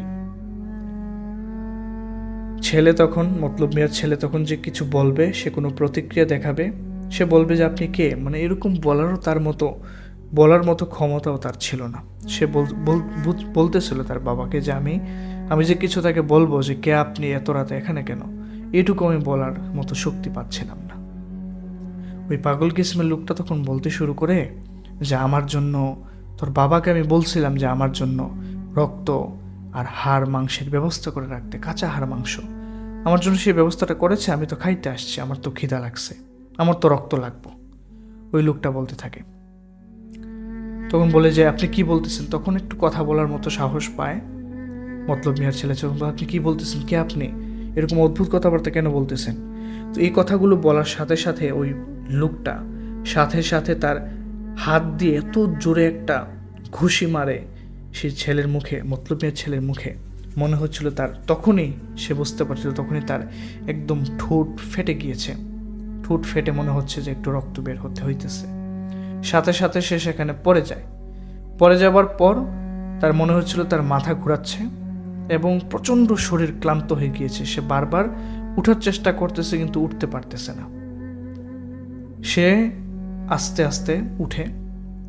মতলব মিয়ার ছেলে তখন যে কিছু বলবে, সে কোনো প্রতিক্রিয়া দেখাবে, সে বলবে যে আপনি কে, মানে এরকম বলারও তার মতো বলার মতো ক্ষমতাও তার ছিল না। সে বলতেছিল তার বাবাকে যে আমি যে কিছু তাকে বলবো যে কে আপনি, এত রাতে এখানে কেন, এটুকু আমি বলার মতো শক্তি পাচ্ছিলাম না। ওই পাগল কিসমের লোকটা তখন বলতে শুরু করে যে আমার জন্য, তোর বাবাকে আমি বলছিলাম যে আমার জন্য রক্ত আর হাড় মাংসের ব্যবস্থা করে রাখতে, কাঁচা হাড় মাংস আমার জন্য সেই ব্যবস্থাটা করেছে। আমি তো খাইতে আসছি, আমার তো খিদা লাগছে, আমার তো রক্ত লাগবো। ওই লোকটা বলতে থাকে। তখন বলে যে আপনি কি বলতেছেন, তখন একটু কথা বলার মতো সাহস পায় মতলব মিয়ার ছেলে। তখন আপনি কি বলতেছেন, কে আপনি, এরকম অদ্ভুত কথাবার্তা কেন বলতেছেন? তো এই কথাগুলো বলার সাথে সাথে ওই লোকটা সাথে সাথে তার হাত দিয়ে এত জোরে একটা ঘুষি মারে সেই ছেলের মুখে, মতলব মিয়ার ছেলের মুখে। মনে হচ্ছিল তার, তখনই সে বুঝতে পারছিল, তখনই তার একদম ঠোঁট ফেটে গিয়েছে। ঠোঁট ফেটে মনে হচ্ছে যে একটু রক্ত বের হইতেছে। সাথে সাথে সে সেখানে পড়ে যায়। পড়ে যাবার পর তার মনে হচ্ছিল তার মাথা ঘোরাচ্ছে এবং প্রচণ্ড শরীর ক্লান্ত হয়ে গিয়েছে। সে বারবার উঠার চেষ্টা করতেছে কিন্তু উঠতে পারতেছে না। সে আস্তে আস্তে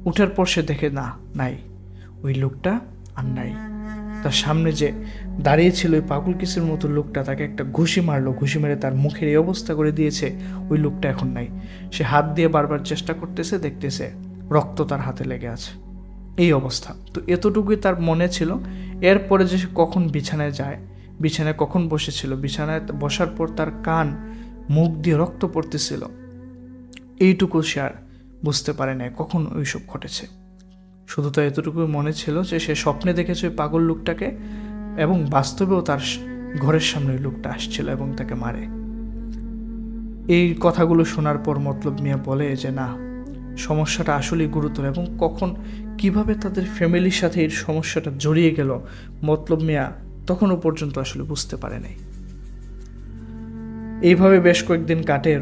উঠার পর সে দেখে নাই, ওই লোকটা আর নাই। তার সামনে যে দাঁড়িয়ে ছিল ওই পাগল কিসের মতো লোকটা, তাকে একটা ঘুষি মারলো, ঘুষি মেরে তার মুখের এই অবস্থা করে দিয়েছে। ওই লোকটা এখন নাই। সে হাত দিয়ে বারবার চেষ্টা করতেছে, দেখতেছে রক্ত তার হাতে লেগে আছে, এই অবস্থা। তো এতটুকুই তার মনে ছিল। এরপরে যে সে কখন বিছানায় যায়, বিছানায় কখন বসেছিল, বিছানায় বসার পর তার কান মুখ দিয়ে রক্ত পড়তেছিল, এইটুকু সে আর বুঝতে পারে না কখন ওইসব ঘটেছে। শুধু তো এতটুকুই মনে ছিল যে সে স্বপ্নে দেখেছে ওই পাগল লোকটাকে, এবং বাস্তবেও তার ঘরের সামনে ওই লোকটা আসছিল এবং তাকে মারে। এই কথাগুলো শোনার পর মতলব মিয়া বলে যে না, সমস্যাটা আসলেই গুরুতর, এবং কখন কিভাবে তাদের ফ্যামিলির সাথে এই সমস্যাটা জড়িয়ে গেল মতলব মিয়া তখনও পর্যন্ত আসলে বুঝতে পারে নাই। এইভাবে বেশ কয়েকদিন কাটে।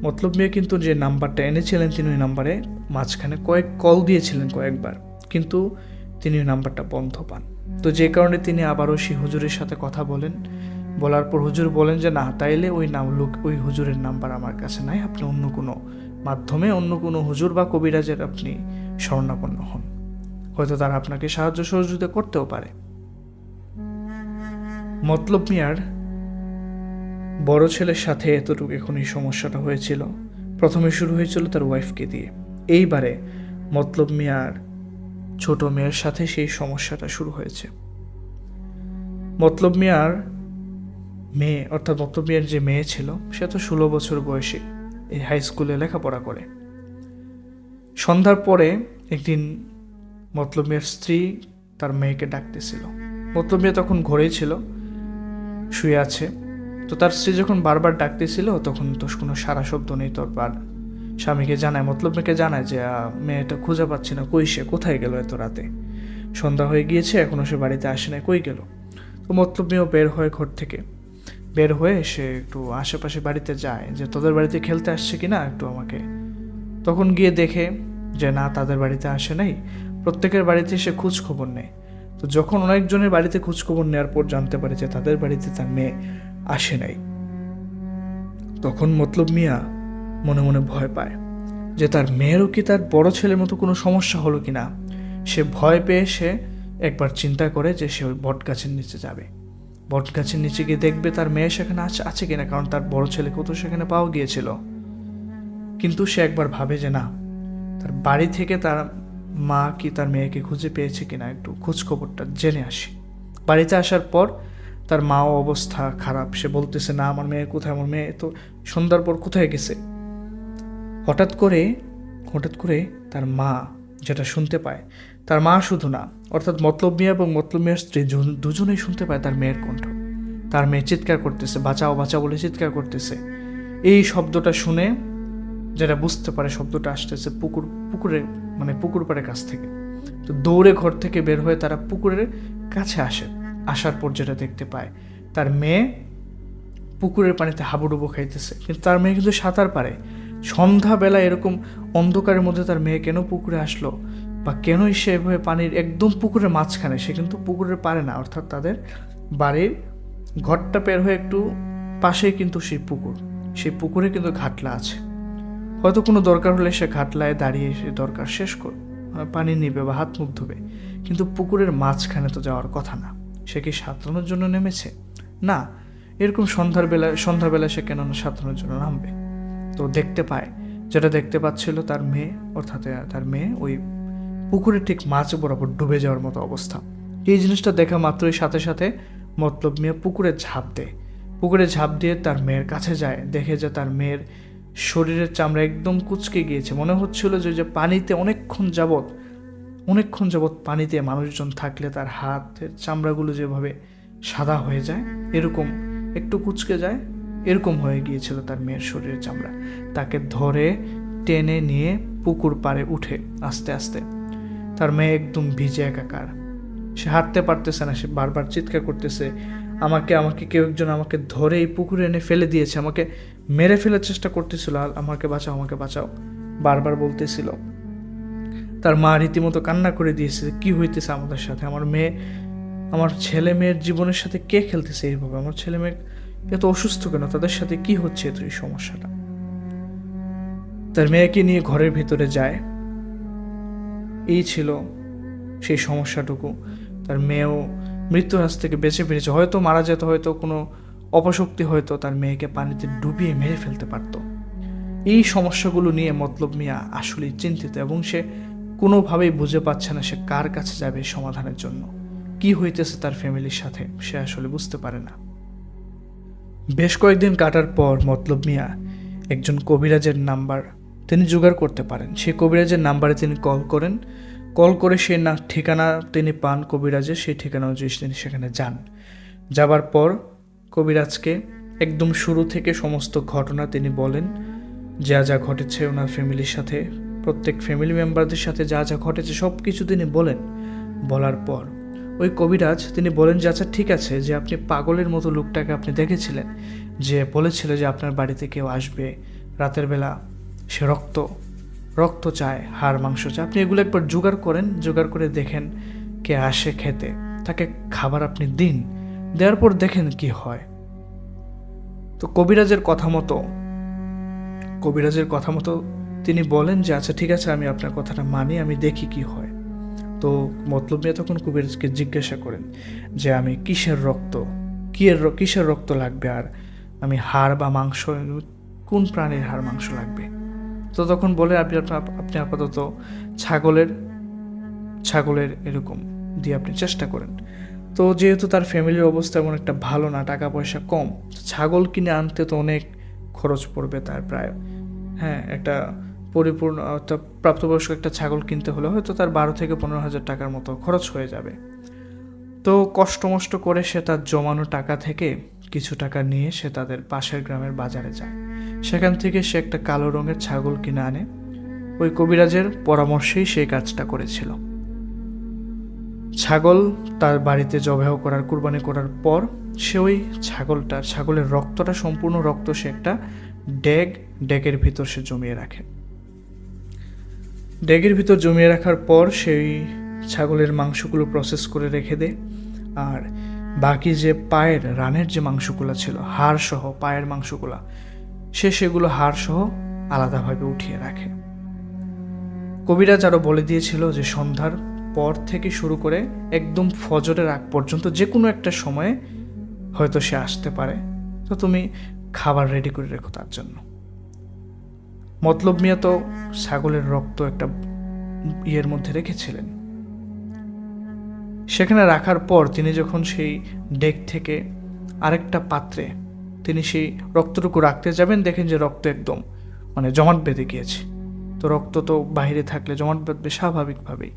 মতলব মিয়া কিন্তু যে নাম্বারটা এনেছিলেন তিনি ওই নাম্বারে মাঝখানে কল দিয়েছিলেন কয়েকবার, কিন্তু তিনি ওই নাম্বারটা বন্ধ পান। তো যে কারণে তিনি আবারও সেই হুজুরের সাথে কথা বলার পর হুজুর বলেন যে না, তাইলে ওই হুজুরের নাম্বার আমার কাছে নাই, আপনি অন্য কোনো মাধ্যমে, অন্য কোনো হুজুর বা কবিরাজের আপনি শরণাপন্ন হন, হয়তো তারা আপনাকে সাহায্য সহযোগিতা করতেও পারে। মতলব মিয়ার বড় ছেলের সাথে এতটুকু এখন এই সমস্যাটা হয়েছিল। প্রথমে শুরু হয়েছিল তার ওয়াইফকে দিয়ে, এইবারে মতলব মিয়ার ছোট মেয়ের সাথে সেই সমস্যাটা শুরু হয়েছে। মতলব মিয়ার মেয়ে, অর্থাৎ মতলব মিয়ার যে মেয়ে ছিল, সে তো 16 বছর বয়সী, এই হাই স্কুলে লেখাপড়া করে। সন্ধ্যার পরে একদিন মতলব মিয়ার স্ত্রী তার মেয়েকে ডাকতেছিল। মতলব মিয়া তখন ঘরেই ছিল, শুয়ে আছে। তো তার স্ত্রী যখন বারবার ডাকতেছিল তখন তো কোনো সারা শব্দ নেই। তারপর স্বামীকে জানায়, মতলব মেয়েকে জানায় যে মেয়েটা খুঁজে পাচ্ছি না, কই সে, কোথায় গেল এত রাতে, সন্ধ্যা হয়ে গিয়েছে, এখনও সে বাড়িতে আসে না, কই গেল। তো মতলব মেয়েও বের হয়, ঘর থেকে বের হয়ে সে একটু আশেপাশে বাড়িতে যায় যে তোদের বাড়িতে খেলতে আসছে কিনা একটু আমাকে। তখন গিয়ে দেখে যে না, তাদের বাড়িতে আসে নাই। প্রত্যেকের বাড়িতে সে খোঁজ খবর নেয়। তো যখন অনেকজনের বাড়িতে খোঁজ খবর নেওয়ার পর জানতে পারে যে তাদের বাড়িতে তার মেয়ে আসে নাই, তখন মতলব মিয়া মনে মনে ভয় পায় যে তার মেয়েরও কি তার বড় ছেলের মতো কোনো সমস্যা হলো কিনা। সে ভয় পেয়ে সে একবার চিন্তা করে যে সে ওই বট গাছের নিচে যাবে, বট গাছের নিচে গিয়ে দেখবে তার মেয়ে সেখানে আছে কিনা, কারণ তার বড় ছেলেকেও তো সেখানে পাওয়া গিয়েছিল। কিন্তু সে একবার ভাবে যে না, তার বাড়ি থেকে তার মা কি তার মেয়েকে খুঁজে পেয়েছে কিনা একটু খোঁজ খবরটা জেনে আসি। বাড়িতে আসার পর তার মাও অবস্থা খারাপ, সে বলতেছে না আমার মেয়ে কোথায়, আমার মেয়ে তো সন্ধ্যার পর কোথায় গেছে। হঠাৎ করে তার মা যেটা শুনতে পায়, তার মা শুধু না, অর্থাৎ মতলব মিয়া এবং মতলব মিয়ার স্ত্রী দুজনেই শুনতে পায় তার মেয়ের কণ্ঠ। তার মেয়ে চিৎকার করতেছে, বাঁচাও বাঁচাও বলে চিৎকার করতেছে। এই শব্দটা শুনে যেটা বুঝতে পারে শব্দটা আসতেছে পুকুর পাড়ের কাছ থেকে। তো দৌড়ে ঘর থেকে বের হয়ে তারা পুকুরের কাছে আসে। আসার পর যেটা দেখতে পায়, তার মেয়ে পুকুরের পানিতে হাবুডুবু খাইতেছে, কিন্তু তার মেয়ে কিন্তু সাঁতার পারে। সন্ধ্যাবেলা এরকম অন্ধকারের মধ্যে তার মেয়ে কেন পুকুরে আসলো, বা কেনই সে এভাবে পানির একদম পুকুরের মাঝখানে, সে কিন্তু পুকুরের পারে না, অর্থাৎ তাদের বাড়ির ঘরটা বের হয়ে একটু পাশেই কিন্তু সেই পুকুরে কিন্তু ঘাটলা আছে। হয়তো কোনো দরকার হলে সে ঘাটলায় দাঁড়িয়ে সে দরকার শেষ পানি নিবে বা হাত মুখ ধুবে, কিন্তু পুকুরের মাঝখানে তো যাওয়ার কথা না। সে কি সাঁতরানোর জন্য নেমেছে? না, এরকম সন্ধ্যাবেলা সে কেন সাঁতরানোর জন্য নামবে? তো দেখতে পায়, যেটা দেখতে পাচ্ছিল তার মেয়ে, অর্থাৎ তার মেয়ে ওই পুকুরের ঠিক মাছ বরাবর ডুবে যাওয়ার মতো অবস্থা। এই জিনিসটা দেখা মাত্রই সাথে সাথে মতলব মিয়া পুকুরে ঝাঁপ দেয়। পুকুরে ঝাঁপ দিয়ে তার মেয়ের কাছে যায়, দেখে যে তার মেয়ের শরীরের চামড়া একদম কুঁচকে গিয়েছে। মনে হচ্ছিল যে পানিতে অনেকক্ষণ যাবৎ পানিতে মানুষজন থাকলে তার হাতের চামড়াগুলো যেভাবে সাদা হয়ে যায়, এরকম একটু কুঁচকে যায়, এরকম হয়ে গিয়েছিল তার মেয়ের শরীরের চামড়া। তাকে ধরে টেনে নিয়ে পুকুর পাড়ে উঠে আস্তে আস্তে, তার মেয়ে একদম ভিজে একাকার, সে হাঁটতে পারতেছে না, সে বারবার চিৎকার করতেছে, আমাকে কেউ একজন আমাকে ধরে এই পুকুরে এনে ফেলে দিয়েছে, আমাকে মেরে ফেলার চেষ্টা করতেছিল, আমাকে বাঁচাও বারবার বলতেছিল। তার মা রীতিমতো কান্না করে দিয়েছে, কি হইতেছে আমাদের সাথে, আমার ছেলে মেয়ের জীবনের সাথে কে খেলতেছে এইভাবে, আমার ছেলে মেয়ে এত অসুস্থ কেন, তাদের সাথে কি হচ্ছে এত এই সমস্যাটা। তার মেয়েকে নিয়ে ঘরের ভিতরে যায়। এই ছিল সেই সমস্যাটুকু। তার মেয়েও মৃত্যুর হাত থেকে বেঁচে ফিরেছে। হয়তো মারা যেত, হয়তো কোনো অপশক্তি হয়তো তার মেয়েকে পানিতে ডুবিয়ে মেরে ফেলতে পারত। এই সমস্যাগুলো নিয়ে মতলব মিয়া আসলেই চিন্তিত, এবং সে কোনোভাবেই বুঝে পাচ্ছে না সে কার কাছে যাবে সমাধানের জন্য। কি হইতেছে তার ফ্যামিলির সাথে সে আসলে বুঝতে পারে না। বেশ কয়েকদিন কাটার পর মতলব মিয়া একজন কবিরাজের নাম্বার তিনি জোগাড় করতে পারেন। সেই কবিরাজের নাম্বারে তিনি কল করে সে ঠিকানা তিনি পান কবিরাজের, সেই ঠিকানা অনুযায়ী তিনি সেখানে যান। যাবার পর কবিরাজকে একদম শুরু থেকে সমস্ত ঘটনা তিনি বলেন, যা যা ঘটেছে ওনার ফ্যামিলির সাথে, প্রত্যেক ফ্যামিলি মেম্বারদের সাথে যা যা ঘটেছে সব কিছু তিনি বলেন। বলার পর ওই কবিরাজ তিনি বলেন যে আচ্ছা ঠিক আছে, যে আপনি পাগলের মতো লোকটাকে আপনি দেখেছিলেন, যে বলেছিল যে আপনার বাড়িতে কেউ আসবে রাতের বেলা, সে রক্ত চায়, হাড় মাংস চায়, আপনি এগুলো একবার জোগাড় করে দেখেন কে আসে খেতে, তাকে খাবার আপনি দিন, দেওয়ার পর দেখেন কি হয়। তো কবিরাজের কথা মতো তিনি বলেন যে আচ্ছা ঠিক আছে, আমি আপনার কথাটা মানি, আমি দেখি কি হয়। তো মতলব মিয়া তখন কবিরাজকে জিজ্ঞাসা করেন যে আমি কিসের রক্ত লাগবে, আর আমি হাড় বা মাংস, কোন প্রাণীর হাড় মাংস লাগবে। তো তখন বলে আপনি আপাতত ছাগলের এরকম দিয়ে আপনি চেষ্টা করেন। তো যেহেতু তার ফ্যামিলির অবস্থা এমন একটা ভালো না, টাকা পয়সা কম, ছাগল কিনে আনতে তো অনেক খরচ পড়বে তার প্রায়, একটা পরিপূর্ণ অর্থাৎ প্রাপ্তবয়স্ক একটা ছাগল কিনতে হলে হয়তো তার 12 থেকে 15,000 টাকার মতো খরচ হয়ে যাবে। তো কষ্ট করে সে তার জমানো টাকা থেকে কিছু টাকা নিয়ে সে তাদের পাশের গ্রামের বাজারে যায়। সেখান থেকে সে একটা কালো রঙের ছাগল কিনে আনে। ওই কবিরাজের পরামর্শেই সেই কাজটা করেছিল। ছাগল তার বাড়িতে জবাহ করার, কুরবানি করার পর সে ওই ছাগলের রক্তটা, সম্পূর্ণ রক্ত সে একটা ডেগের ভিতর সে জমিয়ে রাখে। ডেগের ভিতর জমিয়ে রাখার পর সেই ছাগলের মাংসগুলো প্রসেস করে রেখে দেয়, আর বাকি যে পায়ের রানের যে মাংসগুলো ছিল, হাড় সহ পায়ের মাংসগুলো, সেগুলো হাড় সহ আলাদাভাবে উঠিয়ে রাখে। কবিরাজ আরও বলে দিয়েছিল যে সন্ধ্যার পর থেকে শুরু করে একদম ফজরের আগ পর্যন্ত যে কোনো একটা সময়ে হয়তো সে আসতে পারে, তো তুমি খাবার রেডি করে রেখো তার জন্য। মতলব মিয়া তো ছাগলের রক্ত একটা ইয়ের মধ্যে রেখেছিলেন। সেখানে রাখার পর তিনি যখন সেই ডেক থেকে আরেকটা পাত্রে তিনি সেই রক্তটুকু রাখতে যাবেন, দেখেন যে রক্ত একদম জমাট বেঁধে গিয়েছে। তো রক্ত তো বাইরে থাকলে জমাট বাঁধবে স্বাভাবিকভাবেই,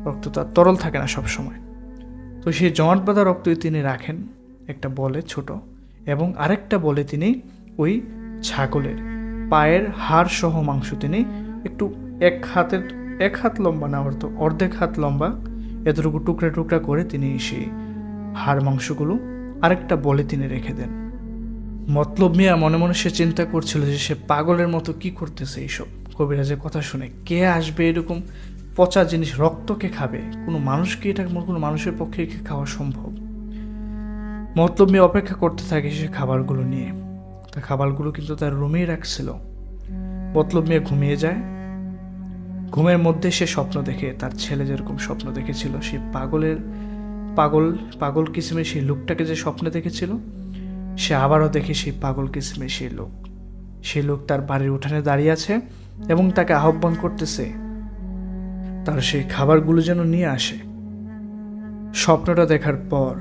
রক্ত তো আর তরল থাকে না সব সময়। তো সেই জমাট বাঁধা রক্তই তিনি রাখেন একটা বলে ছোট, এবং আরেকটা বলে তিনি ওই ছাগলের পায়ের হাড় সহ মাংস তিনি একটু এক হাত লম্বা না, অর্ধেক হাত লম্বা এতটুকু টুকরা করে তিনি সেই হাড় মাংসগুলো আরেকটা বলে তিনি রেখে দেন। মতলব মিয়া মনে মনে সে চিন্তা করছিল যে সে পাগলের মতো কি করতেছে এইসব। কবিরাজের কথা শুনে কে আসবে, এরকম পচা জিনিস, রক্তকে খাবে, কোনো মানুষের পক্ষে খাওয়া সম্ভব? মতলব মিয়া অপেক্ষা করতে থাকে সে খাবারগুলো নিয়ে। তা খাবারগুলো কিন্তু তার রুমেই রাখছিল। মতলব মিয়া ঘুমিয়ে যায়। ঘুমের মধ্যে সে স্বপ্ন দেখে তার ছেলে যেরকম স্বপ্ন দেখেছিল, সেই পাগল কিসিমের সেই লোকটাকে যে স্বপ্নে দেখেছিল, সে আবারও দেখে সেই পাগল কিসিমের সেই লোক তার বাড়ির উঠানে দাঁড়িয়ে আছে এবং তাকে আহ্বান করতেছে তার সেই খাবারগুলো যেন নিয়ে আসে। স্বপ্নটা দেখার পর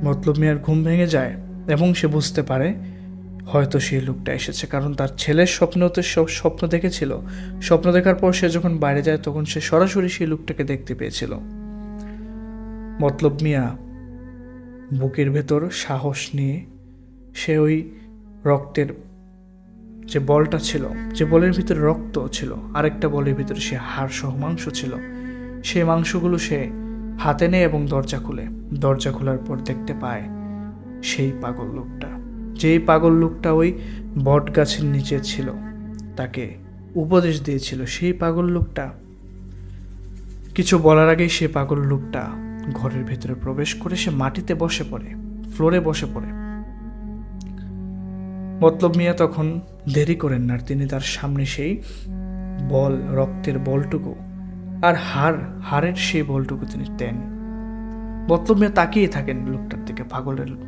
মতলব মিয়ার ঘুম ভেঙে যায় এবং সে বুঝতে পারে হয়তো সেই লোকটা এসেছে, কারণ তার ছেলের স্বপ্ন দেখেছিল। স্বপ্ন দেখার পর সে যখন বাইরে যায় তখন সে সরাসরি সেই লোকটাকে দেখতে পেয়েছিল। মতলব মিয়া বুকের ভেতর সাহস নিয়ে সে ওই রক্তের যে বলটা ছিল, যে বলের ভিতরে রক্ত ছিল, আরেকটা বলের ভিতরে সে হাড় সহ মাংস ছিল, সেই মাংসগুলো সে হাতে নেয় এবং দরজা খোলার পর দেখতে পায় সেই পাগল লোকটা। যেই পাগল লোকটা ওই বট গাছের নিচে ছিল, তাকে উপদেশ দিয়েছিল, সেই পাগল লোকটা কিছু বলার আগেই সে পাগল লোকটা ঘরের ভেতরে প্রবেশ করে সে মাটিতে বসে পড়ে, ফ্লোরে বসে পড়ে। মতলব মিয়া তখন দেরি করেন না, তিনি তার সামনে সেই রক্তের বলটুকু আর হাড়ের সেই বলটুকু তিনি দেন। মতলব মিয়া তাকিয়ে থাকেন লোকটার দিকে,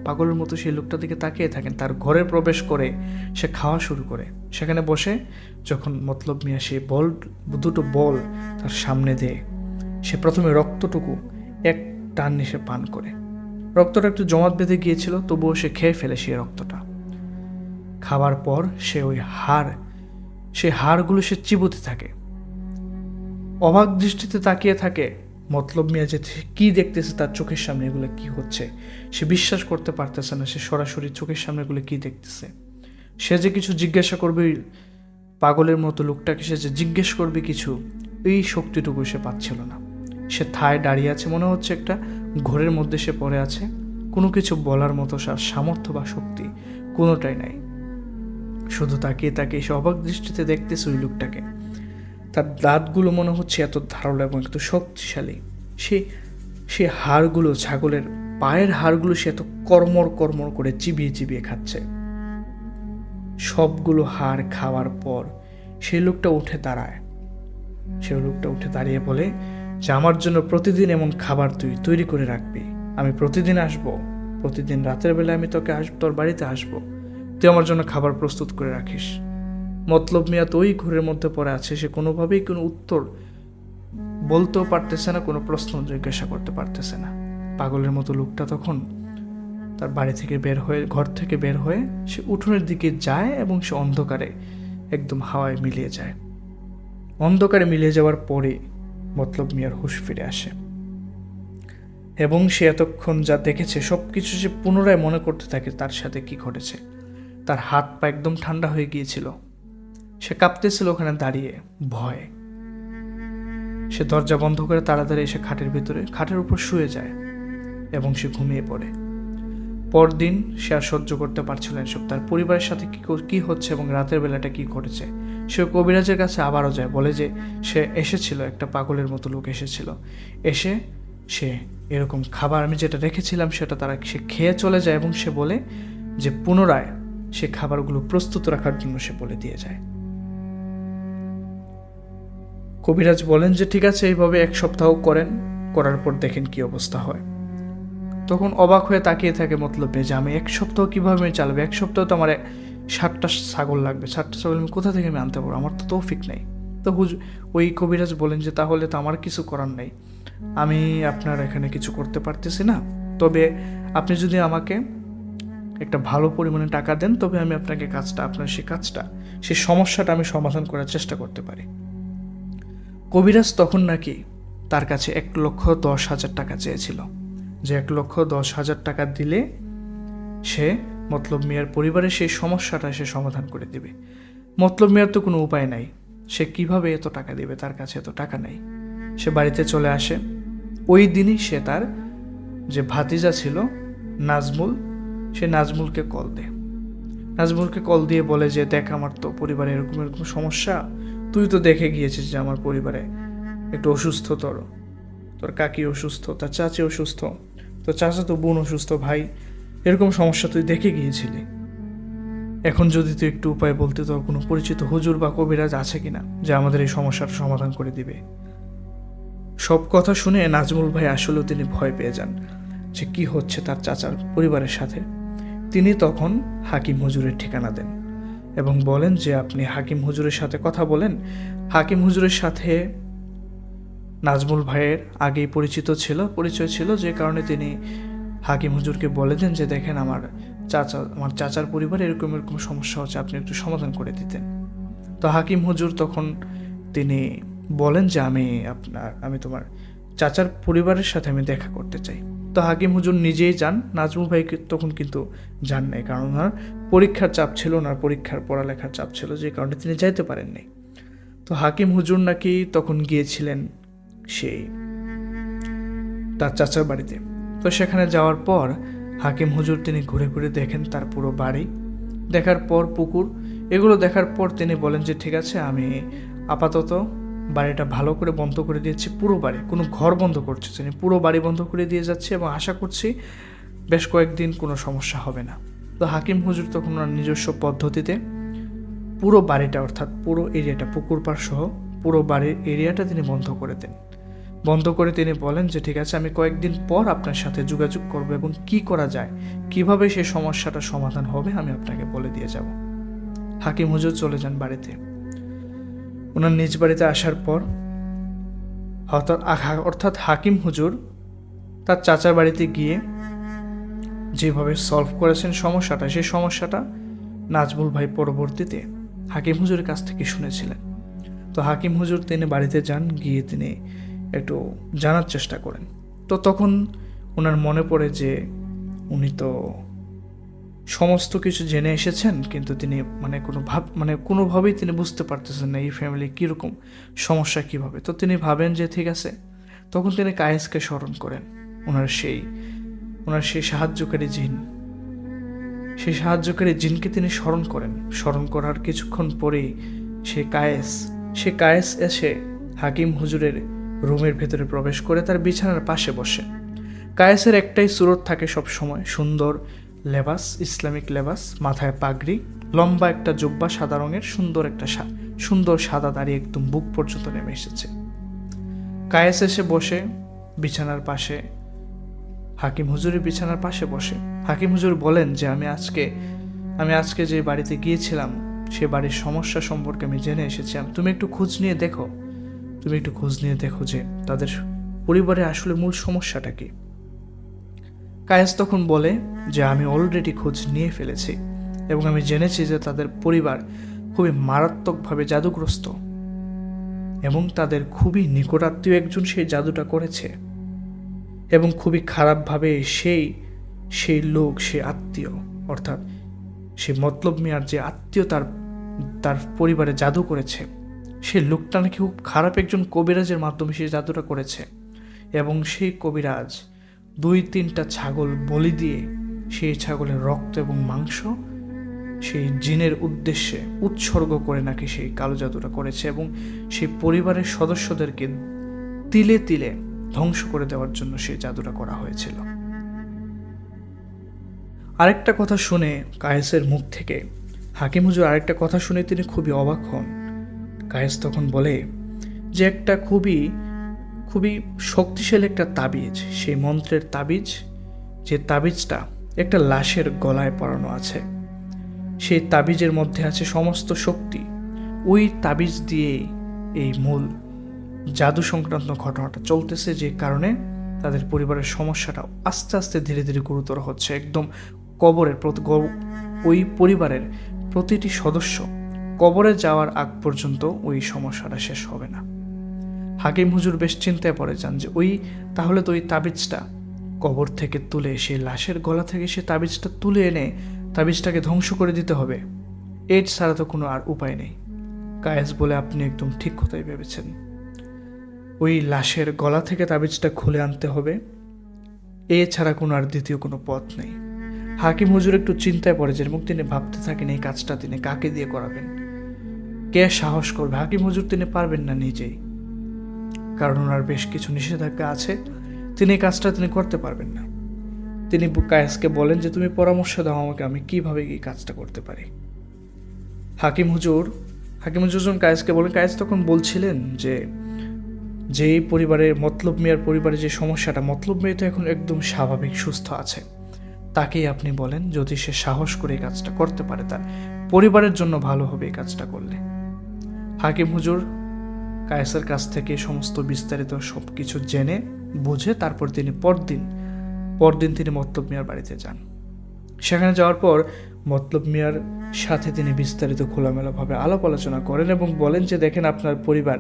পাগলের মতো সেই লোকটার দিকে তাকিয়ে থাকেন। তার ঘরে প্রবেশ করে সে খাওয়া শুরু করে। সেখানে বসে যখন মতলব মিয়া সেই দুটো বল তার সামনে দেয়, সে প্রথমে রক্তটুকু এক টান সে পান করে। রক্তটা একটু জমাট বেঁধে গিয়েছিল, তবুও সে খেয়ে ফেলে সেই রক্তটা। খাবার পর সে সেই হাড়গুলো সে চিবোতে থাকে, অবাক দৃষ্টিতে তাকিয়ে থাকে। মতলব মিয়া যে কি দেখতেছে তার চোখের সামনে, এগুলো কি হচ্ছে সে বিশ্বাস করতে পারতেছে না। সে সরাসরি চোখের সামনে এগুলো কি দেখতেছে। সে যে কিছু জিজ্ঞাসা করবে, পাগলের মতো লোকটাকে সে যে জিজ্ঞেস করবে কিছু, এই শক্তিটুকু সে পাচ্ছিল না। সে থায় দাঁড়িয়ে আছে, মনে হচ্ছে একটা ঘোরের মধ্যে সে পড়ে আছে। কোনো কিছু বলার মতো সামর্থ্য বা শক্তি কোনোটাই নাই। শুধু তাকিয়ে সে অবাক দৃষ্টিতে দেখতেছে ওই লোকটাকে। তার দাঁতগুলো মনে হচ্ছে এত ধারালো এবং এত শক্তিশালী। সে হাড়গুলো, ছাগলের পায়ের হাড়গুলো সে এত কর্মর করে চিবিয়ে খাচ্ছে। সবগুলো হাড় খাওয়ার পর সেই লোকটা উঠে দাঁড়ায়। সেই লোকটা উঠে দাঁড়িয়ে বলে যে, আমার জন্য প্রতিদিন এমন খাবার তুই তৈরি করে রাখবি। আমি প্রতিদিন আসবো, প্রতিদিন রাতের বেলা আমি তোর বাড়িতে আসবো, তুই আমার জন্য খাবার প্রস্তুত করে রাখিস। মতলব মিয়া তো ওই ঘরের মধ্যে পড়ে আছে, সে কোনোভাবেই কোনো উত্তর বলতেও পারতেছে না, কোনো প্রশ্ন জিজ্ঞাসা করতে পারতেছে না। পাগলের মতো লোকটা তখন তার ঘর থেকে বের হয়ে সে উঠোনের দিকে যায় এবং সে অন্ধকারে একদম হাওয়ায় মিলিয়ে যায়। অন্ধকারে মিলিয়ে যাওয়ার পরে মতলব মিয়ার হুঁশ ফিরে আসে এবং সে এতক্ষণ যা দেখেছে সবকিছু সে পুনরায় মনে করতে থাকে তার সাথে কি ঘটেছে। তার হাত পা একদম ঠান্ডা হয়ে গিয়েছিল, সে কাঁপতেছিল ওখানে দাঁড়িয়ে ভয়ে। সে দরজা বন্ধ করে তাড়াতাড়ি এসে খাটের উপর শুয়ে যায় এবং সে ঘুমিয়ে পড়ে। পরদিন সে আর সহ্য করতে পারছিল না এসব, তার পরিবারের সাথে কি হচ্ছে এবং রাতের বেলাটা কি ঘটেছে। সে কবিরাজের কাছে আবারও যায়, বলে যে সে এসেছিল, একটা পাগলের মতো লোক এসেছিল, এসে সে এরকম খাবার আমি যেটা রেখেছিলাম সেটা সে খেয়ে চলে যায় এবং সে বলে যে পুনরায় সে খাবারগুলো প্রস্তুত রাখার জন্য সে বলে দিয়ে যায়। কবিরাজ বলেন যে ঠিক আছে, এইভাবে 1 সপ্তাহ করার পর দেখেন কি অবস্থা হয়। তখন অবাক হয়ে তাকিয়ে থাকে মতলবে যে আমি 1 সপ্তাহ কিভাবে চালাবো, 1 সপ্তাহ তো আমার 7টা ছাগল লাগবে, 7টা ছাগল আমি কোথা থেকে আমি আনতে পারবো, আমার তো তৌফিক নেই। তো ওই কবিরাজ বলেন যে তাহলে তো আমার কিছু করার নেই, আমি আপনার এখানে কিছু করতে পারতেছি না, তবে আপনি যদি আমাকে একটা ভালো পরিমাণে টাকা দেন তবে আমি আপনাকে আপনার সেই সমস্যাটা আমি সমাধান করার চেষ্টা করতে পারি। কবিরাজ তখন নাকি তার কাছে 1,10,000 টাকা চেয়েছিল, যে 1,10,000 টাকা দিলে সে মতলব মিয়ার পরিবারের সেই সমস্যাটা সে সমাধান করে দিবে। মতলব মিয়ার তো কোনো উপায় নাই, সে কিভাবে এত টাকা দিবে, তার কাছে এত টাকা নেই। সে বাড়িতে চলে আসে। ওই দিনই সে তার যে ভাতিজা ছিল নাজমুল, সে নাজমুলকে কল দিয়ে বলে যে দেখ, আমার তো পরিবারে এরকম সমস্যা, তুই তো দেখে গিয়েছিস যে আমার পরিবারে একটু অসুস্থ, তোর কাকি অসুস্থ, তার চাচি অসুস্থ, তোর চাচা তো বোন অসুস্থ, ভাই এরকম সমস্যা তুই দেখে গিয়েছিলি। এখন যদি তুই একটু উপায় বলতে, তোর কোনো পরিচিত হুজুর বা কবিরাজ আছে কিনা যে আমাদের এই সমস্যার সমাধান করে দিবে। সব কথা শুনে নাজমুল ভাই আসলেও তিনি ভয় পেয়ে যান যে কি হচ্ছে তার চাচার পরিবারের সাথে। তিনি তখন হাকিম হুজুরের ঠিকানা দেন এবং বলেন যে আপনি হাকিম হুজুরের সাথে কথা বলেন। হাকিম হুজুরের সাথে নাজমুল ভাইয়ের আগেই পরিচয় ছিল, যে কারণে তিনি হাকিম হুজুরকে বলে দেন যে দেখেন আমার চাচার পরিবারে এরকম এরকম সমস্যা হচ্ছে, আপনি একটু সমাধান করে দিতেন। তো হাকিম হুজুর তখন তিনি বলেন যে আমি তোমার চাচার পরিবারের সাথে আমি দেখা করতে চাই। তো হাকিম হুজুর নিজেই যান, নাজমুল ভাই তখন কিন্তু যান নাই, কারণ ওনার পরীক্ষার চাপ ছিল, ওনার পড়ালেখার চাপ ছিল, যে কারণে তিনি যাইতে পারেননি। তো হাকিম হুজুর নাকি তখন গিয়েছিলেন সেই তার চাচার বাড়িতে। তো সেখানে যাওয়ার পর হাকিম হুজুর তিনি ঘুরে ঘুরে দেখেন তার পুরো বাড়ি, দেখার পর পুকুর, এগুলো দেখার পর তিনি বলেন যে ঠিক আছে, আমি আপাতত বাড়িটা ভালো করে বন্ধ করে দিয়েছি, পুরো বাড়ি, কোনো ঘর বন্ধ করছে তিনি, পুরো বাড়ি বন্ধ করে দিয়ে যাচ্ছে এবং আশা করছি বেশ কয়েকদিন কোনো সমস্যা হবে না। তো হাকিম হুজুর তখন ওনার নিজস্ব পদ্ধতিতে পুরো বাড়িটা, অর্থাৎ পুরো এরিয়াটা, পুকুর পাড় সহ পুরো বাড়ির এরিয়াটা তিনি বন্ধ করে দেন। বন্ধ করে তিনি বলেন যে ঠিক আছে, আমি কয়েকদিন পর আপনার সাথে যোগাযোগ করব এবং কি করা যায়, কিভাবে সেই সমস্যাটা সমাধান হবে আমি আপনাকে বলে দিয়ে যাব। হাকিম হুজুর চলে যান বাড়িতে। ওনার নিজ বাড়িতে আসার পর অর্থাৎ হাকিম হুজুর তার চাচার বাড়িতে গিয়ে যেভাবে সলভ করেছেন সমস্যাটা, সেই সমস্যাটা নাজমুল ভাই পরবর্তীতে হাকিম হুজুরের কাছ থেকে শুনেছিলেন। তো হাকিম হুজুর তিনি বাড়িতে যান, গিয়ে তিনি একটু জানার চেষ্টা করেন। তো তখন ওনার মনে পড়ে যে উনি তো সমস্ত কিছু জেনে এসেছেন, কিন্তু তিনি কোনোভাবেই তিনি বুঝতে পারতেছেন না এই ফ্যামিলি কীরকম সমস্যা কীভাবে। তো তিনি ভাবেন যে ঠিক আছে, তখন তিনি কায়েসকে স্মরণ করেন, ওনার সেই সাহায্যকারী জিনকে তিনি স্মরণ করার কিছুক্ষণ পরেই সে কায়েস এসে হাকিম হুজুরের রুমের ভেতরে প্রবেশ করে তার বিছানার পাশে বসে। কায়েসের একটাই সুরত থাকে সব সময়, সুন্দর লেবাস, ইসলামিক লেবাস, মাথায় পাগড়ি, লম্বা একটা জুব্বা, সাদা রঙের, সুন্দর সাদা দাড়ি একদম বুক পর্যন্ত নেমে এসেছে। কায়েস এসে বসে বিছানার পাশে, হাকিম হুজুরের বিছানার পাশে বসে। হাকিম হুজুর বলেন যে আমি আজকে যে বাড়িতে গিয়েছিলাম সে বাড়ির সমস্যা সম্পর্কে আমি জেনে এসেছি, তুমি একটু খোঁজ নিয়ে দেখো যে তাদের পরিবারে আসলে মূল সমস্যাটা কি। কায়েস তখন বলে যে আমি অলরেডি খোঁজ নিয়ে ফেলেছি এবং আমি জেনেছি যে তাদের পরিবার খুবই মারাত্মকভাবে জাদুগ্রস্ত এবং তাদের খুবই নিকটাত্মীয় একজন সেই জাদুটা করেছে এবং খুবই খারাপভাবে সেই লোক, সে আত্মীয়, অর্থাৎ সে মতলব মিয়ার যে আত্মীয় তার পরিবারে জাদু করেছে, সে লোকটা নাকি খুব খারাপ একজন কবিরাজের মাধ্যমে সেই জাদুটা করেছে এবং সেই কবিরাজ 2-3টা ছাগল বলি দিয়ে সেই ছাগলের রক্ত এবং মাংস সেই জিনের উদ্দেশ্যে উৎসর্গ করে নাকি সেই কালো জাদুটা করেছে এবং সেই পরিবারের সদস্যদেরকে তিলে তিলে ধ্বংস করে দেওয়ার জন্য সেই জাদুটা করা হয়েছিল। আরেকটা কথা শুনে কায়েসের মুখ থেকে, হাকিম হুজুর আরেকটা কথা শুনে তিনি খুবই অবাক হন। কায়েস তখন বলে যে একটা খুবই শক্তিশালী একটা তাবিজ, সেই মন্ত্রের তাবিজ, যে তাবিজটা একটা লাশের গলায় পরানো আছে, সেই তাবিজের মধ্যে আছে সমস্ত শক্তি। ওই তাবিজ দিয়েই এই মূল জাদু সংক্রান্ত ঘটনাটা চলতেছে, যে কারণে তাদের পরিবারের সমস্যাটা আস্তে আস্তে ধীরে ধীরে গুরুতর হচ্ছে। একদম ওই পরিবারের প্রতিটি সদস্য কবরে যাওয়ার আগ পর্যন্ত ওই সমস্যাটা শেষ হবে না। হাকিম হুজুর বেশ চিন্তায় পড়ে যান যে তাহলে তো ওই তাবিজটা কবর থেকে তুলে, সেই লাশের গলা থেকে সে তাবিজটা তুলে এনে তাবিজটাকে ধ্বংস করে দিতে হবে, এর ছাড়া তো কোনো আর উপায় নেই। কায়েস বলে আপনি একদম ঠিক কথাই ভেবেছেন, ওই লাশের গলা থেকে তাবিজটা খুলে আনতে হবে, এছাড়া কোনো আর দ্বিতীয় কোনো পথ নেই। হাকিম হুজুর একটু চিন্তায় পড়ে যান এবং তিনি ভাবতে থাকেন এই কাজটা তিনি কাকে দিয়ে করাবেন, কে সাহস করবে। হাকিম হুজুর তিনি পারবেন না নিজেই, কারণ ওনার বেশ কিছু নিষেধাজ্ঞা আছে, তিনি এই কাজটা তিনি করতে পারবেন না। তিনি কায়েসকে বলেন যে তুমি পরামর্শ দাও আমাকে, আমি কিভাবে এই কাজটা করতে পারি। হাকিম হুজুর যখন কায়েসকে বলেন, কায়েস তখন বলছিলেন যে যেই পরিবারের মতলব মিয়ার পরিবারে যে সমস্যাটা, মতলব মিয়া তো এখন একদম স্বাভাবিক সুস্থ আছে, তাকেই আপনি বলেন, যদি সে সাহস করে এই কাজটা করতে পারে তার পরিবারের জন্য ভালো হবে এই কাজটা করলে। হাকিম হুজুর কায়েসের কাছ থেকে সমস্ত বিস্তারিত সব কিছু জেনে বুঝে তারপর তিনি পরদিন তিনি মতলব মিয়ার বাড়িতে যান। সেখানে যাওয়ার পর মতলব মিয়ার সাথে তিনি বিস্তারিত খোলামেলাভাবে আলাপ আলোচনা করেন এবং বলেন যে দেখেন, আপনার পরিবার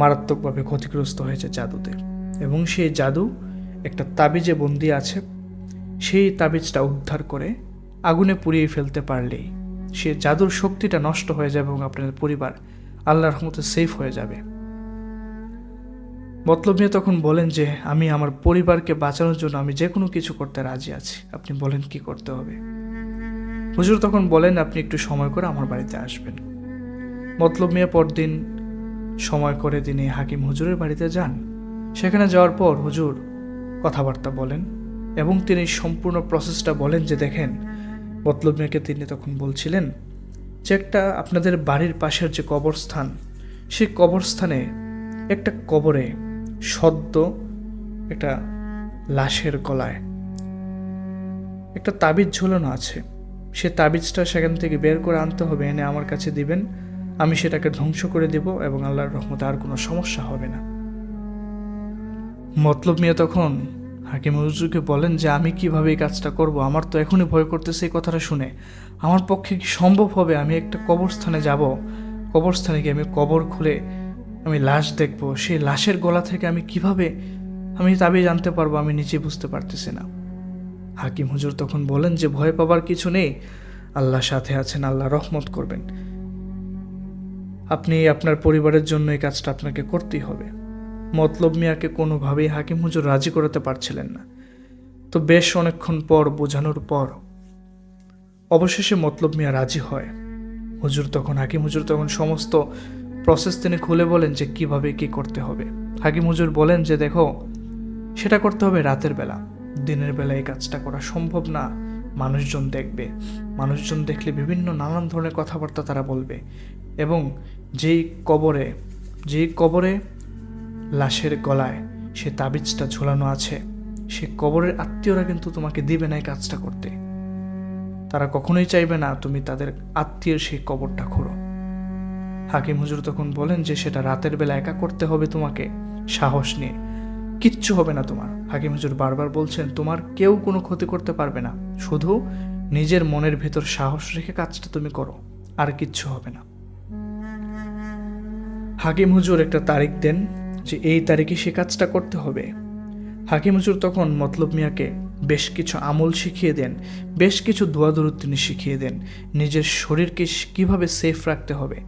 মারাত্মকভাবে ক্ষতিগ্রস্ত হয়েছে জাদুতে, এবং সেই জাদু একটা তাবিজে বন্দি আছে। সেই তাবিজটা উদ্ধার করে আগুনে পুড়িয়ে ফেলতে পারলেই সে জাদুর শক্তিটা নষ্ট হয়ে যাবে এবং আপনার পরিবার আল্লাহর রহমতে সেফ হয়ে যাবে। মতলব মিয়া তখন বলেন যে আমি আমার পরিবারকে বাঁচানোর জন্য আমি যে কোনো কিছু করতে রাজি আছি, আপনি বলেন কি করতে হবে। হুজুর তখন বলেন, আপনি একটু সময় করে আমার বাড়িতে আসবেন। মতলব মিয়া পরদিন সময় করে তিনি হাকিম হুজুরের বাড়িতে যান। সেখানে যাওয়ার পর হুজুর কথাবার্তা বলেন এবং তিনি সম্পূর্ণ প্রসেসটা বলেন যে দেখেন, মতলব মিয়াকে তিনি তখন বলছিলেন যে একটা আপনাদের বাড়ির পাশের যে কবরস্থান, সেই কবরস্থানে একটা কবরে সদ্য একটা লাশের গলায় একটা তাবিজ ঝুলানো আছে। সে তাবিজটা সেখান থেকে বের করে আনতে হবে, এনে আমার কাছে দিবেন, আমি সেটাকে ধ্বংস করে দেব এবং আল্লাহর রহমতে আর কোনো সমস্যা হবে না। মতলব মিয়া তখন হাকিম হুজুরকে বলেন যে আমি কিভাবে এই কাজটা করব, আমার তো এখনই ভয় করতেছে এই কথাটা শুনে, আমার পক্ষে কি সম্ভব হবে? আমি একটা কবরস্থানে যাব, কবরস্থানে গিয়ে আমি কবর খুলে আমি লাশ দেখব, সেই লাশের গলা থেকে আমি কিভাবে আমি তাবিজ জানতে পারবো, আমি নিজে বুঝতে পারতেছি না। হাকিম হুজুর তখন বলেন যে ভয় পাবার কিছু নেই, আল্লাহ সাথে আছেন, আল্লাহ রহমত করবেন, আপনি আপনার পরিবারের জন্য এই কাজটা আপনাকে করতেই হবে। মতলব মিয়াকে কোনোভাবেই হাকিম হুজুর রাজি করাতে পারছিলেন না। তো বেশ অনেকক্ষণ পর বোঝানোর পর অবশেষে মতলব মিয়া রাজি হয়। হাকিম হুজুর তখন সমস্ত প্রসেস তিনি খুলে বলেন যে কিভাবে কি করতে হবে। হাকিম হুজুর বলেন যে দেখো, সেটা করতে হবে রাতের বেলা, দিনের বেলা এই কাজটা করা সম্ভব না, মানুষজন দেখবে, মানুষজন দেখলে বিভিন্ন নানান ধরনের কথাবার্তা তারা বলবে, এবং যেই কবরে লাশের গলায় সে তাবিজটা ঝোলানো আছে, সে কবরের আত্মীয়রা কিন্তু তোমাকে দিবে না এই কাজটা করতে, তারা কখনোই চাইবে না তুমি তাদের আত্মীয়ের সেই কবরটা খোঁড়ো। হাকিম হুজুর তখন বলেন যে সেটা রাতের বেলা একা করতে হবে তোমাকে, সাহস নিয়ে, কিচ্ছু হবে না তোমার। হাকিম হুজুর বারবার বলছেন তোমার কেউ কোনো ক্ষতি করতে পারবে না, শুধু নিজের মনের ভেতর সাহস রেখে কাজটা তুমি করো, আর কিচ্ছু হবে না। হাকিম হুজুর একটা তারিখ দেন যে এই তারিখে সে কাজটা করতে হবে। হাকিম হুজুর তখন মতলব মিয়াকে বেশ কিছু আমল শিখিয়ে দেন, বেশ কিছু দোয়া দরুদ তিনি শিখিয়ে দেন, নিজের শরীরকে কিভাবে সেফ রাখতে হবে,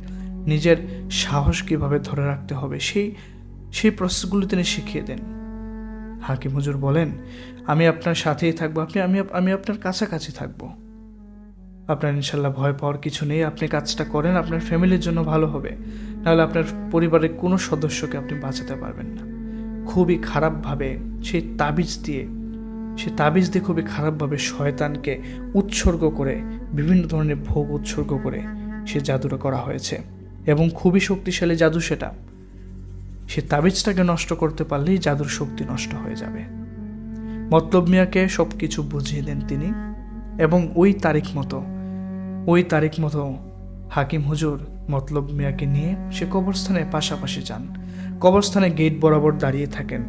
নিজের সাহস কিভাবে ধরে রাখতে হবে, সেই প্রসেসগুলো তিনি শিখিয়ে দেন। হাকিম হুজুর বলেন আমি আপনার সাথেই থাকবো, আমি আপনার কাছাকাছি থাকবো, আপনার ইনশাল্লাহ ভয় পাওয়ার কিছু নেই, আপনি কাজটা করেন, আপনার ফ্যামিলির জন্য ভালো হবে, নাহলে আপনার পরিবারের কোনো সদস্যকে আপনি বাঁচাতে পারবেন না। খুবই খারাপভাবে সেই তাবিজ দিয়ে খুবই খারাপভাবে শয়তানকে উৎসর্গ করে, বিভিন্ন ধরনের ভোগ উৎসর্গ করে সে জাদুটা করা হয়েছে, এবং খুবই শক্তিশালী জাদু সেটা। সে তাবিজটাকে নষ্ট করতে পারলেই জাদুর শক্তি নষ্ট হয়ে যাবে। মতলব মিয়াকে সব কিছু বুঝিয়ে দেন তিনি, এবং ওই তারিখ মতো হাকিম হুজুর মতলব মিয়াকে নিয়ে সে কবরস্থানের পাশাপাশি যান। কবরস্থানে গেট বরাবর দাঁড়িয়ে থাকেন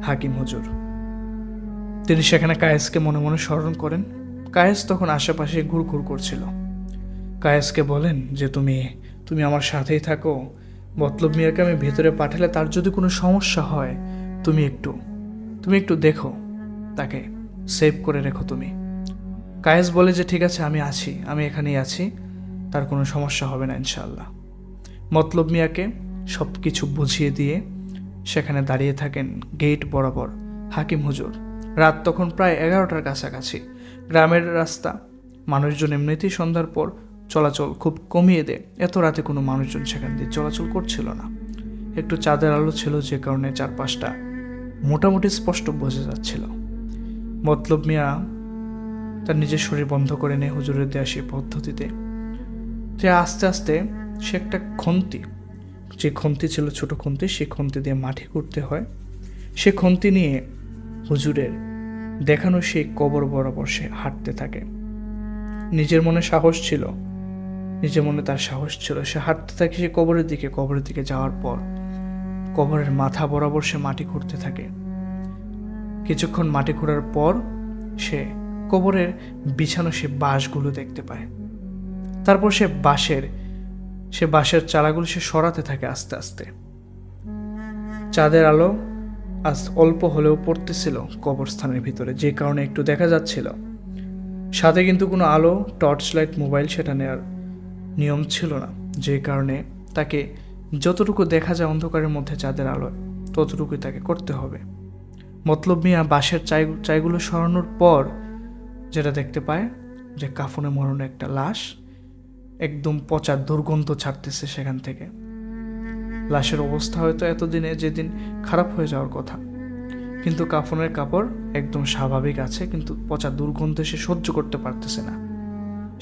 হাকিম হুজুর। তিনি সেখানে কায়েসকে মনে মনে স্মরণ করেন। কায়েস তখন আশেপাশে ঘুরঘুর করছিল। কায়েসকে বলেন যে তুমি আমার সাথেই থাকো, মতলব মিয়াকে আমি ভেতরে পাঠালে তার যদি কোনো সমস্যা হয় তুমি একটু দেখো, তাকে সেভ করে রেখো তুমি। কায়েস বলে যে ঠিক আছে, আমি এখানেই আছি, তার কোনো সমস্যা হবে না ইনশাআল্লাহ। মতলব মিয়াকে সব কিছু বুঝিয়ে দিয়ে সেখানে দাঁড়িয়ে থাকেন গেট বরাবর হাকিম হুজুর। রাত তখন প্রায় 11টার কাছাকাছি। গ্রামের রাস্তা, মানুষজন এমনিতেই সন্ধ্যার পর চলাচল খুব কমিয়ে দেয়, এত রাতে কোনো মানুষজন সেখান দিয়ে চলাচল করছিল না। একটু চাঁদের আলো ছিল, যে কারণে চারপাশটা মোটামুটি স্পষ্ট বোঝা যাচ্ছিল। মতলব মিয়া তার নিজের শরীর বন্ধ করে নেয় হুজুরের দেয়া সেই পদ্ধতিতে। যে আস্তে আস্তে সে একটা খুন্তি, যে খুন্তি ছিল ছোট খুন্তি, সেই খুন্তি দিয়ে মাটি করতে হয়, সে খুন্তি নিয়ে হুজুরের দেখানো সেই কবর বরাবর সে হাঁটতে থাকে। নিজের মনে সাহস ছিল, নিজের মনে তার সাহস ছিল, সে হাঁটতে থাকে সে কবরের দিকে যাওয়ার পর কবরের মাথা বরাবর সে মাটি খুঁড়তে থাকে। কিছুক্ষণ মাটি খোঁড়ার পর সে কবরের বিছানো সে বাঁশগুলো দেখতে পায়। তারপর সে বাঁশের চালাগুলো সে সরাতে থাকে আস্তে আস্তে। চাঁদের আলো আজ অল্প হলেও পড়তেছিল কবরস্থানের ভিতরে, যে কারণে একটু দেখা যাচ্ছিল। সাথে কিন্তু কোনো আলো, টর্চ লাইট, মোবাইল সেটা নেওয়ার নিয়ম ছিল না, যে কারণে তাকে যতটুকু দেখা যায় অন্ধকারের মধ্যে চাঁদের আলো, ততটুকুই তাকে করতে হবে। মতলব মিয়া বাঁশের চাইগুলো সরানোর পর যেটা দেখতে পায় যে কাফনে মোড়ানো একটা লাশ একদম পচা দুর্গন্ধ ছাড়তেছে সেখান থেকে। লাশের অবস্থা হয়তো এতদিনে যেদিন খারাপ হয়ে যাওয়ার কথা, কিন্তু কাফনের কাপড় একদম স্বাভাবিক আছে, কিন্তু পচা দুর্গন্ধ সে সহ্য করতে পারতেছে না।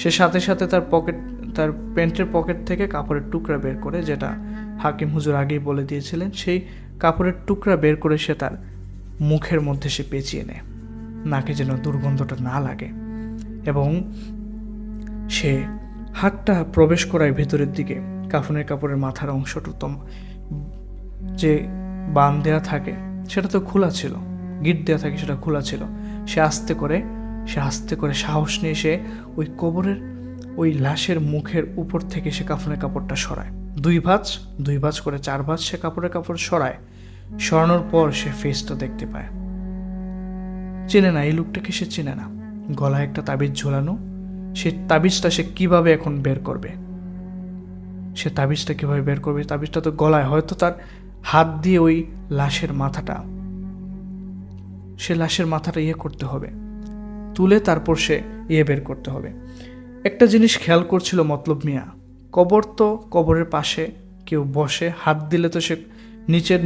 সে সাথে সাথে তার প্যান্টের পকেট থেকে কাপড়ের টুকরা বের করে, যেটা হাকিম হুজুর আগেই বলে দিয়েছিলেন, সেই কাপড়ের টুকরা বের করে সে তার মুখের মধ্যে সে পেঁচিয়ে নেয়, নাকে যেন দুর্গন্ধটা না লাগে। এবং সে হাতটা প্রবেশ করায় ভেতরের দিকে। কাফনের কাপড়ের মাথার অংশটা যে বান দেওয়া থাকে সেটা তো খোলা ছিল, গিট দেওয়া থাকে সেটা খোলা ছিল। সে আস্তে করে সাহস নিয়ে সে ওই কবরের ওই লাশের মুখের উপর থেকে সে কাফনের কাপড়টা সরায়। দুই ভাঁজ করে 4 ভাঁজ সে কাপড় সরায়। সরানোর পর সে ফেসটা দেখতে পায়। চেনে না, এই লোকটাকে সে চেনে না। গলায় একটা তাবিজ ঝোলানো, সে তাবিজটা সে কিভাবে এখন বের করবে? তাবিজটা তো গলায়, হয়তো তার হাত দিয়ে ওই লাশের মাথাটা করতে হবে, তুলে তারপর সে বের করতে হবে। একটা জিনিস খেয়াল করছিল মতলব মিয়া, কবরের পাশে কেউ বসে হাত দিলে তো সে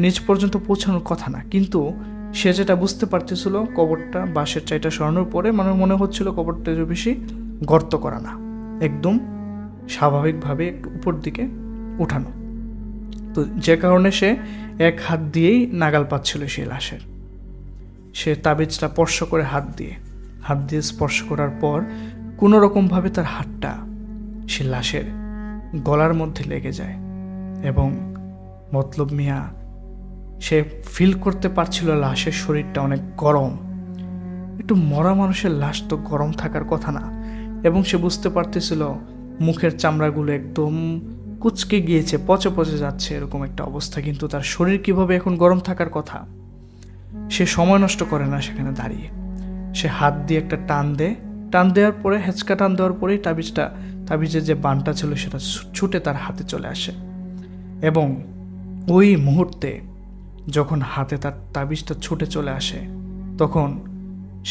নিচ পর্যন্ত পৌঁছানোর কথা না, কিন্তু সে যেটা বুঝতে পারতেছিল কবরটা বাঁশের চাইটা সরানোর পরে মনে হচ্ছিল কবরটা বেশি গর্ত করা না, একদম স্বাভাবিকভাবে একটু উপর দিকে উঠানো। তো যে কারণে সে এক হাত দিয়েই নাগাল পাচ্ছিল সেই লাশের। সে তাবিজটা স্পর্শ করে হাত দিয়ে স্পর্শ করার পর কোনো রকমভাবে তার হাতটা সে লাশের গলার মধ্যে লেগে যায়। এবং মতলব মিয়া সে ফিল করতে পারছিল লাশের শরীরটা অনেক গরম। একটু মরা মানুষের লাশ তো গরম থাকার কথা না। এবং সে বুঝতে পারতেছিল মুখের চামড়াগুলো একদম কুচকে গিয়েছে, পচে যাচ্ছে, এরকম একটা অবস্থা। কিন্তু তার শরীর কিভাবে এখন গরম থাকার কথা? সে সময় নষ্ট করে না, সেখানে দাঁড়িয়ে সে হাত দিয়ে একটা টান দেওয়ার পরে, হেঁচকা টান দেওয়ার পরেই তাবিজের যে বানটা ছিল সেটা ছুটে তার হাতে চলে আসে। এবং ওই মুহূর্তে যখন হাতে তার তাবিজটা ছুটে চলে আসে, তখন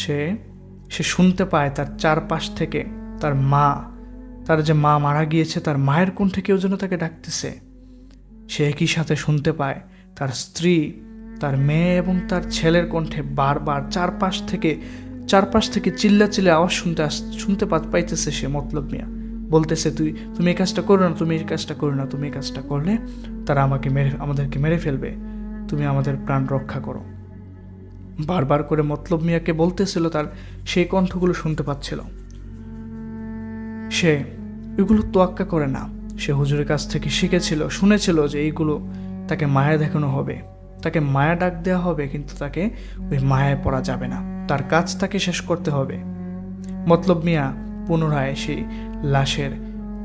সে শুনতে পায় তার চারপাশ থেকে তার যে মা মারা গিয়েছে, তার মায়ের কণ্ঠে কেউ যেন তাকে ডাকতেছে। সে একই সাথে শুনতে পায় তার স্ত্রী, তার মেয়ে এবং তার ছেলের কণ্ঠে বারবার চারপাশ থেকে চিল্লা আওয়াজ শুনতে পাইতেছে। সে মতলব মিয়া বলতেছে, তুমি এই কাজটা করো না, তুমি এই কাজটা করো না, তুমি এই কাজটা করলে তারা আমাদেরকে মেরে ফেলবে, তুমি আমাদের প্রাণ রক্ষা করো। বারবার করে মতলব মিয়াকে বলতেছিল, তার সেই কণ্ঠগুলো শুনতে পাচ্ছিল। সে এগুলো তোয়াক্কা করে না। সে হুজুরের কাছ থেকে শুনেছিল যে এইগুলো তাকে মায়া দেখানো হবে, তাকে মায়া ডাক দেওয়া হবে, কিন্তু তাকে ওই মায়ায় পড়া যাবে না, তার কাজ তাকে শেষ করতে হবে। মতলব মিয়া পুনরায় সেই লাশের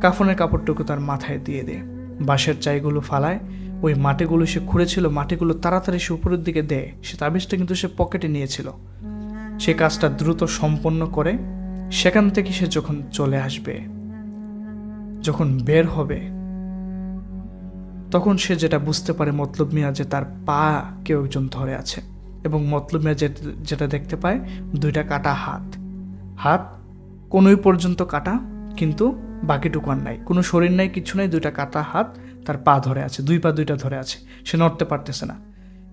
কাফনের কাপড়টুকু তার মাথায় দিয়ে দেয়, বাঁশের চাইগুলো ফালায়, ওই মাটিগুলো সে খুঁড়েছিল, মাটিগুলো তাড়াতাড়ি সে উপরের দিকে দেয়। সে তাবিজটা কিন্তু সে পকেটে নিয়েছিল। সে কাজটা দ্রুত সম্পন্ন করে সেখান থেকে সে যখন চলে আসবে, যখন বের হবে, তখন সে যেটা বুঝতে পারে মতলব মিয়া, যে তার পা কেউ একজন ধরে আছে। এবং মতলব মিয়া যেটা দেখতে পায়, 2টা কাটা হাত কোনোই পর্যন্ত কাটা, কিন্তু বাকিটুকু আর নাই, কোনো শরীর নাই, কিছু নাই, 2টা কাটা হাত, তার পা ধরে আছে, 2 পা 2টা ধরে আছে, সে নড়তে পারতেছে না।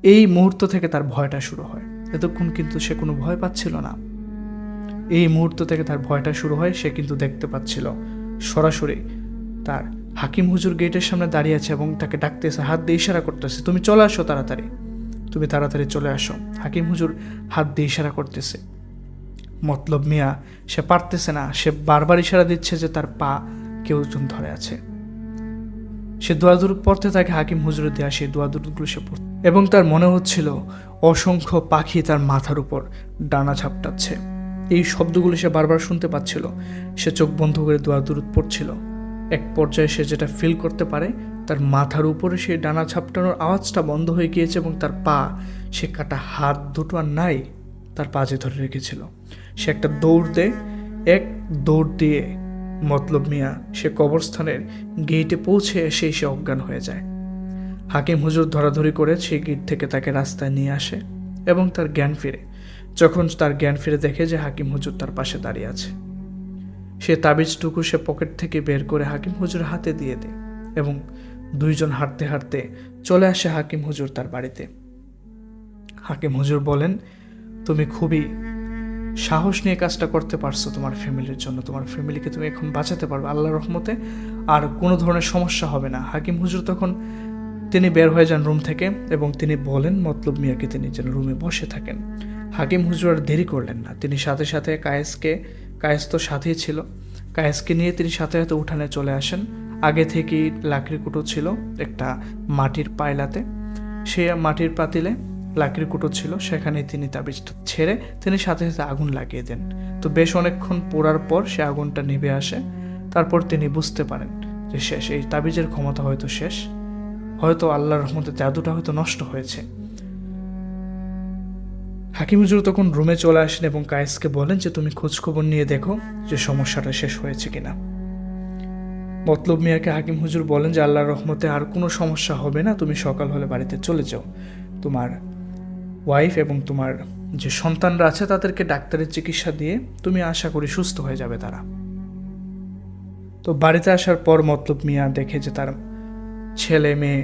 এই মুহূর্ত থেকে তার ভয়টা শুরু হয়। এতক্ষণ কিন্তু সে কোনো ভয় পাচ্ছিল না। এই মুহূর্ত থেকে তার ভয়টা শুরু হয়। সে কিন্তু দেখতে পাচ্ছিল সরাসরি তার হাকিম হুজুর গেটের সামনে দাঁড়িয়ে আছে এবং তাকে ডাকতেছে, হাত দিয়ে ইশারা করতেছে, তুমি চলে আসো তাড়াতাড়ি, তুমি তাড়াতাড়ি চলে আসো। হাকিম হুজুর হাত দিয়ে ইশারা করতেছে। মতলব মিয়া সে পারতেছে না, সে বারবার ইশারা দিচ্ছে যে তার পা কেউ একজন ধরে আছে। সে দোয়া দুরুদ পড়তে থাকে, হাকিম হুজুরের দেয়া সেই দোয়া দুরুদগুলো সে পড়তে, এবং তার মনে হচ্ছিল অসংখ্য পাখি তার মাথার উপর ডানা ঝাপটাচ্ছে। এই শব্দগুলো সে বারবার শুনতে পাচ্ছিল। সে চোখ বন্ধ করে দোয়া দুরুদ পড়ছিল। এক পর্যায়ে সে যেটা ফিল করতে পারে, তার মাথার উপরে সেই ডানা ঝাপটানোর আওয়াজটা বন্ধ হয়ে গিয়েছে এবং তার পা, সে কাটা হাত দুটো আর নাই, তার পাজে ধরে রেখেছিল। সে একটা দৌড় দিয়ে মতলব মিয়া সে কবরস্থানের গেটে পৌঁছে এসে সে অজ্ঞান হয়ে যায়। হাকিম হুজুর ধরাধরি করে সেই গেট থেকে তাকে রাস্তায় নিয়ে আসে এবং তার জ্ঞান ফিরে। যখন তার জ্ঞান ফিরে দেখে যে হাকিম হুজুর তার পাশে দাঁড়িয়ে আছে, সে তাবিজটুকু সে পকেট থেকে বের করে হাকিম হুজুরের হাতে দিয়ে দেয় এবং দুইজন হাঁটতে হাঁটতে চলে আসে হাকিম হুজুর তার বাড়িতে। হাকিম হুজুর বলেন, তুমি খুবই সাহস নিয়ে কাজটা করতে পারছো তোমার ফ্যামিলির জন্য, তোমার ফ্যামিলিকে তুমি এখন বাঁচাতে পারবে আল্লাহর রহমতে, আর কোনো ধরনের সমস্যা হবে না। হাকিম হুজুর তখন তিনি বের হয়ে যান রুম থেকে এবং তিনি বলেন মতলব মিয়াকে তিনি যেন রুমে বসে থাকেন। হাকিম হুজুর আর দেরি করলেন না, তিনি সাথে সাথে কায়েস তো সাথেই ছিল, কায়েসকে নিয়ে তিনি সাথে সাথে উঠানে চলে আসেন। আগে থেকেই লাকড়ি কুটো ছিল একটা মাটির পায়লাতে, সে মাটির পাতিলে লাকড়ি কুটো ছিল, সেখানে তিনি তাবিজটা ছেড়ে তিনি সাথে সাথে আগুন লাগিয়ে দেন। তো বেশ অনেকক্ষণ পোড়ার পর সে আগুনটা নিভে আসে। তারপর তিনি বুঝতে পারেন যে শেষ, এই তাবিজের ক্ষমতা হয়তো শেষ, হয়তো আল্লাহর রহমতে জাদুটা হয়তো নষ্ট হয়েছে। হাকিম হুজুর তখন রুমে চলে আসেন এবং কায়েসকে বলেন যে তুমি খোঁজখবর নিয়ে দেখো যে সমস্যাটা শেষ হয়েছে কিনা। মতলব মিয়াকে হাকিম হুজুর বলেন যে আল্লাহর রহমতে আর কোনো সমস্যা হবে না, তুমি সকাল হলে বাড়িতে চলে যাও, তোমার ওয়াইফ এবং তোমার যে সন্তানরা আছে তাদেরকে ডাক্তারের চিকিৎসা দিয়ে তুমি আশা করি সুস্থ হয়ে যাবে তারা। তো বাড়িতে আসার পর মতলব মিয়া দেখে যে তার ছেলে মেয়ে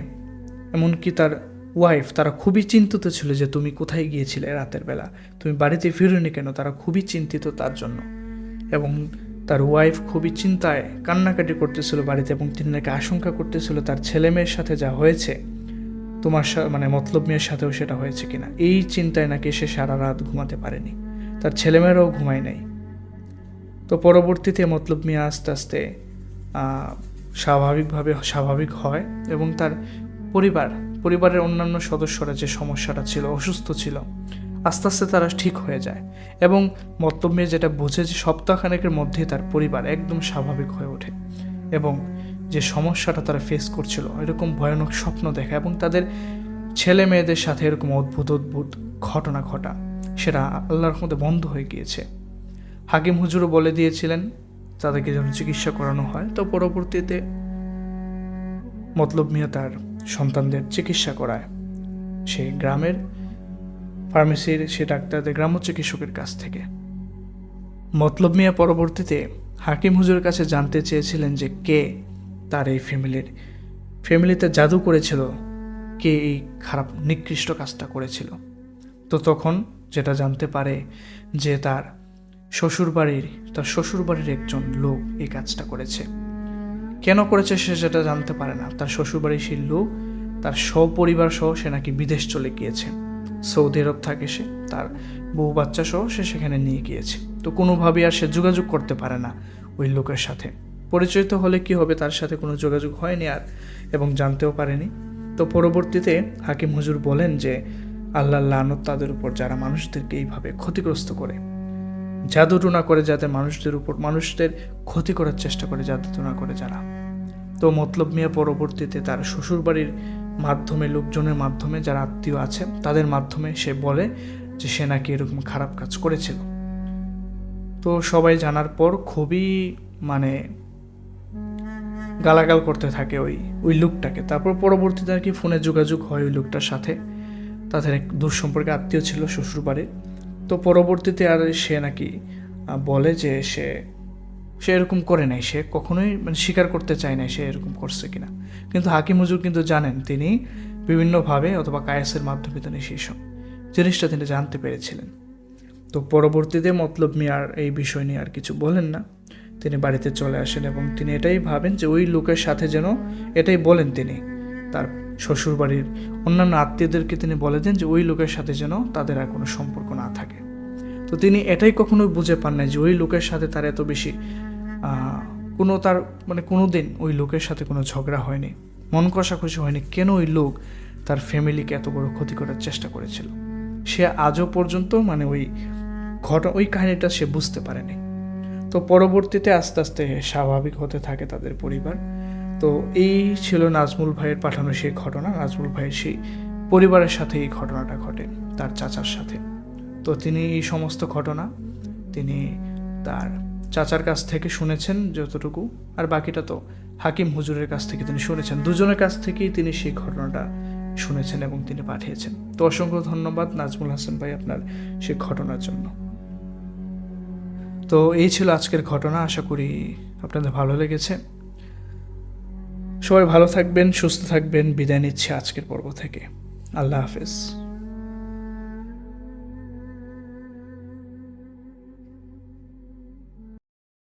এমনকি তার ওয়াইফ তারা খুবই চিন্তিত ছিল যে তুমি কোথায় গিয়েছিলে রাতের বেলা, তুমি বাড়িতে ফিরোনি কেন, তারা খুবই চিন্তিত তার জন্য। এবং তার ওয়াইফ খুবই চিন্তায় কান্নাকাটি করতেছিল বাড়িতে এবং তিনি নাকি আশঙ্কা করতেছিল তার ছেলে মেয়ের সাথে যা হয়েছে তোমার মানে মতলব মেয়ের সাথেও সেটা হয়েছে কিনা। এই চিন্তায় নাকি সে সারা রাত ঘুমাতে পারেনি, তার ছেলেমেয়েরাও ঘুমায় নাই। তো পরবর্তীতে মতলব মিয়া আস্তে আস্তে স্বাভাবিক হয় এবং তার পরিবারের অন্যান্য সদস্যরা যে সমস্যাটা ছিল, অসুস্থ ছিল, আস্তে আস্তে তারা ঠিক হয়ে যায় এবং মতলব মিয়া যেটা বোঝে যে সপ্তাহখানেকের মধ্যেই তার পরিবার একদম স্বাভাবিক হয়ে ওঠে এবং যে সমস্যাটা তারা ফেস করছিল এরকম ভয়ানক স্বপ্ন দেখা এবং তাদের ছেলে মেয়েদের সাথে এরকম অদ্ভুত ঘটনা ঘটা, সেটা আল্লাহর রহমতে বন্ধ হয়ে গিয়েছে। হাকিম হুজুরও বলে দিয়েছিলেন তাদেরকে যেন চিকিৎসা করানো হয়। তো পরবর্তীতে মতলব মিয়া তার সন্তানদের চিকিৎসা করায় সেই গ্রামের ফার্মেসির সে ডাক্তারদের গ্রাম্য চিকিৎসকের কাছ থেকে। মতলব মিয়া পরবর্তীতে হাকিম হুজুরের কাছে জানতে চেয়েছিলেন যে কে তার এই ফ্যামিলিতে জাদু করেছিল, কে এই খারাপ নিকৃষ্ট কাজটা করেছিল। তো তখন যেটা জানতে পারে যে তার শ্বশুরবাড়ির একজন লোক এই কাজটা করেছে। কেন করেছে সে সেটা জানতে পারে না। তার শ্বশুরবাড়ির সেই লোক তার সপরিবার সহ সে নাকি বিদেশ চলে গিয়েছে, সৌদি আরব থাকে সে, তার বউ বাচ্চা সহ সে সেখানে নিয়ে গিয়েছে। তো কোনোভাবেই আর সে যোগাযোগ করতে পারে না ওই লোকের সাথে, পরিচিত হলে কি হবে, তার সাথে কোনো যোগাযোগ হয়নি আর এবং জানতেও পারেনি। তো পরবর্তীতে হাকিম হুজুর বলেন যে আল্লাহর লানত তাদের উপর যারা মানুষদেরকে এইভাবে ক্ষতিগ্রস্ত করে, জাদুটোনা করে, যাতে মানুষদের ক্ষতি করার চেষ্টা করে, জাদুটোনা করে যারা। তো মতলব মিয়া পরবর্তীতে তার শ্বশুরবাড়ির মাধ্যমে, লোকজনের মাধ্যমে, যারা আত্মীয় আছে তাদের মাধ্যমে সে বলে যে সে নাকি এরকম খারাপ কাজ করেছিল। তো সবাই জানার পর খুবই গালাগাল করতে থাকে ওই লোকটাকে। তারপর পরবর্তীতে আর কি ফোনে যোগাযোগ হয় ওই লোকটার সাথে, তাদের এক দূর সম্পর্কে আত্মীয় ছিল শ্বশুরবাড়ির। তো পরবর্তীতে আর সে নাকি বলে যে সে এরকম করে নাই, সে কখনোই স্বীকার করতে চায় নাই সে এরকম করছে কিনা। কিন্তু হাকিম হুজুর কিন্তু জানেন, তিনি বিভিন্নভাবে অথবা কায়েসের মাধ্যমে তিনি সেই সব জিনিসটা তিনি জানতে পেরেছিলেন। তো পরবর্তীতে মতলব মিয়ার এই বিষয় নিয়ে আর কিছু বলেন না, তিনি বাড়িতে চলে আসেন এবং তিনি এটাই ভাবেন যে ওই লোকের সাথে যেন, এটাই বলেন তিনি তার শ্বশুরবাড়ির অন্যান্য আত্মীয়দেরকে তিনি বলে দেন যে ওই লোকের সাথে যেন তাদের আর কোনো সম্পর্ক না থাকে। তো তিনি এটাই কখনোই বুঝে পান না যে ওই লোকের সাথে তার এত বেশি কোনো দিন ওই লোকের সাথে কোনো ঝগড়া হয়নি, মন কষাকষি হয়নি। কেন ওই লোক তার ফ্যামিলিকে এত বড় ক্ষতি করার চেষ্টা করেছিল, সে আজও পর্যন্ত ওই কাহিনীটা সে বুঝতে পারেনি। তো পরবর্তীতে আস্তে আস্তে স্বাভাবিক হতে থাকে তাদের পরিবার। তো এই ছিল নাজমুল ভাইয়ের পাঠানো সেই ঘটনা। নাজমুল ভাইয়ের সেই পরিবারের সাথে এই ঘটনাটা ঘটে, তার চাচার সাথে। তো তিনি এই সমস্ত ঘটনা তিনি তার চাচার কাছ থেকে শুনেছেন যতটুকু, আর বাকিটা তো হাকিম হুজুরের কাছ থেকে তিনি শুনেছেন। দুজনের কাছ থেকেই তিনি সেই ঘটনাটা শুনেছেন এবং তিনি পাঠিয়েছেন। তো অসংখ্য ধন্যবাদ নাজমুল হাসান ভাই আপনার সেই ঘটনার জন্য। তো এই ছিল আজকের ঘটনা, আশা করি আপনাদের ভালো লেগেছে। সবাই ভালো থাকবেন, সুস্থ থাকবেন। বিদায় নিচ্ছি আজকের পর্ব থেকে। আল্লাহ হাফেজ।